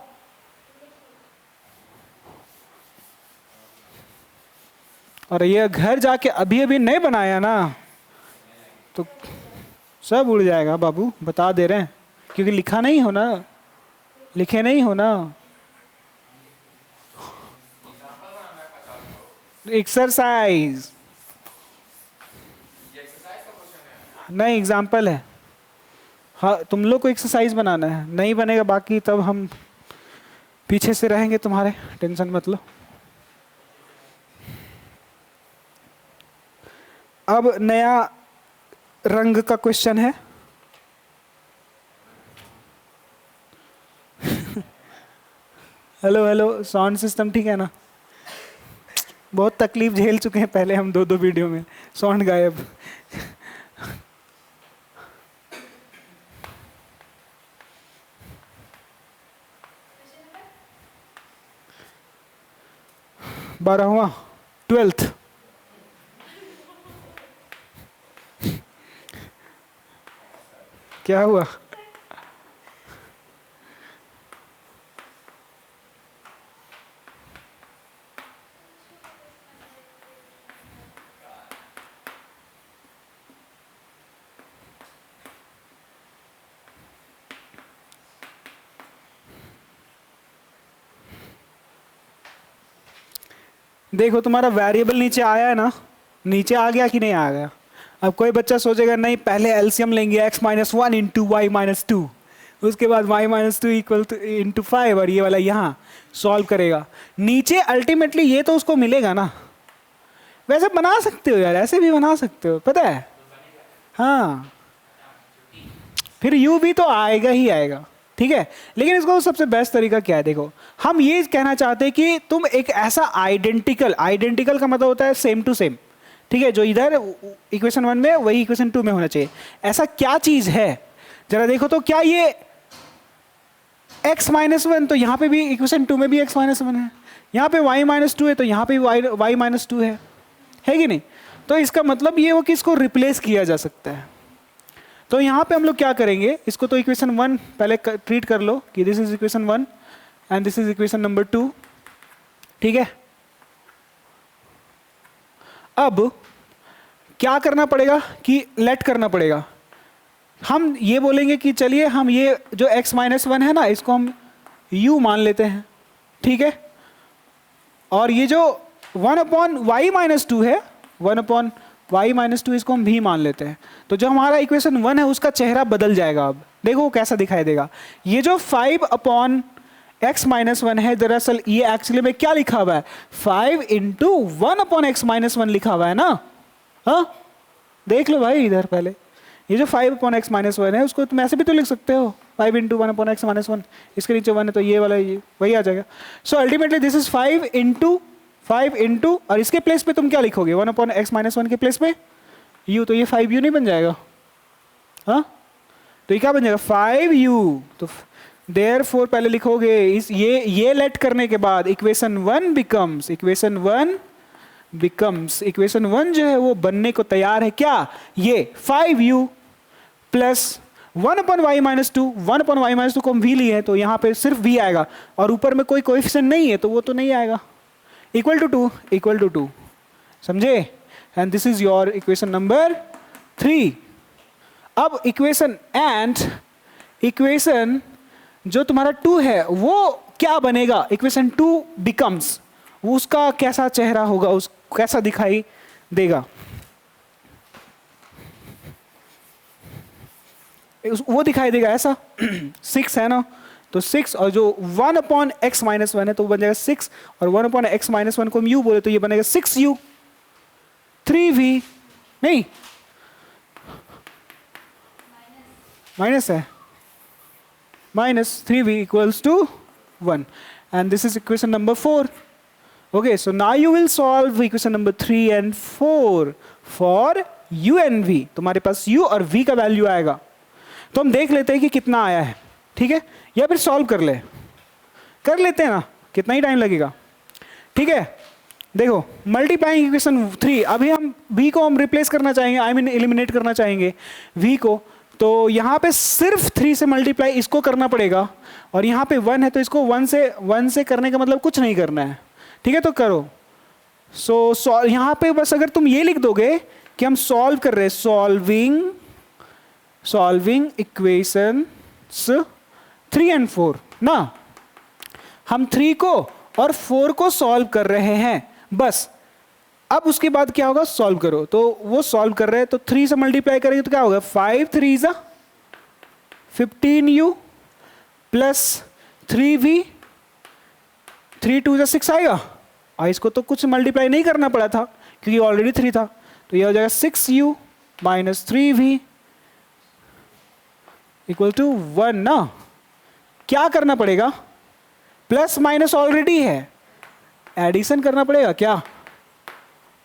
और ये घर जाके अभी अभी नहीं बनाया ना तो सब उड़ जाएगा बाबू, बता दे रहे हैं, क्योंकि लिखा नहीं हो ना, लिखे नहीं हो ना। एक्सरसाइज नहीं, एग्जाम्पल है। हाँ तुम लोग को एक्सरसाइज बनाना है, नहीं बनेगा बाकी तब हम पीछे से रहेंगे तुम्हारे, टेंशन मत लो। अब नया रंग का क्वेश्चन है। हेलो हेलो, साउंड सिस्टम ठीक है ना? बहुत तकलीफ झेल चुके हैं पहले हम 2-2 वीडियो में, साउंड गायब। बारहवां, 12th। क्या हुआ? देखो तुम्हारा वेरिएबल नीचे आया है ना, नीचे आ गया कि नहीं आ गया? अब कोई बच्चा सोचेगा नहीं पहले एलसीएम लेंगे x-1 इंटू y-2, उसके बाद y-2 इक्वल टू इंटू 5, और ये वाला यहाँ सॉल्व करेगा। नीचे अल्टीमेटली ये तो उसको मिलेगा ना। वैसे बना सकते हो यार, ऐसे भी बना सकते हो, पता है? हाँ फिर u भी तो आएगा ही आएगा, ठीक है। लेकिन इसको सबसे बेस्ट तरीका क्या है? देखो हम ये कहना चाहते हैं कि तुम एक ऐसा आइडेंटिकल, आइडेंटिकल का मतलब होता है सेम टू सेम, ठीक है, जो इधर इक्वेशन 1 में वही इक्वेशन 2 में होना चाहिए। ऐसा क्या चीज है जरा देखो तो, क्या ये x-1 तो यहाँ पे भी इक्वेशन 2 में भी x-1 है, यहाँ पे y-2 है तो यहाँ पे भी y-2 है कि नहीं? तो इसका मतलब ये हो कि इसको रिप्लेस किया जा सकता है। तो यहाँ पे हम लोग क्या करेंगे, इसको तो इक्वेशन 1 पहले ट्रीट कर लो कि this is equation 1 and this is equation number 2, ठीक है। अब क्या करना पड़ेगा कि लेट करना पड़ेगा। हम ये बोलेंगे कि चलिए हम ये जो x-1 है ना, इसको हम u मान लेते हैं, ठीक है। और ये जो 1/y-2 है, 1/y-2 इसको हम v मान लेते हैं। तो जो हमारा इक्वेशन 1 है उसका चेहरा बदल जाएगा। अब देखो वो कैसा दिखाई देगा। ये जो 5/x-1 है, दरअसल ये एक्चुअली में क्या लिखा हुआ है? 5 इंटू 1/x-1 लिखा हुआ है ना। हाँ देख लो भाई इधर पहले, ये जो 5/x-1 है उसको तुम ऐसे भी तो लिख सकते हो, 5 इंटू 1/x-1, इसके नीचे 1 है तो ये वाला ये वही आ जाएगा। So ultimately this is 5 into और इसके प्लेस पे तुम क्या लिखोगे? 1/x-1 के प्लेस पे u, तो ये 5u नहीं बन जाएगा? हाँ, तो ये क्या बन जाएगा 5u। तो देयरफॉर पहले लिखोगे इस ये लेट करने के बाद इक्वेशन 1 बिकम्स, इक्वेशन 1 जो है वो बनने को तैयार है क्या, ये 5u प्लस 1/y-2, 1/y-2 को हम v लिए हैं तो यहाँ पे सिर्फ v आएगा और ऊपर में कोई कोएफिशिएंट नहीं है तो वो तो नहीं आएगा। इक्वल टू 2 समझे। And this is your equation number 3। अब इक्वेशन जो तुम्हारा 2 है वो क्या बनेगा, इक्वेशन 2 बिकम्स, वो उसका कैसा चेहरा होगा, उस कैसा दिखाई देगा, वो दिखाई देगा ऐसा 6 है ना, तो 6 और जो 1/x-1 है तो वो बन जाएगा 6 और 1/x-1 को हम u बोले तो ये बनेगा 6u 3v, नहीं माइनस है, -3v equals to 1 and this is equation number 4. Okay, so now you will solve equation number 3 and 4 for u and v. तुम्हारे पास u और v का वैल्यू आएगा तो हम देख लेते हैं कि कितना आया है, ठीक है, या फिर सॉल्व कर लेते हैं ना, कितना ही टाइम लगेगा, ठीक है। देखो मल्टीप्लाइंग इक्वेशन 3, अभी हम v को हम रिप्लेस करना चाहेंगे, आई मीन एलिमिनेट करना चाहेंगे v को, तो यहाँ पे सिर्फ 3 से मल्टीप्लाई इसको करना पड़ेगा और यहाँ पे 1 है तो इसको 1 से करने का मतलब कुछ नहीं करना है, ठीक है, तो करो। सो यहाँ पे बस अगर तुम ये लिख दोगे कि हम सॉल्व कर रहे हैं, सॉल्विंग इक्वेशंस 3 and 4 ना, हम 3 को और 4 को सॉल्व कर रहे हैं बस। अब उसके बाद क्या होगा, सॉल्व करो, तो वो सॉल्व कर रहे हैं तो 3 से मल्टीप्लाई करेंगे तो क्या होगा 5 3 15u प्लस 3v 3 2 6 आएगा और इसको तो कुछ मल्टीप्लाई नहीं करना पड़ा था क्योंकि ऑलरेडी 3 था, तो ये हो जाएगा 6u minus 3v equal to 1 ना। क्या करना पड़ेगा, प्लस माइनस ऑलरेडी है, एडिशन करना पड़ेगा क्या,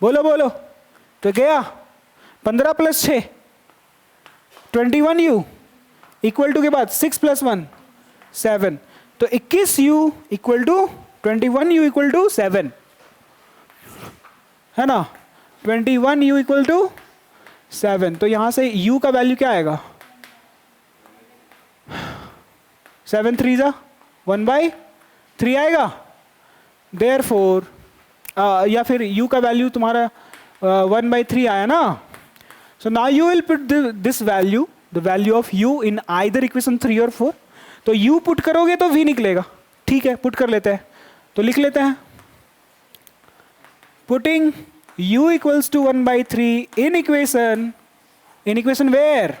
बोलो, तो गया 15 + 6 21u इक्वल टू के बाद 6 + 1 7, तो 21u equal to 21u equal to 7 है ना, 21u इक्वल टू 7, तो यहां से u का वैल्यू क्या आएगा 7 3 1/3 आएगा। देयरफॉर या फिर u का वैल्यू तुम्हारा 1/3 आया ना, so now you will put this value, the value of u in either equation 3 और 4, तो u पुट करोगे तो v निकलेगा, ठीक है, पुट कर लेते हैं, तो लिख लेते हैं putting u equals to 1/3 in equation where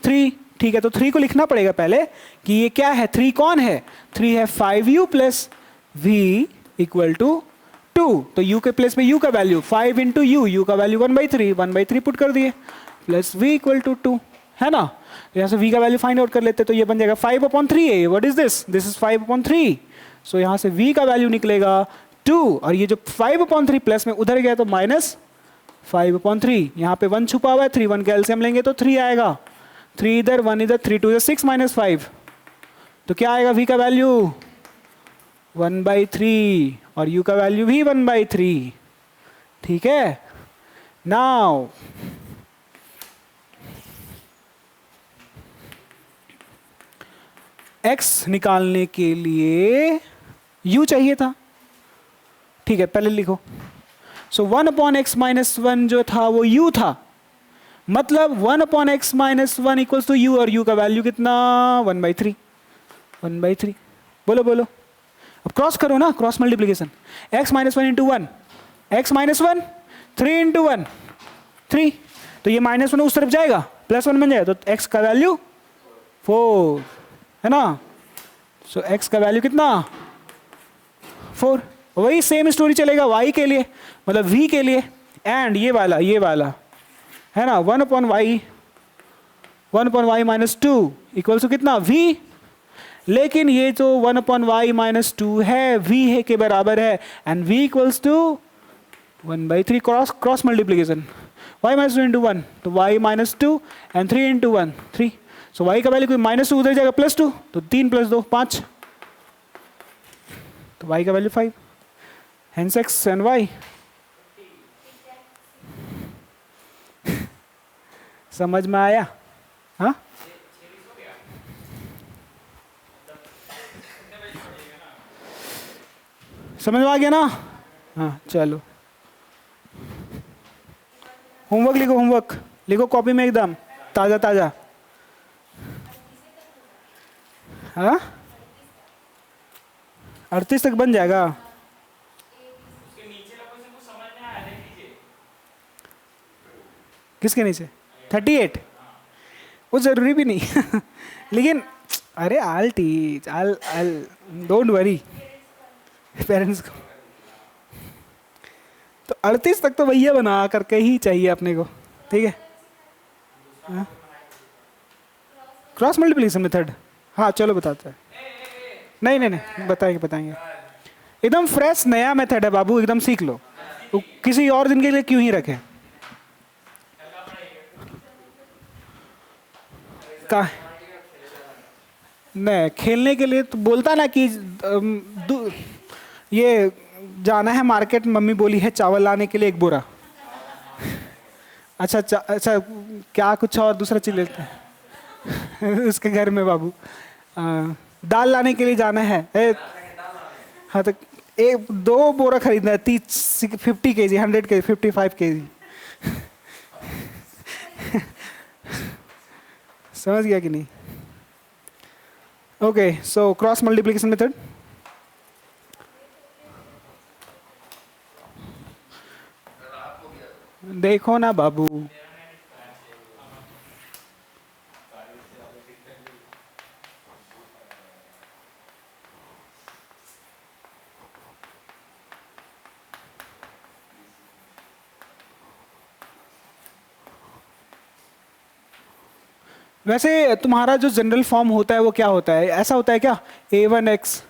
3, ठीक है, तो 3 को लिखना पड़ेगा पहले कि ये क्या है, 3 कौन है, 3 है 5u plus v equal to 2, तो u के प्लेस में u का वैल्यू 5 इंटू u का वैल्यू 1/3 पुट कर दिए प्लस v इक्वल टू 2 है ना, यहाँ से v का वैल्यू फाइंड आउट कर लेते, तो ये बन जाएगा 5/3 है, व्हाट इज दिस इज 5/3, सो यहाँ से v का वैल्यू निकलेगा 2 और ये जो 5/3 प्लस में उधर गया तो माइनस 5/3, यहाँ पे 1 छुपा हुआ है, 3 1 का एलसीएम लेंगे तो 3 आएगा, 3 इधर 1 इधर, 3 2 6 -5, तो क्या आएगा v का वैल्यू 1/3 और u का वैल्यू भी 1/3, ठीक है। नाउ x निकालने के लिए u चाहिए था, ठीक है, पहले लिखो, सो 1/x-1 जो था वो u था, मतलब 1/x-1 इक्वल्स टू u और u का वैल्यू कितना 1/3, बोलो, अब क्रॉस करो ना, cross multiplication, x-1 into 1 x-1 3 into 1 3, तो ये -1 उस तरफ जाएगा +1 बन जाएगा, तो x का वैल्यू 4 है ना, सो x का वैल्यू कितना 4, वही सेम स्टोरी चलेगा y के लिए, मतलब v के लिए, एंड ये वाला है ना 1/y-2 इक्वल्स टू कितना v, लेकिन ये जो 1/y-2 है v है के बराबर है and v equals to 1/3 cross multiplication, y minus two into one, तो y minus two and 3 into one 3, so y का वैल्यू कोई माइनस टू उधर जाएगा प्लस टू, तो 3 प्लस 2 5, तो y का value 5, hence x and y। समझ में आया? हाँ, समझ में आ गया ना? हाँ चलो, होमवर्क लिखो, होमवर्क लिखो कॉपी में एकदम ताज़ा ताज़ा। हाँ 38 तक बन जाएगा। उसके नीचे का क्वेश्चन कुछ समझ में आया, देख लीजिए। किसके नीचे? 38, वो ज़रूरी भी नहीं लेकिन अरे all teach, all don't worry parents को। तो 38 तक तो भैया बना करके ही चाहिए अपने को, ठीक है? क्रॉस मल्टीप्लिकेशन मेथड, हाँ चलो बताते हैं। नहीं नहीं नहीं, बताएंगे बताएंगे, एकदम फ्रेश नया मेथड है बाबू, एकदम सीख लो, तो किसी और दिन के लिए क्यों ही रखें। का नहीं, खेलने के लिए तो बोलता ना कि ये जाना है मार्केट, मम्मी बोली है चावल लाने के लिए 1 बोरा। अच्छा अच्छा, क्या कुछ और दूसरा चीज लेते हैं उसके घर में बाबू, दाल लाने के लिए जाना है। हाँ तो 2 बोरा खरीदना है, 50 kg, 100 kg, 55 kg समझ गया कि नहीं? Okay, so cross multiplication method, देखो ना बाबू, वैसे तुम्हारा जो जनरल फॉर्म होता है वो क्या होता है? ऐसा होता है क्या, a1x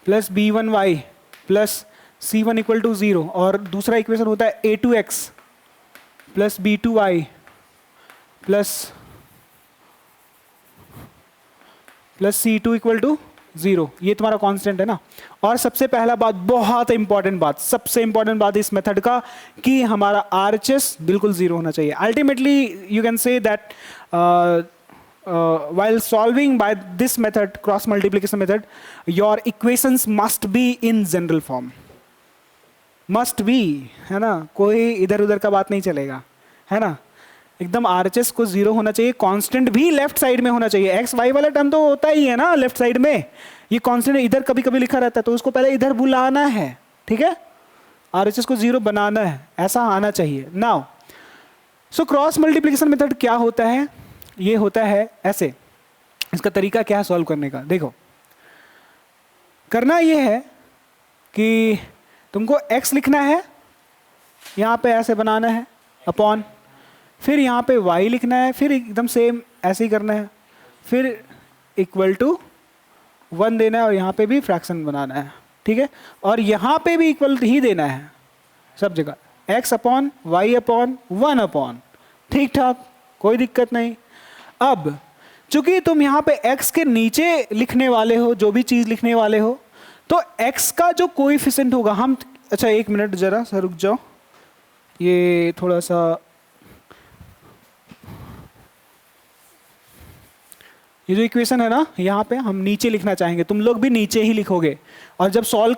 plus b1y plus c1 equal to 0, और दूसरा इक्वेशन होता है a2x plus b2y plus c2 equal to 0, ये तुम्हारा कांस्टेंट है ना। और सबसे पहला बात, बहुत इंपॉर्टेंट बात, सबसे इंपॉर्टेंट बात इस मेथड का, कि हमारा RHS बिल्कुल 0 होना चाहिए। Ultimately you can say that while solving by this method, cross multiplication method, your equations must be in general form, must be, है ना, कोई इधर उधर का बात नहीं चलेगा, है ना। एकदम RHS को 0 होना चाहिए, कांस्टेंट भी लेफ्ट साइड में होना चाहिए। एक्स वाई वाला टर्म तो होता ही है ना लेफ्ट साइड में, ये कांस्टेंट इधर कभी कभी लिखा रहता है, तो उसको पहले इधर बुलाना है, ठीक है? RHS को 0 बनाना है, ऐसा आना चाहिए। Now so cross multiplication method क्या होता है? ये होता है ऐसे, इसका तरीका क्या है सॉल्व करने का? देखो, करना ये है कि तुमको x लिखना है, यहाँ पे ऐसे बनाना है अपॉन, फिर यहाँ पे y लिखना है, फिर एकदम सेम ऐसे ही करना है, फिर इक्वल टू 1 देना है, और यहाँ पे भी फ्रैक्शन बनाना है, ठीक है? और यहाँ पे भी इक्वल ही देना है सब जगह, x upon y upon 1 upon, ठीक ठाक, कोई दिक्कत नहीं। अब चूंकि तुम यहाँ पे x के नीचे लिखने वाले हो, जो भी चीज लिखने वाले हो, तो x का जो कोएफिशिएंट होगा, हम, अच्छा 1 मिनट जरा सा रुक जाओ, ये थोड़ा सा, ये जो इक्वेशन है ना, यहाँ पे हम नीचे लिखना चाहेंगे, तुम लोग भी नीचे ही लिखोगे, और जब सॉल्व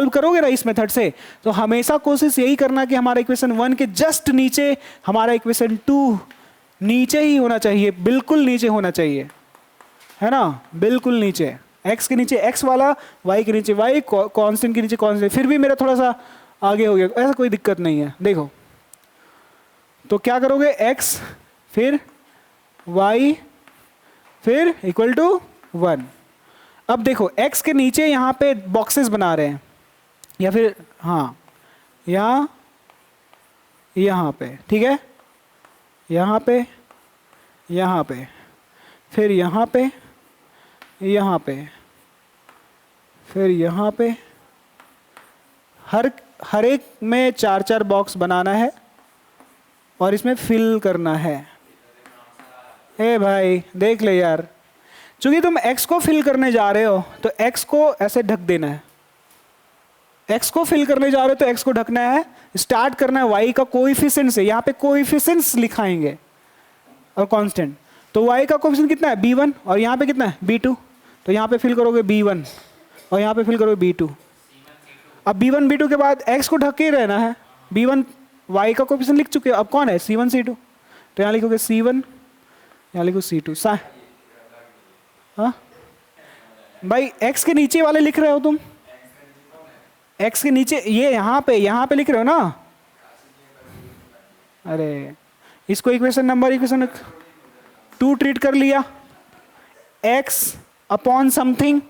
करोगे ना इस मेथड से, तो हमेशा कोशिश यही करना कि हमारा इक्वेशन 1 के जस्ट नीचे हमारा इक्वेशन 2 नीचे ही होना चाहिए, बिल्कुल नीचे होना चाहिए, है ना, बिल्कुल नीचे, x के नीचे x वाला, y के नीचे y, कांस्टेंट के नीचे कांस्टेंट। फिर भी मेरा थोड़ा सा आगे हो गया, ऐसा कोई दिक्कत नहीं है। देखो तो क्या करोगे, x फिर y फिर इक्वल टू 1। अब देखो x के नीचे यहाँ पे बॉक्सेस बना रहे हैं, या फिर हाँ यहाँ पे, ठीक है, यहाँ पे, यहाँ पे, फिर यहाँ पे, यहाँ पे, फिर यहाँ पे, हर एक में 4-4 बॉक्स बनाना है, और इसमें फिल करना है। ए भाई देख ले यार, चूंकि तुम x को फिल करने जा रहे हो तो x को ऐसे ढक देना है। x को फिल करने जा रहे हो तो x को ढकना है। स्टार्ट करना है y का कोएफिशिएंट से, यहाँ पे कोएफिशिएंट्स लिखाएंगे और कांस्टेंट। तो y का कोएफिशिएंट कितना है b1 और यहाँ पे कितना है b2, तो यहाँ पे फिल करोगे b1 और यहाँ पे फिल करोगे b2। अब b1 b2 के बाद x को ढक के ही रहना है। b1 y का कोएफिशिएंट लिख चुके हो, अब कौन है c1 c2, तो यहाँ लिखोगे c1, यहाँ लिखो c2। हाँ भाई x के नीचे वाले लिख रहे हो तुम, x के नीचे ये यहाँ पे लिख रहे हो ना। अरे इसको इक्वेशन नंबर इक्वेशन 2 ट्रीट कर लिया। x upon something,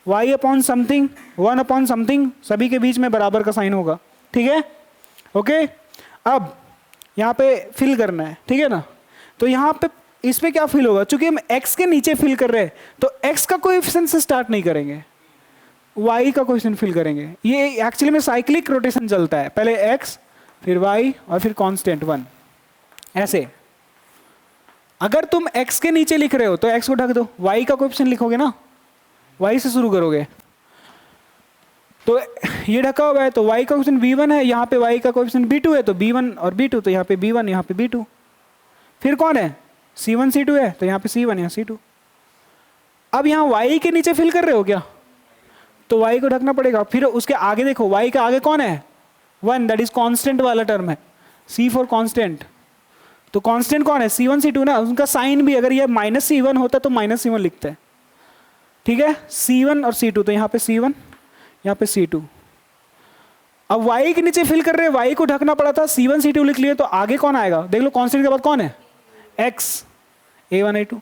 y upon something, 1 upon something, सभी के बीच में बराबर का साइन होगा, ठीक है। ओके अब यहाँ पे फिल करना है, ठीक है ना। तो यहाँ पे इस पे क्या फिल होगा, चूंकि हम x के नीचे फिल कर रहे हैं तो x का कोएफिशिएंट से स्टार्ट नहीं करेंगे, y का कोएफिशिएंट फिल करेंगे। ये एक्चुअली में साइक्लिक रोटेशन चलता है, पहले x फिर y और फिर कांस्टेंट 1 ऐसे। अगर तुम x के नीचे लिख रहे हो तो x को ढक दो, y का कोएफिशिएंट लिखोगे ना, y से शुरू करोगे। तो ये ढका हुआ है तो y का कोएफिशिएंट b1 है, यहाँ पे y का कोएफिशिएंट b2 है तो b1 और b2, तो यहाँ पे b1 यहाँ पे b2। फिर कौन है c1 c2 है तो यहाँ पे c1 यहाँ c2। अब यहाँ y के नीचे फिल कर रहे हो क्या, तो y को ढकना पड़ेगा। फिर उसके आगे देखो y के आगे कौन है 1, दैट इज कांस्टेंट वाला टर्म है, c फॉर कांस्टेंट। तो कांस्टेंट कौन है c1 c2 ना, उनका साइन भी अगर ये माइनस c1 होता तो माइनस c1 लिखते हैं, ठीक है। c1 और c2, तो यहाँ पे c1 यहाँ पे c2। अब y के नीचे फिल कर रहे हैं, y को ढकना पड़ा था, c1 c2 लिख लिए, तो आगे कौन आएगा देख लो, कांस्टेंट के बाद कौन है x, a1 a2।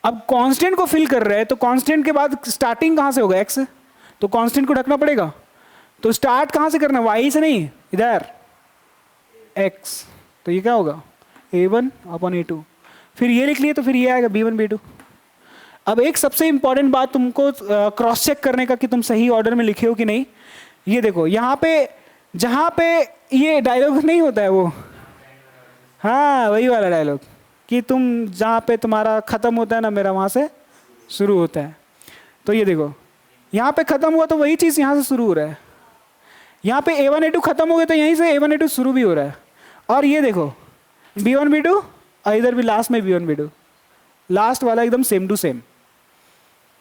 अब कांस्टेंट को फिल कर रहे हैं तो कांस्टेंट के बाद स्टार्टिंग कहां से होगा x से, तो कांस्टेंट को ढकना पड़ेगा। तो स्टार्ट कहां से करना है, y से नहीं, इधर x, तो ये क्या होगा a1 अपॉन a2। फिर ये लिख लिए तो फिर ये आएगा b1 b2। अब एक सबसे इंपॉर्टेंट बात तुमको क्रॉस चेक करने का कि तुम सही ऑर्डर में लिखे हो कि नहीं। ये देखो यहाँ पे जहाँ पे ये डायलॉग नहीं होता है वो, हाँ वही वाला डायलॉग कि तुम जहाँ पे तुम्हारा खत्म होता है ना, मेरा वहाँ से शुरू होता है। तो ये देखो यहाँ पे खत्म हुआ तो वही चीज़ यहाँ से शुरू हो रहा है। यहाँ पे a1 a2 खत्म हो गया तो यहीं से a1 a2 शुरू भी हो रहा है। और ये देखो b1 b2 और इधर भी लास्ट में b1 b2, लास्ट वाला एकदम सेम टू सेम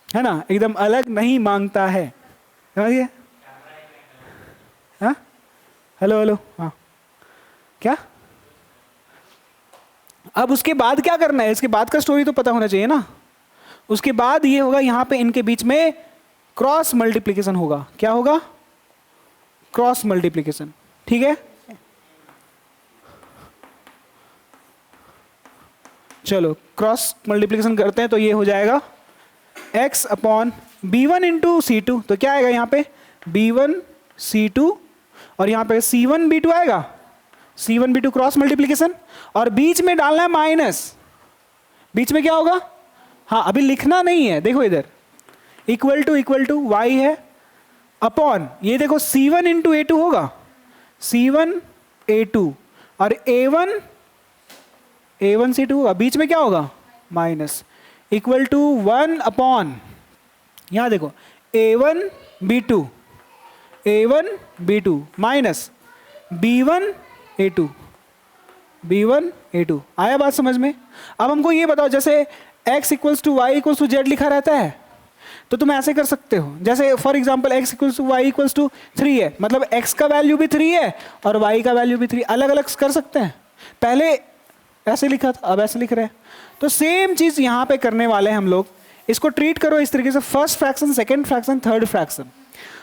है ना, एकदम अलग नहीं मांगता है, समझिए। हाँ हेलो हेलो, हाँ क्या। अब उसके बाद क्या करना है, इसके बाद का स्टोरी तो पता होना चाहिए ना। उसके बाद ये होगा, यहाँ पे इनके बीच में क्रॉस मल्टीप्लिकेशन होगा। क्या होगा, क्रॉस मल्टीप्लिकेशन, ठीक है। चलो क्रॉस मल्टीप्लिकेशन करते हैं तो ये हो जाएगा x upon b1 into c2, तो क्या आएगा यहाँ पे b1 c2 और यहाँ पे c1 b2 आएगा, c1 b2 क्रॉस मल्टीप्लिकेशन, और बीच में डालना है माइनस। बीच में क्या होगा, हाँ अभी लिखना नहीं है, देखो इधर इक्वल टू y है अपॉन ये देखो c1 इंटू a2 होगा, c1 a2 और a1 c2 होगा, बीच में क्या होगा माइनस, इक्वल टू 1 अपॉन यहाँ देखो a1 b2 minus b1 a2 आया बात समझ में। अब हमको ये बताओ, जैसे x equals to y equals to z लिखा रहता है तो तुम ऐसे कर सकते हो, जैसे for example x equals to y equals to 3 है, मतलब x का वैल्यू भी 3 है और y का वैल्यू भी 3, अलग अलग कर सकते हैं। पहले ऐसे लिखा था, अब ऐसे लिख रहे हैं। तो सेम चीज यहाँ पे करने वाले हैं हम लोग। इसको ट्रीट करो इस तरीके से, first fraction, second fraction, third fraction.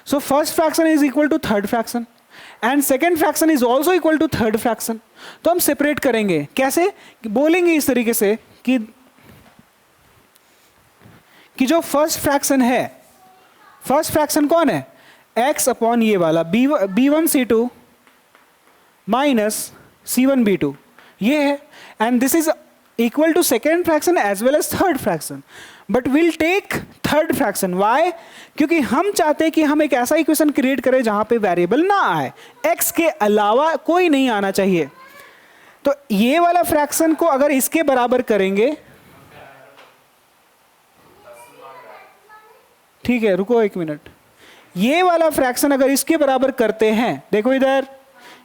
So first fraction is equal to third fraction and second fraction is also equal to third fraction. तो हम सेपरेट करेंगे, कैसे बोलेंगे इस तरीके से कि जो फर्स्ट फ्रैक्शन है, फर्स्ट फ्रैक्शन कौन है x अपॉन ये वाला b1 c2 minus c1 b2 ये है, and this is equal to second fraction as well as third fraction. But will take third fraction. Why? क्योंकि हम चाहते हैं कि हम एक ऐसा इक्वेशन क्रिएट करें जहां पे वेरिएबल ना आए, x के अलावा कोई नहीं आना चाहिए। तो ये वाला फ्रैक्शन को अगर इसके बराबर करेंगे, ठीक है रुको एक मिनट, ये वाला फ्रैक्शन अगर इसके बराबर करते हैं, देखो इधर,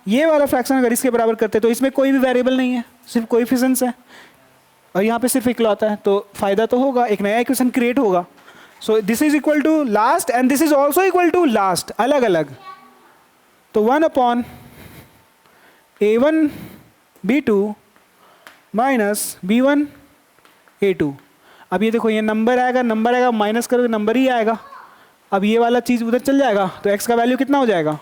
ये वाला फ्रैक्शन अगर इसके बराबर करते हैं तो इसमें कोई भी वेरिएबल नहीं है, सिर्फ कोएफिशिएंट्स है, और यहाँ पे सिर्फ इकलौता है, तो फायदा तो होगा, एक नया इक्वेशन क्रिएट होगा। So this is equal to last and this is also equal to last, अलग अलग। तो 1 a1 b2 minus b1 a2। अब ये देखो, ये नंबर आएगा माइनस करोगे नंबर ही आएगा। अब ये वाला चीज उधर चल जाएगा तो x का वैल्यू कितना हो जाएगा,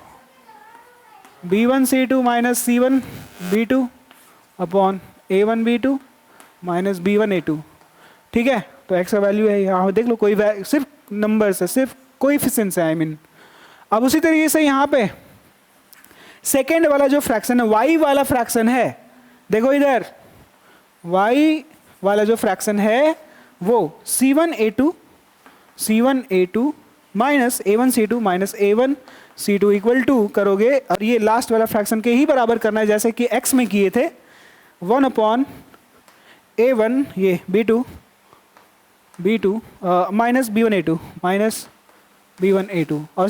b1 c2 minus c1 b2 upon a1 b2 minus b1 a2। ठीक है, तो x का वैल्यू है यहाँ देख लो, कोई सिर्फ नंबर्स है, सिर्फ कोएफिशिएंट्स है आई मीन। अब उसी तरीके से यहाँ पे सेकेंड वाला जो फ्रैक्शन है, y वाला फ्रैक्शन है, देखो इधर y वाला जो फ्रैक्शन है वो c1 a2 minus a1 c2 minus a1 c2 equal to करोगे, और ये लास्ट वाला फ्रैक्शन के ही बराबर करना है जैसे कि x में किए थे, 1 अपॉन a1 ये b2 minus b1 a2 minus b1 a2, और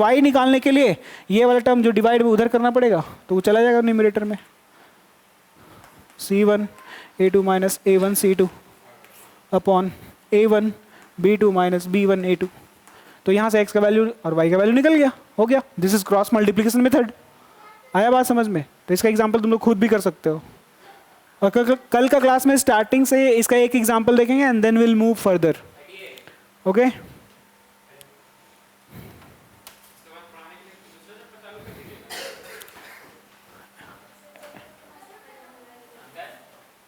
y निकालने के लिए ये वाला टर्म जो डिवाइड उधर करना पड़ेगा तो वो चला जाएगा न्यूमरेटर में, c1 a2 minus a1 c2 upon a1 b2 minus b1 a2। तो यहाँ से x का वैल्यू और y का वैल्यू निकल गया, हो गया। This is cross multiplication method. आया बात समझ में? तो इसका एग्जांपल तुम लोग खुद भी कर सकते हो, और कल का क्लास में स्टार्टिंग से इसका एक एग्जांपल देखेंगे and then will move further. Okay,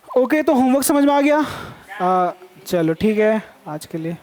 okay, तो होमवर्क समझ में आ गया? चलो ठीक है आज के लिए।